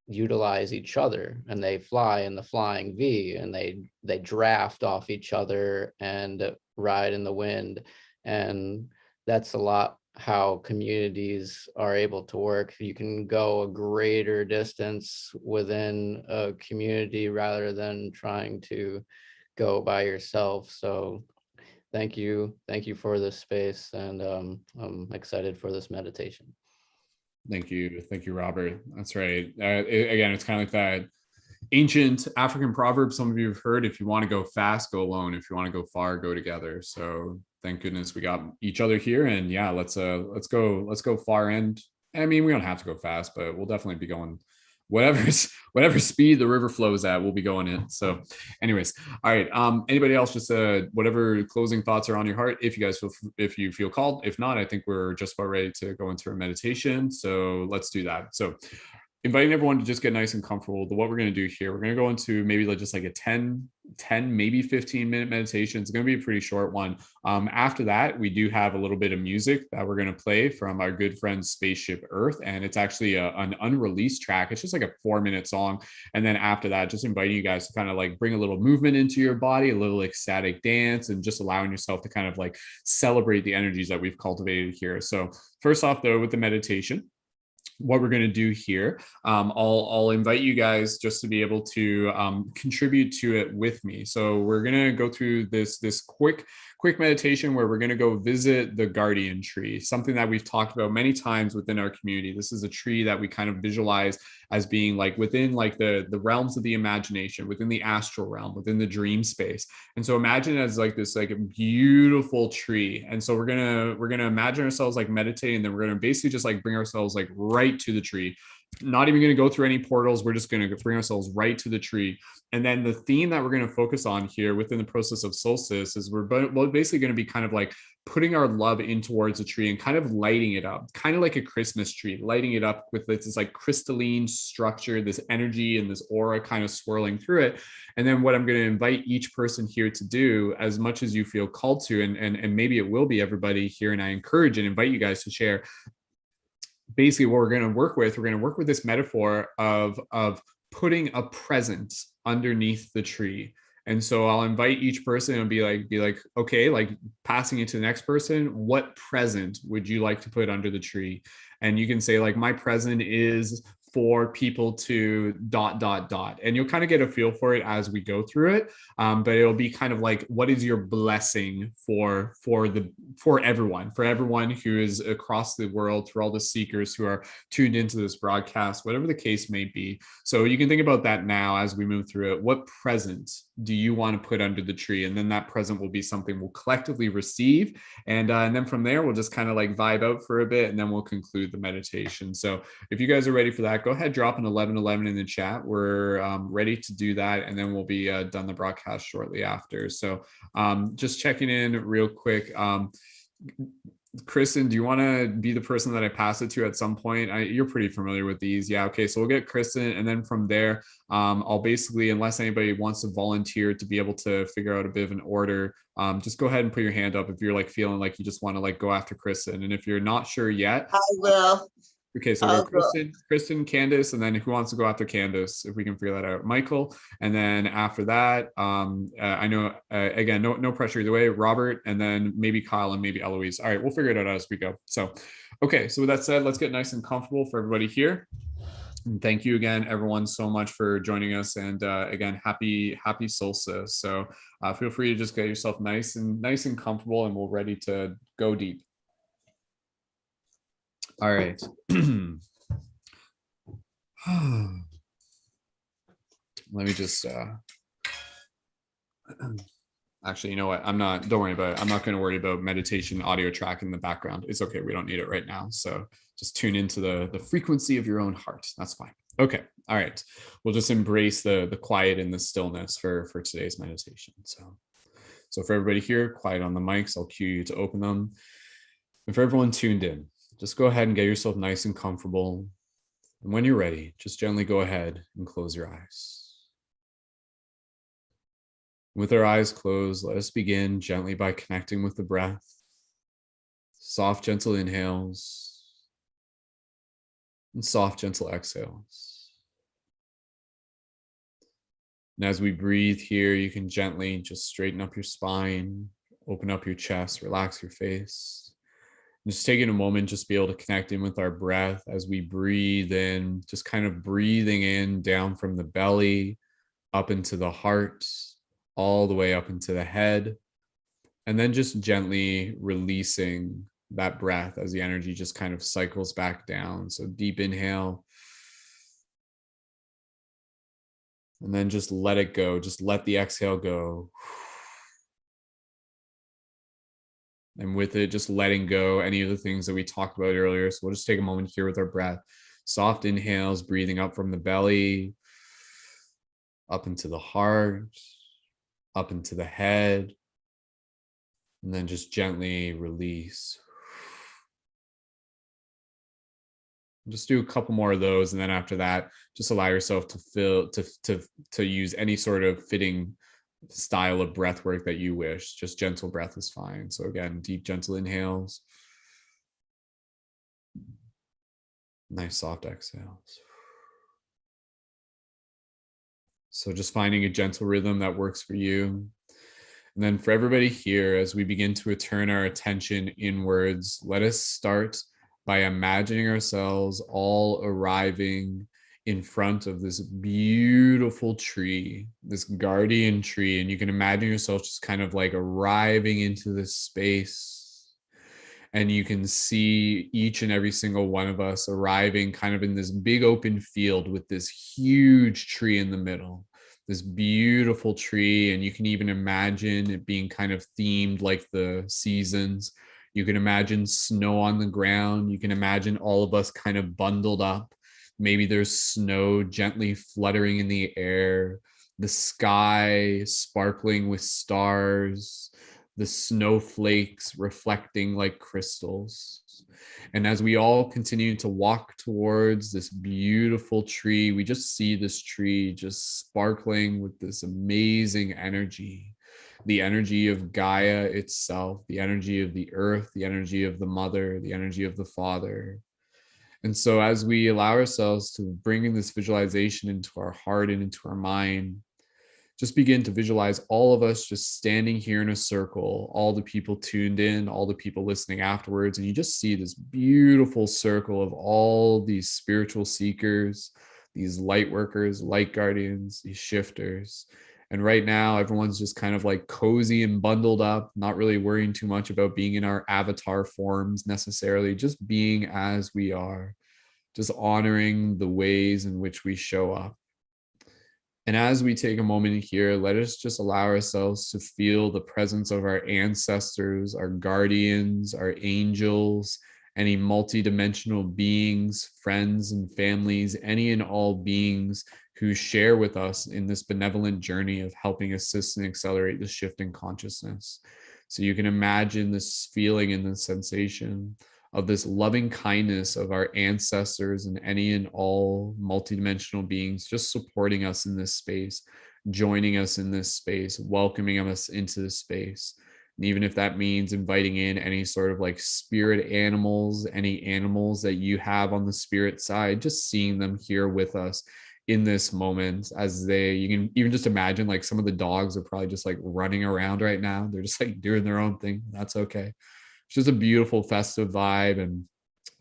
utilize each other, and they fly in the flying V, and they draft off each other and ride in the wind. And that's a lot how communities are able to work. You can go a greater distance within a community rather than trying to go by yourself. So thank you for this space, and I'm excited for this meditation. Thank you, Robert. That's right. Again, it's kind of like that ancient African proverb some of you have heard: if you want to go fast, go alone. If you want to go far, go together. So thank goodness we got each other here, and yeah, let's go far. And I mean, we don't have to go fast, but we'll definitely be going whatever speed the river flows at, we'll be going in. So anyways, all right, anybody else, just whatever closing thoughts are on your heart, if you feel called. If not, I think we're just about ready to go into a meditation, so let's do that. So inviting everyone to just get nice and comfortable. What we're going to do here, we're going to go into maybe just like a 10 maybe 15-minute meditation. It's going to be a pretty short one. After that, we do have a little bit of music that we're going to play from our good friend Spaceship Earth, and it's actually an unreleased track. It's just like a 4-minute song. And then after that, just inviting you guys to kind of like bring a little movement into your body, a little ecstatic dance, and just allowing yourself to kind of like celebrate the energies that we've cultivated here. So first off, though, with the meditation, what we're going to do here, I'll invite you guys just to be able to contribute to it with me. So we're going to go through this quick meditation where we're going to go visit the guardian tree, something that we've talked about many times within our community. This is a tree that we kind of visualize as being like within like the realms of the imagination, within the astral realm, within the dream space. And so imagine it as like this like a beautiful tree. And so we're gonna imagine ourselves like meditating, and then we're gonna basically just like bring ourselves like right to the tree. Not even going to go through any portals. We're just going to bring ourselves right to the tree. And then the theme that we're going to focus on here within the process of solstice is we're basically going to be kind of like putting our love in towards the tree and kind of lighting it up, kind of like a Christmas tree, lighting it up with this like crystalline structure, this energy and this aura kind of swirling through it. And then what I'm going to invite each person here to do, as much as you feel called to, and maybe it will be everybody here, and I encourage and invite you guys to share. Basically, what we're going to work with this metaphor of putting a present underneath the tree. And so I'll invite each person and be like, okay, like passing it to the next person, what present would you like to put under the tree? And you can say like, my present is for people to ... and you'll kind of get a feel for it as we go through it, but it'll be kind of like, what is your blessing for everyone who is across the world, for all the seekers who are tuned into this broadcast, whatever the case may be. So you can think about that now as we move through it. What present do you want to put under the tree? And then that present will be something we'll collectively receive, and then from there we'll just kind of like vibe out for a bit, and then we'll conclude the meditation. So if you guys are ready for that, go ahead, drop an 1111 in the chat. We're ready to do that, and then we'll be done the broadcast shortly after. So just checking in real quick. Kristen, do you want to be the person that I pass it to at some point? You're pretty familiar with these. Yeah, okay, so we'll get Kristen, and then from there, I'll basically, unless anybody wants to volunteer to be able to figure out a bit of an order, just go ahead and put your hand up if you're like feeling like you just want to like go after Kristen. And if you're not sure yet, I will. Okay, so we'll go Kristen, Candace, and then who wants to go after Candace, if we can figure that out? Michael, and then after that, I know, again, no pressure either way, Robert, and then maybe Kyle and maybe Eloise. All right, we'll figure it out as we go. So, okay, so with that said, let's get nice and comfortable for everybody here. And thank you again, everyone, so much for joining us. And again, happy solstice. So feel free to just get yourself nice and comfortable, and we're ready to go deep. All right. Let me just actually, you know what, don't worry about it. I'm not going to worry about meditation audio track in the background. It's okay, we don't need it right now. So just tune into the frequency of your own heart. That's fine. Okay. All right, we'll just embrace the quiet and the stillness for today's meditation. So for everybody here, quiet on the mics, I'll cue you to open them. And for everyone tuned in, just go ahead and get yourself nice and comfortable. And when you're ready, just gently go ahead and close your eyes. With our eyes closed, let us begin gently by connecting with the breath. Soft, gentle inhales and soft, gentle exhales. And as we breathe here, you can gently just straighten up your spine, open up your chest, relax your face. Just taking a moment, just be able to connect in with our breath as we breathe in, just kind of breathing in down from the belly, up into the heart, all the way up into the head, and then just gently releasing that breath as the energy just kind of cycles back down. So deep inhale, and then just let it go. Just let the exhale go. And with it, just letting go any of the things that we talked about earlier. So we'll just take a moment here with our breath. Soft inhales, breathing up from the belly, up into the heart, up into the head, and then just gently release. Just do a couple more of those, and then after that, just allow yourself to use any sort of fitting style of breath work that you wish. Just gentle breath is fine. So again, deep, gentle inhales. Nice soft exhales. So just finding a gentle rhythm that works for you. And then for everybody here, as we begin to turn our attention inwards, let us start by imagining ourselves all arriving in front of this beautiful tree, this guardian tree. And you can imagine yourself just kind of like arriving into this space. And you can see each and every single one of us arriving kind of in this big open field with this huge tree in the middle, this beautiful tree. And you can even imagine it being kind of themed like the seasons. You can imagine snow on the ground. You can imagine all of us kind of bundled up. Maybe there's snow gently fluttering in the air, the sky sparkling with stars, the snowflakes reflecting like crystals. And as we all continue to walk towards this beautiful tree, we just see this tree just sparkling with this amazing energy, the energy of Gaia itself, the energy of the earth, the energy of the mother, the energy of the father. And so as we allow ourselves to bring in this visualization into our heart and into our mind, just begin to visualize all of us just standing here in a circle, all the people tuned in, all the people listening afterwards. And you just see this beautiful circle of all these spiritual seekers, these light workers, light guardians, these shifters. And right now, everyone's just kind of like cozy and bundled up, not really worrying too much about being in our avatar forms necessarily, just being as we are, just honoring the ways in which we show up. And as we take a moment here, let us just allow ourselves to feel the presence of our ancestors, our guardians, our angels, any multidimensional beings, friends and families, any and all beings who share with us in this benevolent journey of helping assist and accelerate the shift in consciousness. So you can imagine this feeling and this sensation of this loving kindness of our ancestors and any and all multidimensional beings just supporting us in this space, joining us in this space, welcoming us into this space. And even if that means inviting in any sort of like spirit animals, any animals that you have on the spirit side, just seeing them here with us in this moment as you can even just imagine like some of the dogs are probably just like running around right now. They're just like doing their own thing. That's okay. It's just a beautiful festive vibe. And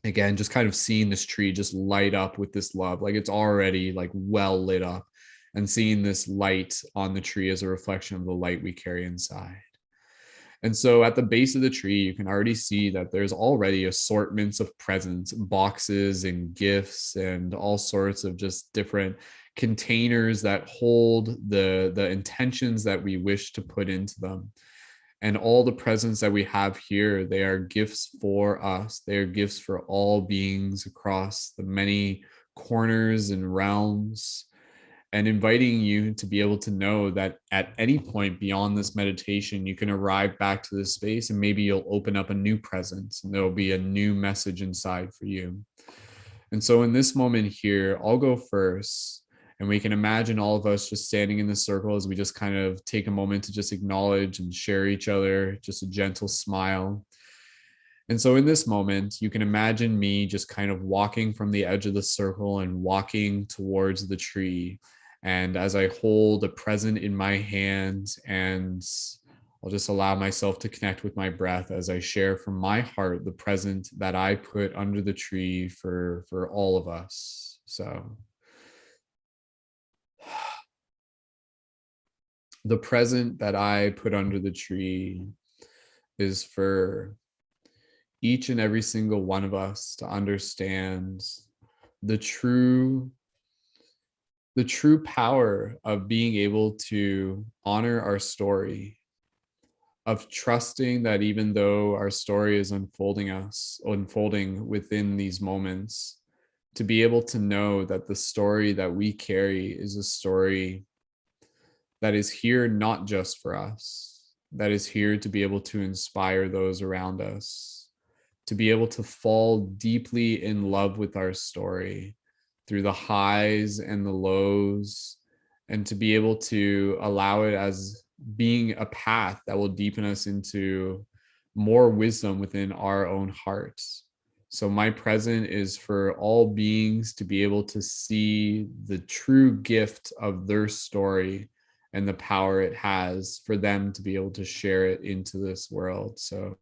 again, just kind of seeing this tree just light up with this love, like it's already like well lit up, and seeing this light on the tree as a reflection of the light we carry inside. And so at the base of the tree, you can already see that there's already assortments of presents, boxes and gifts and all sorts of just different containers that hold the intentions that we wish to put into them. And all the presents that we have here, they are gifts for us. They are gifts for all beings across the many corners and realms, and inviting you to be able to know that at any point beyond this meditation, you can arrive back to this space and maybe you'll open up a new present and there'll be a new message inside for you. And so in this moment here, I'll go first, and we can imagine all of us just standing in the circle as we just kind of take a moment to just acknowledge and share each other, just a gentle smile. And so in this moment, you can imagine me just kind of walking from the edge of the circle and walking towards the tree. And as I hold a present in my hand, and I'll just allow myself to connect with my breath as I share from my heart the present that I put under the tree for all of us. So the present that I put under the tree is for each and every single one of us to understand the true power of being able to honor our story, of trusting that even though our story is unfolding within these moments, to be able to know that the story that we carry is a story that is here not just for us, that is here to be able to inspire those around us, to be able to fall deeply in love with our story through the highs and the lows, and to be able to allow it as being a path that will deepen us into more wisdom within our own hearts. So my present is for all beings to be able to see the true gift of their story and the power it has for them to be able to share it into this world. So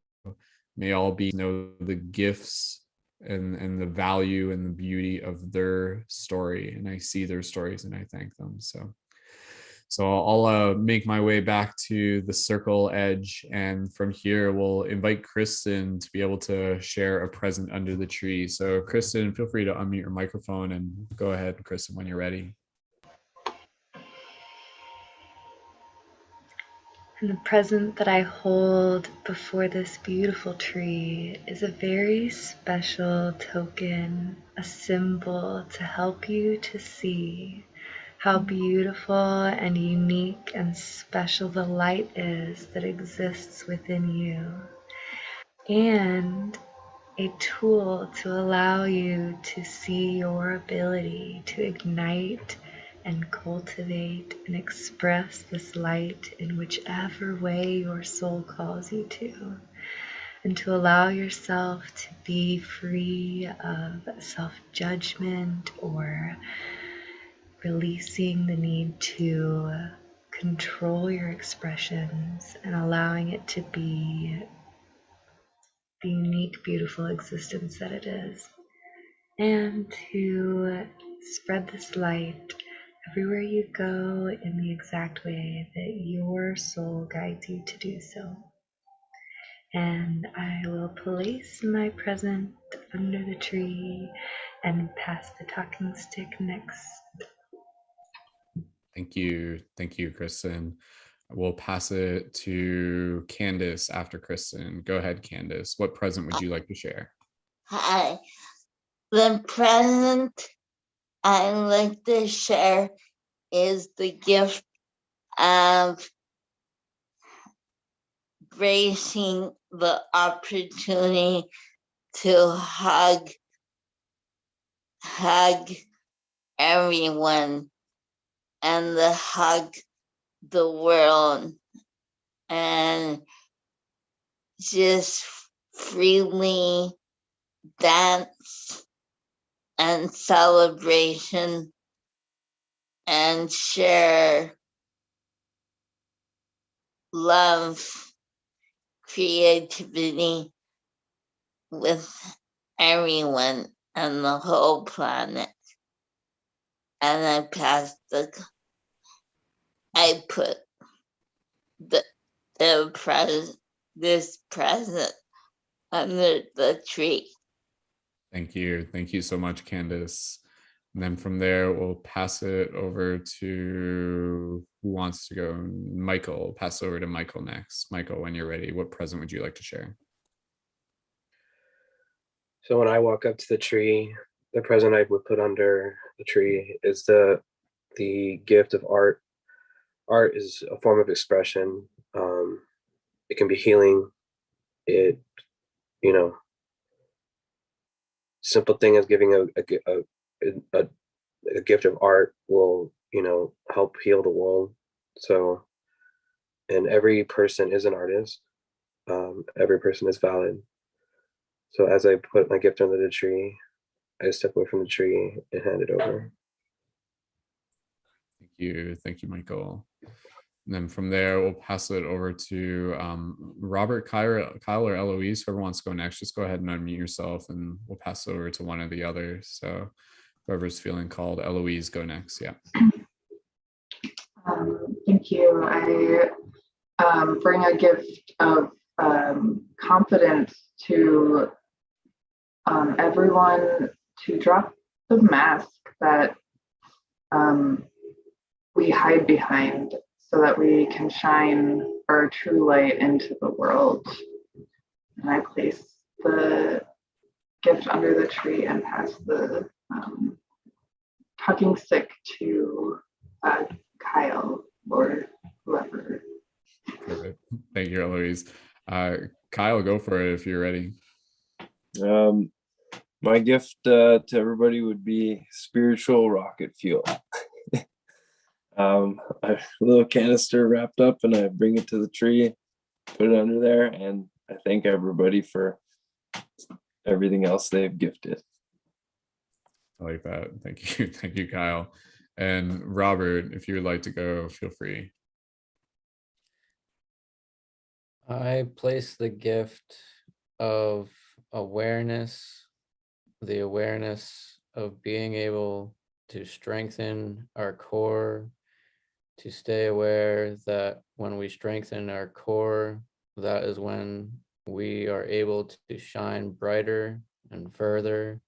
may all beings know the gifts and the value and the beauty of their story. And I see their stories and I thank them. So I'll make my way back to the circle edge, and from here we'll invite Kristen to be able to share a present under the tree. So Kristen, feel free to unmute your microphone and go ahead, Kristen, when you're ready. And the present that I hold before this beautiful tree is a very special token, a symbol to help you to see how beautiful and unique and special the light is that exists within you, and a tool to allow you to see your ability to ignite and cultivate and express this light in whichever way your soul calls you to, and to allow yourself to be free of self-judgment or releasing the need to control your expressions and allowing it to be the unique, beautiful existence that it is, and to spread this light everywhere you go in the exact way that your soul guides you to do so. And I will place my present under the tree and pass the talking stick next. Thank you, Kristen. We'll pass it to Candace after Kristen. Go ahead, Candace. What present would you like to share? Hi. The present I like to share is the gift of gracing the opportunity to hug everyone and to hug the world and just freely dance and celebration and share love, creativity with everyone and the whole planet. And I put this present under the tree. Thank you so much, Candace. And then from there, we'll pass it over to who wants to go. Michael, pass over to Michael next. Michael, when you're ready, what present would you like to share? So when I walk up to the tree, the present I would put under the tree is the gift of art. Art is a form of expression. It can be healing. It, simple thing as giving a gift of art will, help heal the world. So, and every person is an artist. Every person is valid. So as I put my gift under the tree, I step away from the tree and hand it over. Thank you, Michael. And then from there, we'll pass it over to Robert, Kyle, or Eloise. Whoever wants to go next, just go ahead and unmute yourself, and we'll pass it over to one of the others. So whoever's feeling called. Eloise, go next. Yeah. Thank you. I bring a gift of confidence to everyone to drop the mask that we hide behind so that we can shine our true light into the world. And I place the gift under the tree and pass the talking stick to Kyle or whoever. Perfect. Thank you, Eloise. Kyle, go for it if you're ready. My gift to everybody would be spiritual rocket fuel. A little canister wrapped up, and I bring it to the tree, put it under there, and I thank everybody for everything else they've gifted. I like that. Thank you, Kyle. And Robert, if you would like to go, feel free. I place the gift of awareness, the awareness of being able to strengthen our core, to stay aware that when we strengthen our core, that is when we are able to shine brighter and further,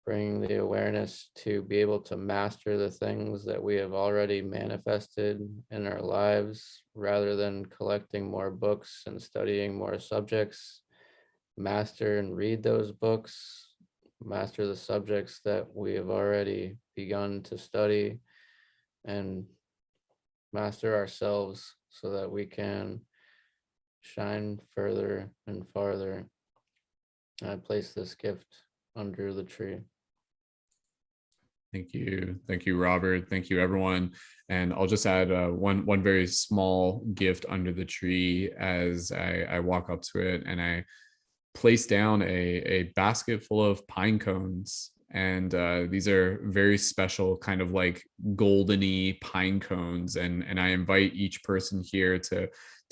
bring the awareness to be able to master the things that we have already manifested in our lives, rather than collecting more books and studying more subjects. Master and read those books, master the subjects that we have already begun to study, and master ourselves so that we can shine further and farther. I place this gift under the tree. Thank you, Robert. Thank you, everyone. And I'll just add one very small gift under the tree as I walk up to it, and I place down a basket full of pine cones. And these are very special, kind of like goldeny pine cones. And I invite each person here to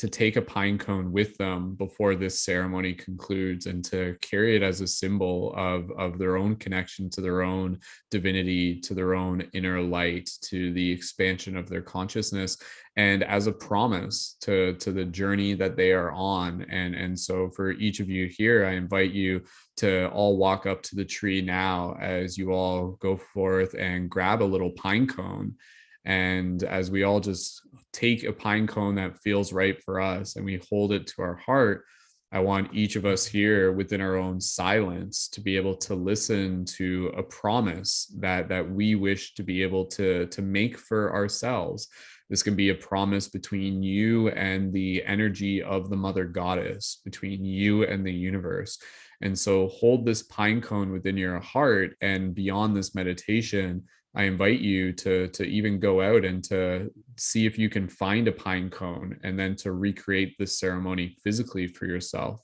take a pine cone with them before this ceremony concludes, and to carry it as a symbol of their own connection to their own divinity, to their own inner light, to the expansion of their consciousness, and as a promise to the journey that they are on. And so for each of you here, I invite you to all walk up to the tree now, as you all go forth and grab a little pine cone. And as we all just take a pine cone that feels right for us and we hold it to our heart, I want each of us here within our own silence to be able to listen to a promise that we wish to be able to make for ourselves. This can be a promise between you and the energy of the Mother Goddess, between you and the universe. And so hold this pine cone within your heart, and beyond this meditation, I invite you to even go out and to see if you can find a pine cone, and then to recreate this ceremony physically for yourself.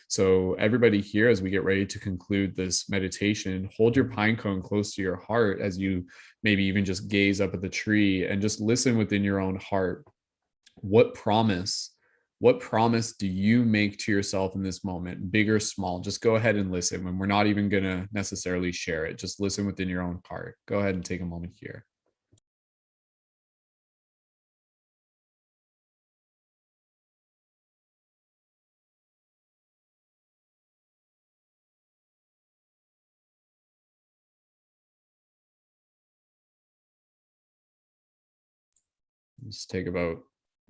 So everybody here, as we get ready to conclude this meditation, hold your pine cone close to your heart as you maybe even just gaze up at the tree and just listen within your own heart. What promise do you make to yourself in this moment, big or small? Just go ahead and listen. When we're not even going to necessarily share it, just listen within your own heart. Go ahead and take a moment here. Just take about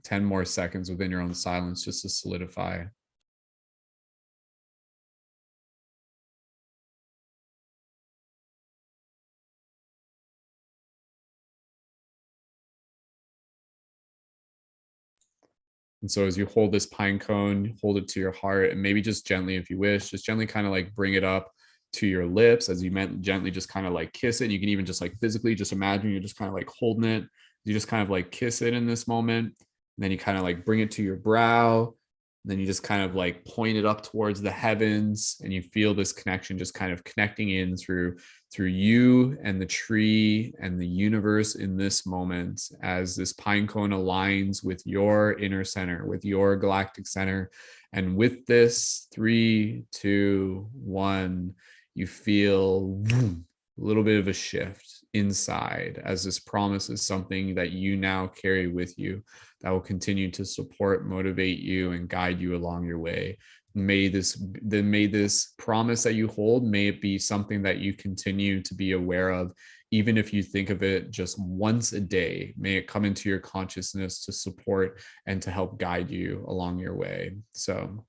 10 more seconds within your own silence just to solidify. And so as you hold this pine cone, hold it to your heart, and maybe just gently, if you wish, just gently kind of like bring it up to your lips. As you meant, gently just kind of like kiss it. You can even just like physically just imagine you're just kind of like holding it. You just kind of like kiss it in this moment. And then you kind of like bring it to your brow. And then you just kind of like point it up towards the heavens, and you feel this connection just kind of connecting in through you and the tree and the universe in this moment, as this pine cone aligns with your inner center, with your galactic center. And with this 3, 2, 1, you feel a little bit of a shift inside, as this promise is something that you now carry with you, that will continue to support, motivate you, and guide you along your way. May this promise that you hold, may it be something that you continue to be aware of, even if you think of it just once a day. May it come into your consciousness to support and to help guide you along your way. So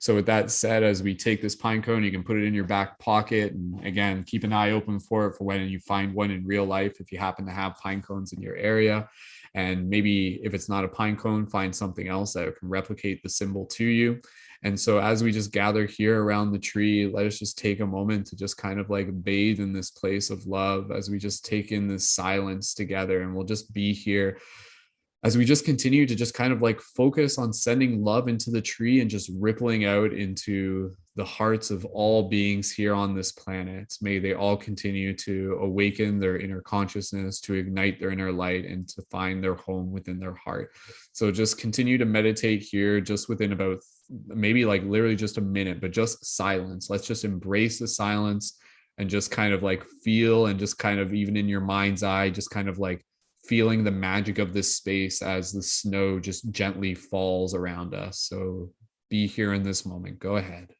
with that said, as we take this pine cone, you can put it in your back pocket, and again, keep an eye open for it for when you find one in real life, if you happen to have pine cones in your area. And maybe if it's not a pine cone, find something else that can replicate the symbol to you. And so as we just gather here around the tree, let us just take a moment to just kind of like bathe in this place of love, as we just take in this silence together. And we'll just be here as we just continue to just kind of like focus on sending love into the tree and just rippling out into the hearts of all beings here on this planet. May they all continue to awaken their inner consciousness, to ignite their inner light, and to find their home within their heart. So just continue to meditate here, just within about maybe like literally just a minute, but just silence. Let's just embrace the silence and just kind of like feel, and just kind of even in your mind's eye, just kind of like feeling the magic of this space as the snow just gently falls around us. So be here in this moment. Go ahead.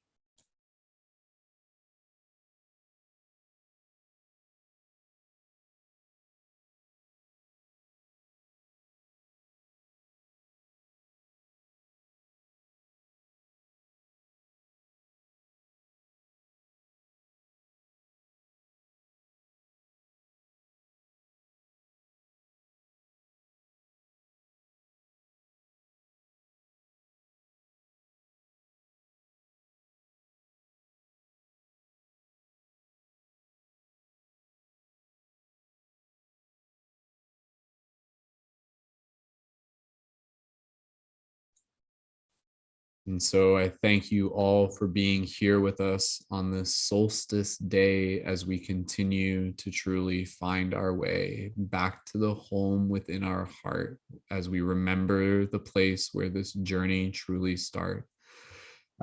And so I thank you all for being here with us on this solstice day as we continue to truly find our way back to the home within our heart, as we remember the place where this journey truly starts.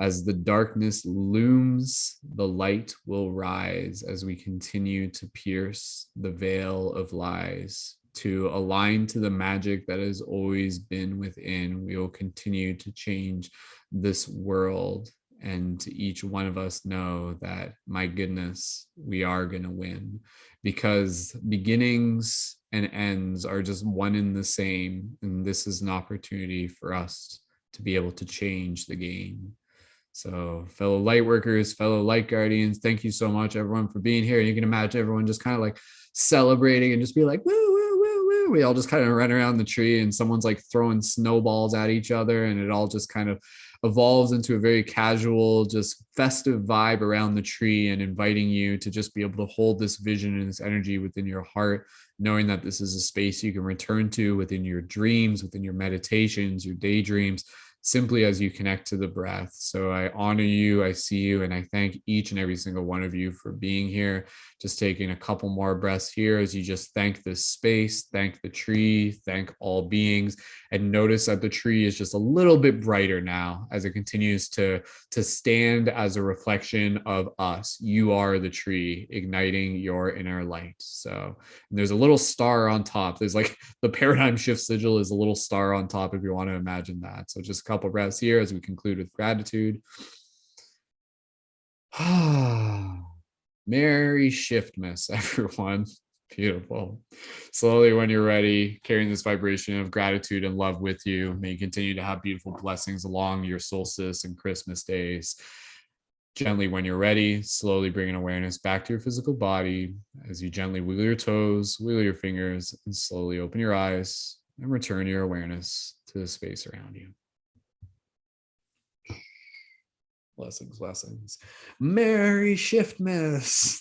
As the darkness looms, the light will rise as we continue to pierce the veil of lies. To align to the magic that has always been within, we will continue to change this world, and to each one of us know that, my goodness, we are going to win, because beginnings and ends are just one and the same, and this is an opportunity for us to be able to change the game. So fellow light workers, fellow light guardians, thank you so much everyone for being here. You can imagine everyone just kind of like celebrating and just be like, woo, woo, woo, woo. We all just kind of run around the tree, and someone's like throwing snowballs at each other, and it all just kind of evolves into a very casual, just festive vibe around the tree, and inviting you to just be able to hold this vision and this energy within your heart, knowing that this is a space you can return to within your dreams, within your meditations, your daydreams, simply as you connect to the breath. So I honor you, I see you, and I thank each and every single one of you for being here. Just taking a couple more breaths here as you just thank this space, thank the tree, thank all beings, and notice that the tree is just a little bit brighter now as it continues to stand as a reflection of us. You are the tree, igniting your inner light. So, and there's a little star on top. There's like the paradigm shift sigil is a little star on top, if you want to imagine that. So just a couple breaths here as we conclude with gratitude. Merry Shiftmas, everyone. Beautiful. Slowly, when you're ready, carrying this vibration of gratitude and love with you, may you continue to have beautiful blessings along your solstice and Christmas days. Gently, when you're ready, slowly bringing awareness back to your physical body as you gently wiggle your toes, wiggle your fingers, and slowly open your eyes and return your awareness to the space around you. Blessings, blessings. Merry Shiftmas.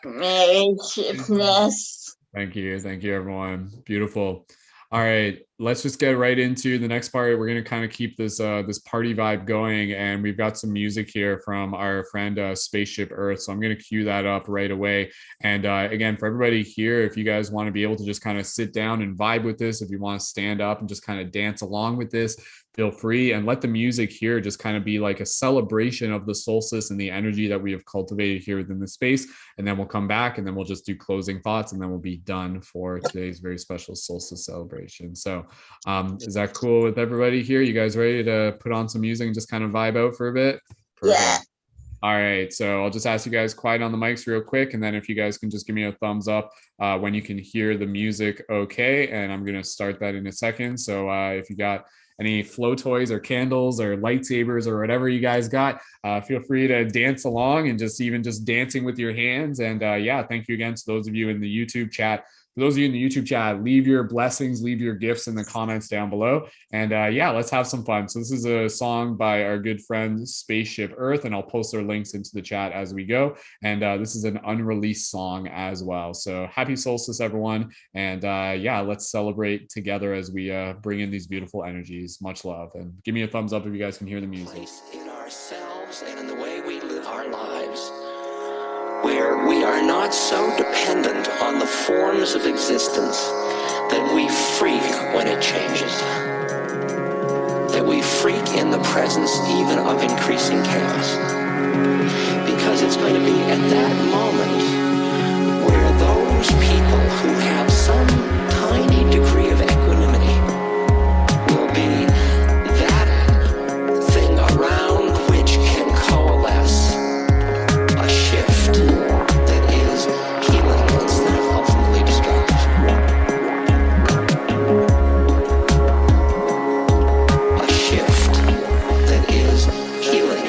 Merry Shiftmas. Thank you, everyone. Beautiful. All right, let's just get right into the next part. We're going to kind of keep this this party vibe going, and we've got some music here from our friend Spaceship Earth. So I'm going to cue that up right away. And again, for everybody here, if you guys want to be able to just kind of sit down and vibe with this, if you want to stand up and just kind of dance along with this, feel free, and let the music here just kind of be like a celebration of the solstice and the energy that we have cultivated here within the space. And then we'll come back, and then we'll just do closing thoughts, and then we'll be done for today's very special solstice celebration. So is that cool with everybody here? You guys ready to put on some music and just kind of vibe out for a bit? Perfect. Yeah. All right, so I'll just ask you guys quiet on the mics real quick, and then if you guys can just give me a thumbs up when you can hear the music okay, and I'm going to start that in a second. So if you got any flow toys or candles or lightsabers or whatever you guys got, feel free to dance along, and just dancing with your hands. And yeah, thank you again to those of you in the YouTube chat. For those of you in the YouTube chat, leave your blessings, leave your gifts in the comments down below. And yeah, let's have some fun. So this is a song by our good friend Spaceship Earth, and I'll post their links into the chat as we go. And this is an unreleased song as well. So happy solstice, everyone. And yeah, let's celebrate together as we bring in these beautiful energies. Much love. And give me a thumbs up if you guys can hear the music. In ourselves and in the way we live our lives, where we are not so dependent on the forms of existence that we freak when it changes, that we freak in the presence even of increasing chaos, because it's going to be at that moment where those people who have some tiny degree of equanimity will be that thing around which can coalesce a shift that is healing instead of ultimately destructive. A shift that is healing.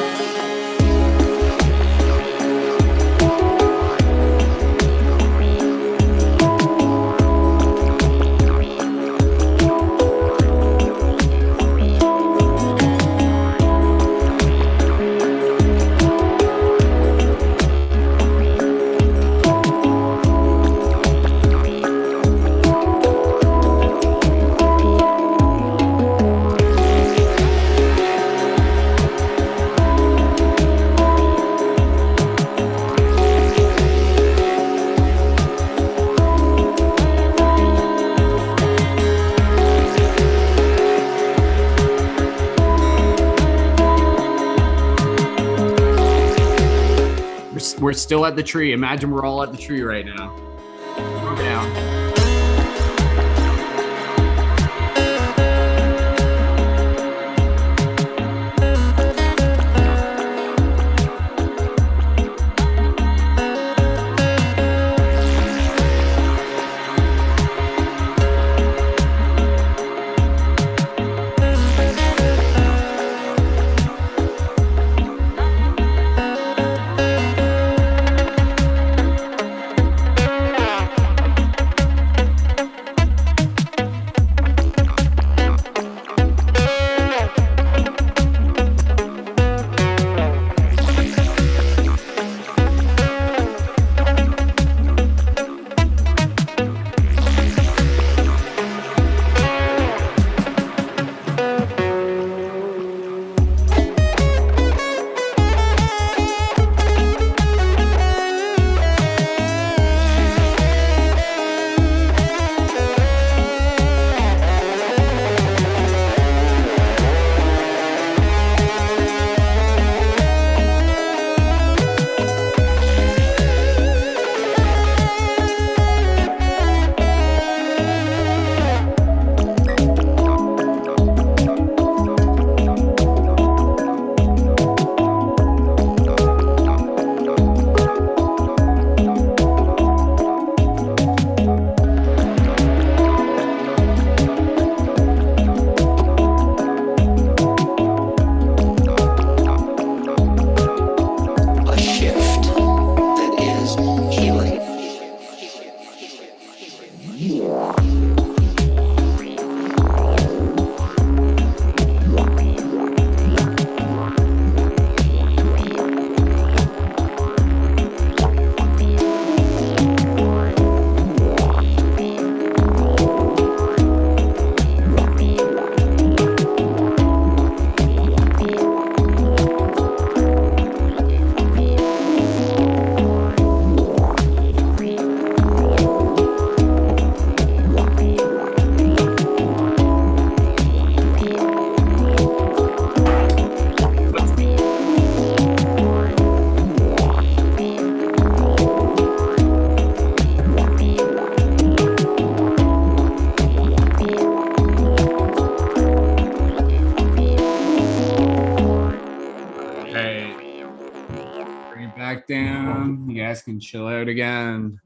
we're still at the tree. Imagine we're all at the tree right now. Calm down. Down. You guys can chill out again.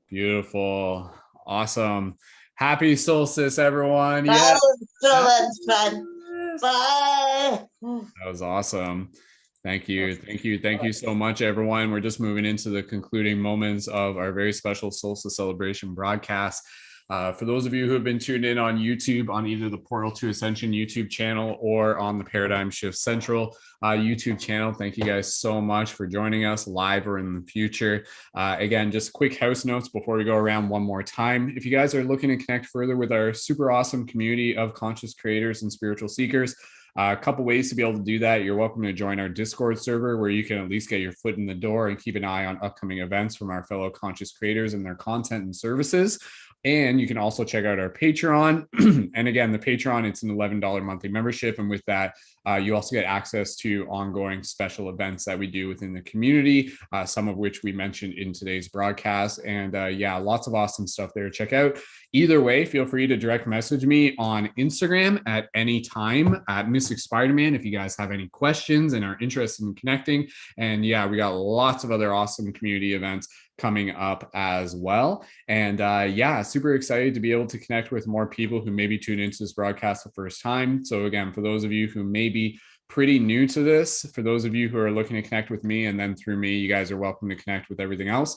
Beautiful. Awesome. Happy solstice, everyone. Yeah. That was so much fun. Bye. That was awesome. Thank you. Thank you. Thank you so much, everyone. We're just moving into the concluding moments of our very special solstice celebration broadcast. For those of you who have been tuned in on YouTube, on either the Portal to Ascension YouTube channel or on the Paradigm Shift Central YouTube channel, thank you guys so much for joining us live or in the future. Again, just quick house notes before we go around one more time. If you guys are looking to connect further with our super awesome community of conscious creators and spiritual seekers, a couple ways to be able to do that. You're welcome to join our Discord server, where you can at least get your foot in the door and keep an eye on upcoming events from our fellow conscious creators and their content and services. And you can also check out our Patreon. And again, the Patreon, it's an $11 monthly membership. And with that, you also get access to ongoing special events that we do within the community, some of which we mentioned in today's broadcast. And yeah, lots of awesome stuff there to check out. Either way, feel free to direct message me on Instagram at any time at Mystic Spider-Man if you guys have any questions and are interested in connecting. And yeah, we got lots of other awesome community events coming up as well. And yeah, super excited to be able to connect with more people who maybe tune into this broadcast the first time. So again, for those of you who may be pretty new to this, for those of you who are looking to connect with me and then through me, you guys are welcome to connect with everything else.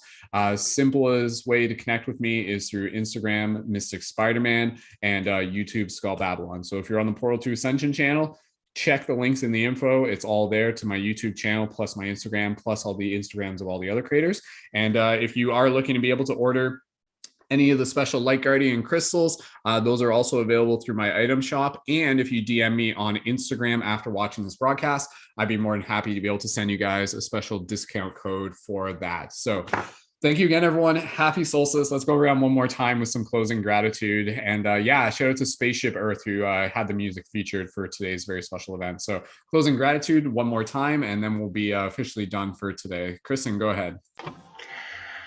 Simplest way to connect with me is through Instagram, Mystic Spider-Man, and YouTube, Skull Babylon. So if you're on the Portal to Ascension channel, check the links in the info. It's all there to my YouTube channel, plus my Instagram, plus all the Instagrams of all the other creators. And if you are looking to be able to order any of the special Light Guardian crystals, those are also available through my item shop. And if you DM me on Instagram after watching this broadcast, I'd be more than happy to be able to send you guys a special discount code for that. So Thank you again, everyone. Happy solstice. Let's go around one more time with some closing gratitude. And yeah, shout out to Spaceship Earth, who had the music featured for today's very special event. So closing gratitude one more time, and then we'll be officially done for today. Kristen, go ahead.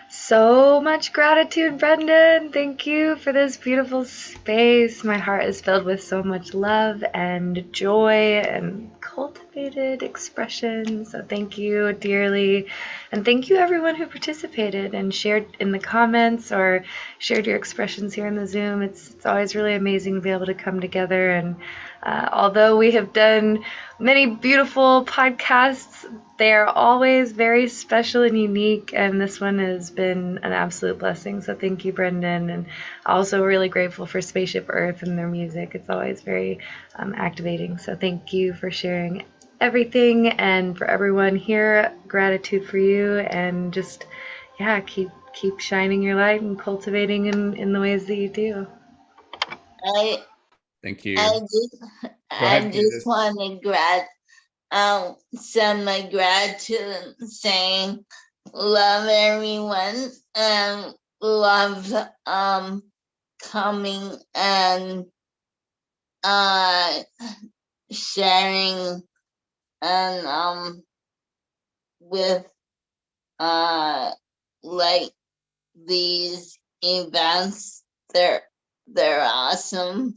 So much gratitude, Brendan. Thank you for this beautiful space. My heart is filled with so much love and joy and cultivated expression. So thank you dearly. And thank you everyone who participated and shared in the comments or shared your expressions here in the Zoom. It's always really amazing to be able to come together. And although we have done many beautiful podcasts, they are always very special and unique, and this one has been an absolute blessing. So thank you, Brendan, and also really grateful for Spaceship Earth and their music. It's always very activating. So thank you for sharing everything, and for everyone here, gratitude for you, and just keep shining your light and cultivating in the ways that you do. Thank you. I just want to send my gratitude, saying love everyone and love coming and sharing and with like these events. They're awesome.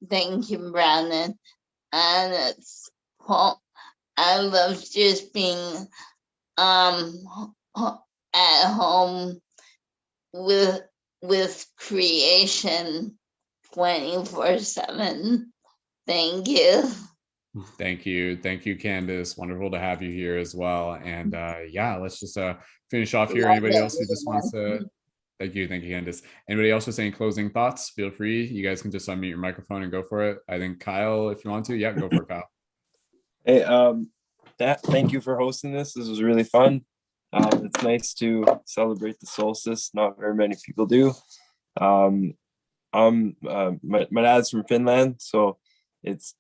Thank you, Brandon. And I love just being at home with creation 24/7. Thank you. Thank you, Candace. Wonderful to have you here as well. And yeah, let's just finish off here. Anybody else who just wants to? Thank you, Candace. Anybody else with any closing thoughts? Feel free. You guys can just unmute your microphone and go for it. I think Kyle, if you want to, go for it, Kyle. Hey, thank you for hosting this. This was really fun. It's nice to celebrate the solstice. Not very many people do. My dad's from Finland, so it's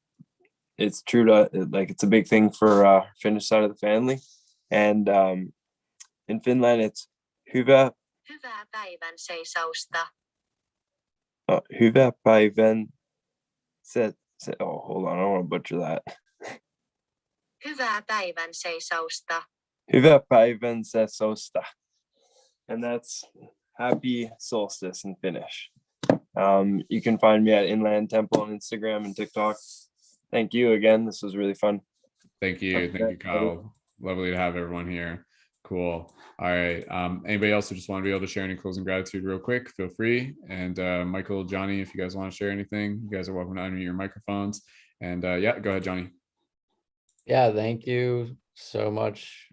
true to it's a big thing for Finnish side of the family. And in Finland, it's hyvää päivän seisausta. Hyvää päivän oh, hold on, I don't want to butcher that. Hyvää päivän seisausta. Hyvää päivän seisausta. And that's happy solstice in Finnish. You can find me at Inland Temple on Instagram and TikTok. Thank you again. This was really fun. Thank you, Kyle. Lovely to have everyone here. Cool. All right. Anybody else who just want to be able to share any closing gratitude real quick, feel free. And Michael, Johnny, if you guys want to share anything, you guys are welcome to unmute your microphones. And go ahead, Johnny. Yeah, thank you so much.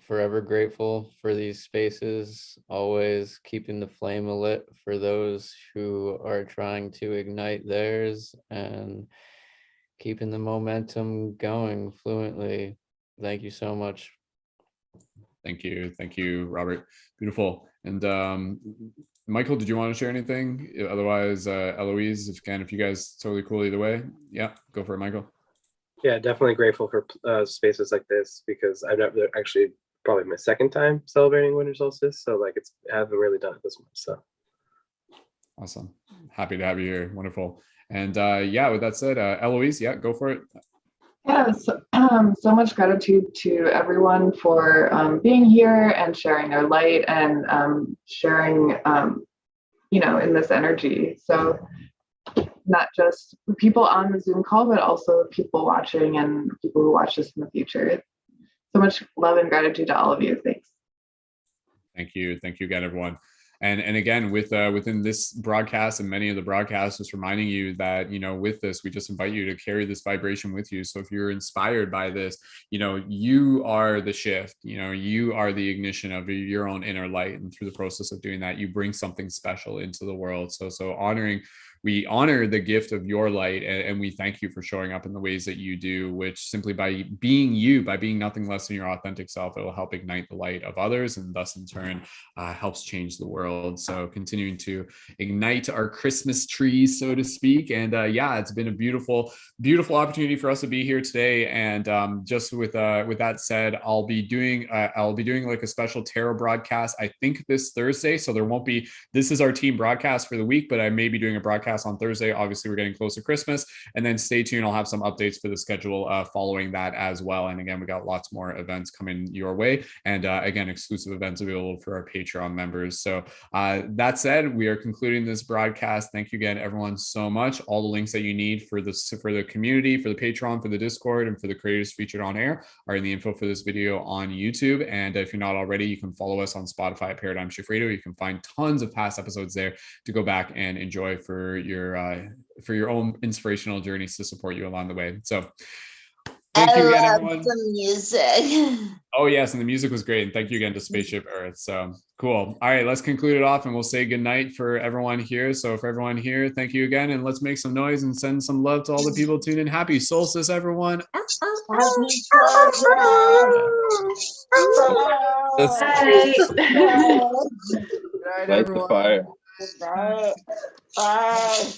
Forever grateful for these spaces, always keeping the flame lit for those who are trying to ignite theirs and keeping the momentum going fluently. Thank you so much. Thank you, Robert. Beautiful. And Michael, did you want to share anything? Otherwise, Eloise, if you guys totally cool either way, go for it, Michael. Yeah, definitely grateful for spaces like this, because I've never actually, probably my second time celebrating winter solstice, so I haven't really done it this much. So awesome. Happy to have you here. Wonderful. And with that said, Eloise, go for it. Yeah, so much gratitude to everyone for being here and sharing their light and sharing, in this energy. So not just people on the Zoom call, but also people watching and people who watch this in the future. So much love and gratitude to all of you. Thanks. Thank you again, everyone. And again, within this broadcast and many of the broadcasts, just reminding you that, with this, we just invite you to carry this vibration with you. So if you're inspired by this, you are the shift, you are the ignition of your own inner light. And through the process of doing that, you bring something special into the world. So honoring we honor the gift of your light, and we thank you for showing up in the ways that you do, which simply by being you, by being nothing less than your authentic self, it will help ignite the light of others, and thus in turn helps change the world. So continuing to ignite our Christmas trees, so to speak. And yeah, it's been a beautiful opportunity for us to be here today. And just with that said, I'll be doing like a special tarot broadcast, I think this Thursday. So there won't be, this is our team broadcast for the week, but I may be doing a broadcast on Thursday. Obviously we're getting close to Christmas, and then stay tuned. I'll have some updates for the schedule following that as well. And again, we got lots more events coming your way, and again, exclusive events available for our Patreon members. So that said, we are concluding this broadcast. Thank you again, everyone, so much. All the links that you need for the community, for the Patreon, for the Discord, and for the creators featured on air are in the info for this video on YouTube. And if you're not already, you can follow us on Spotify at Paradigm Shift Radio. You can find tons of past episodes there to go back and enjoy for your own inspirational journeys to support you along the way. So thank you again, everyone. The music. Oh yes, and the music was great. And thank you again to Spaceship Earth. So cool. All right, let's conclude it off, and we'll say good night for everyone here. So for everyone here, thank you again, and let's make some noise and send some love to all the people tuned in. Happy solstice, everyone. Light the fire. Bye.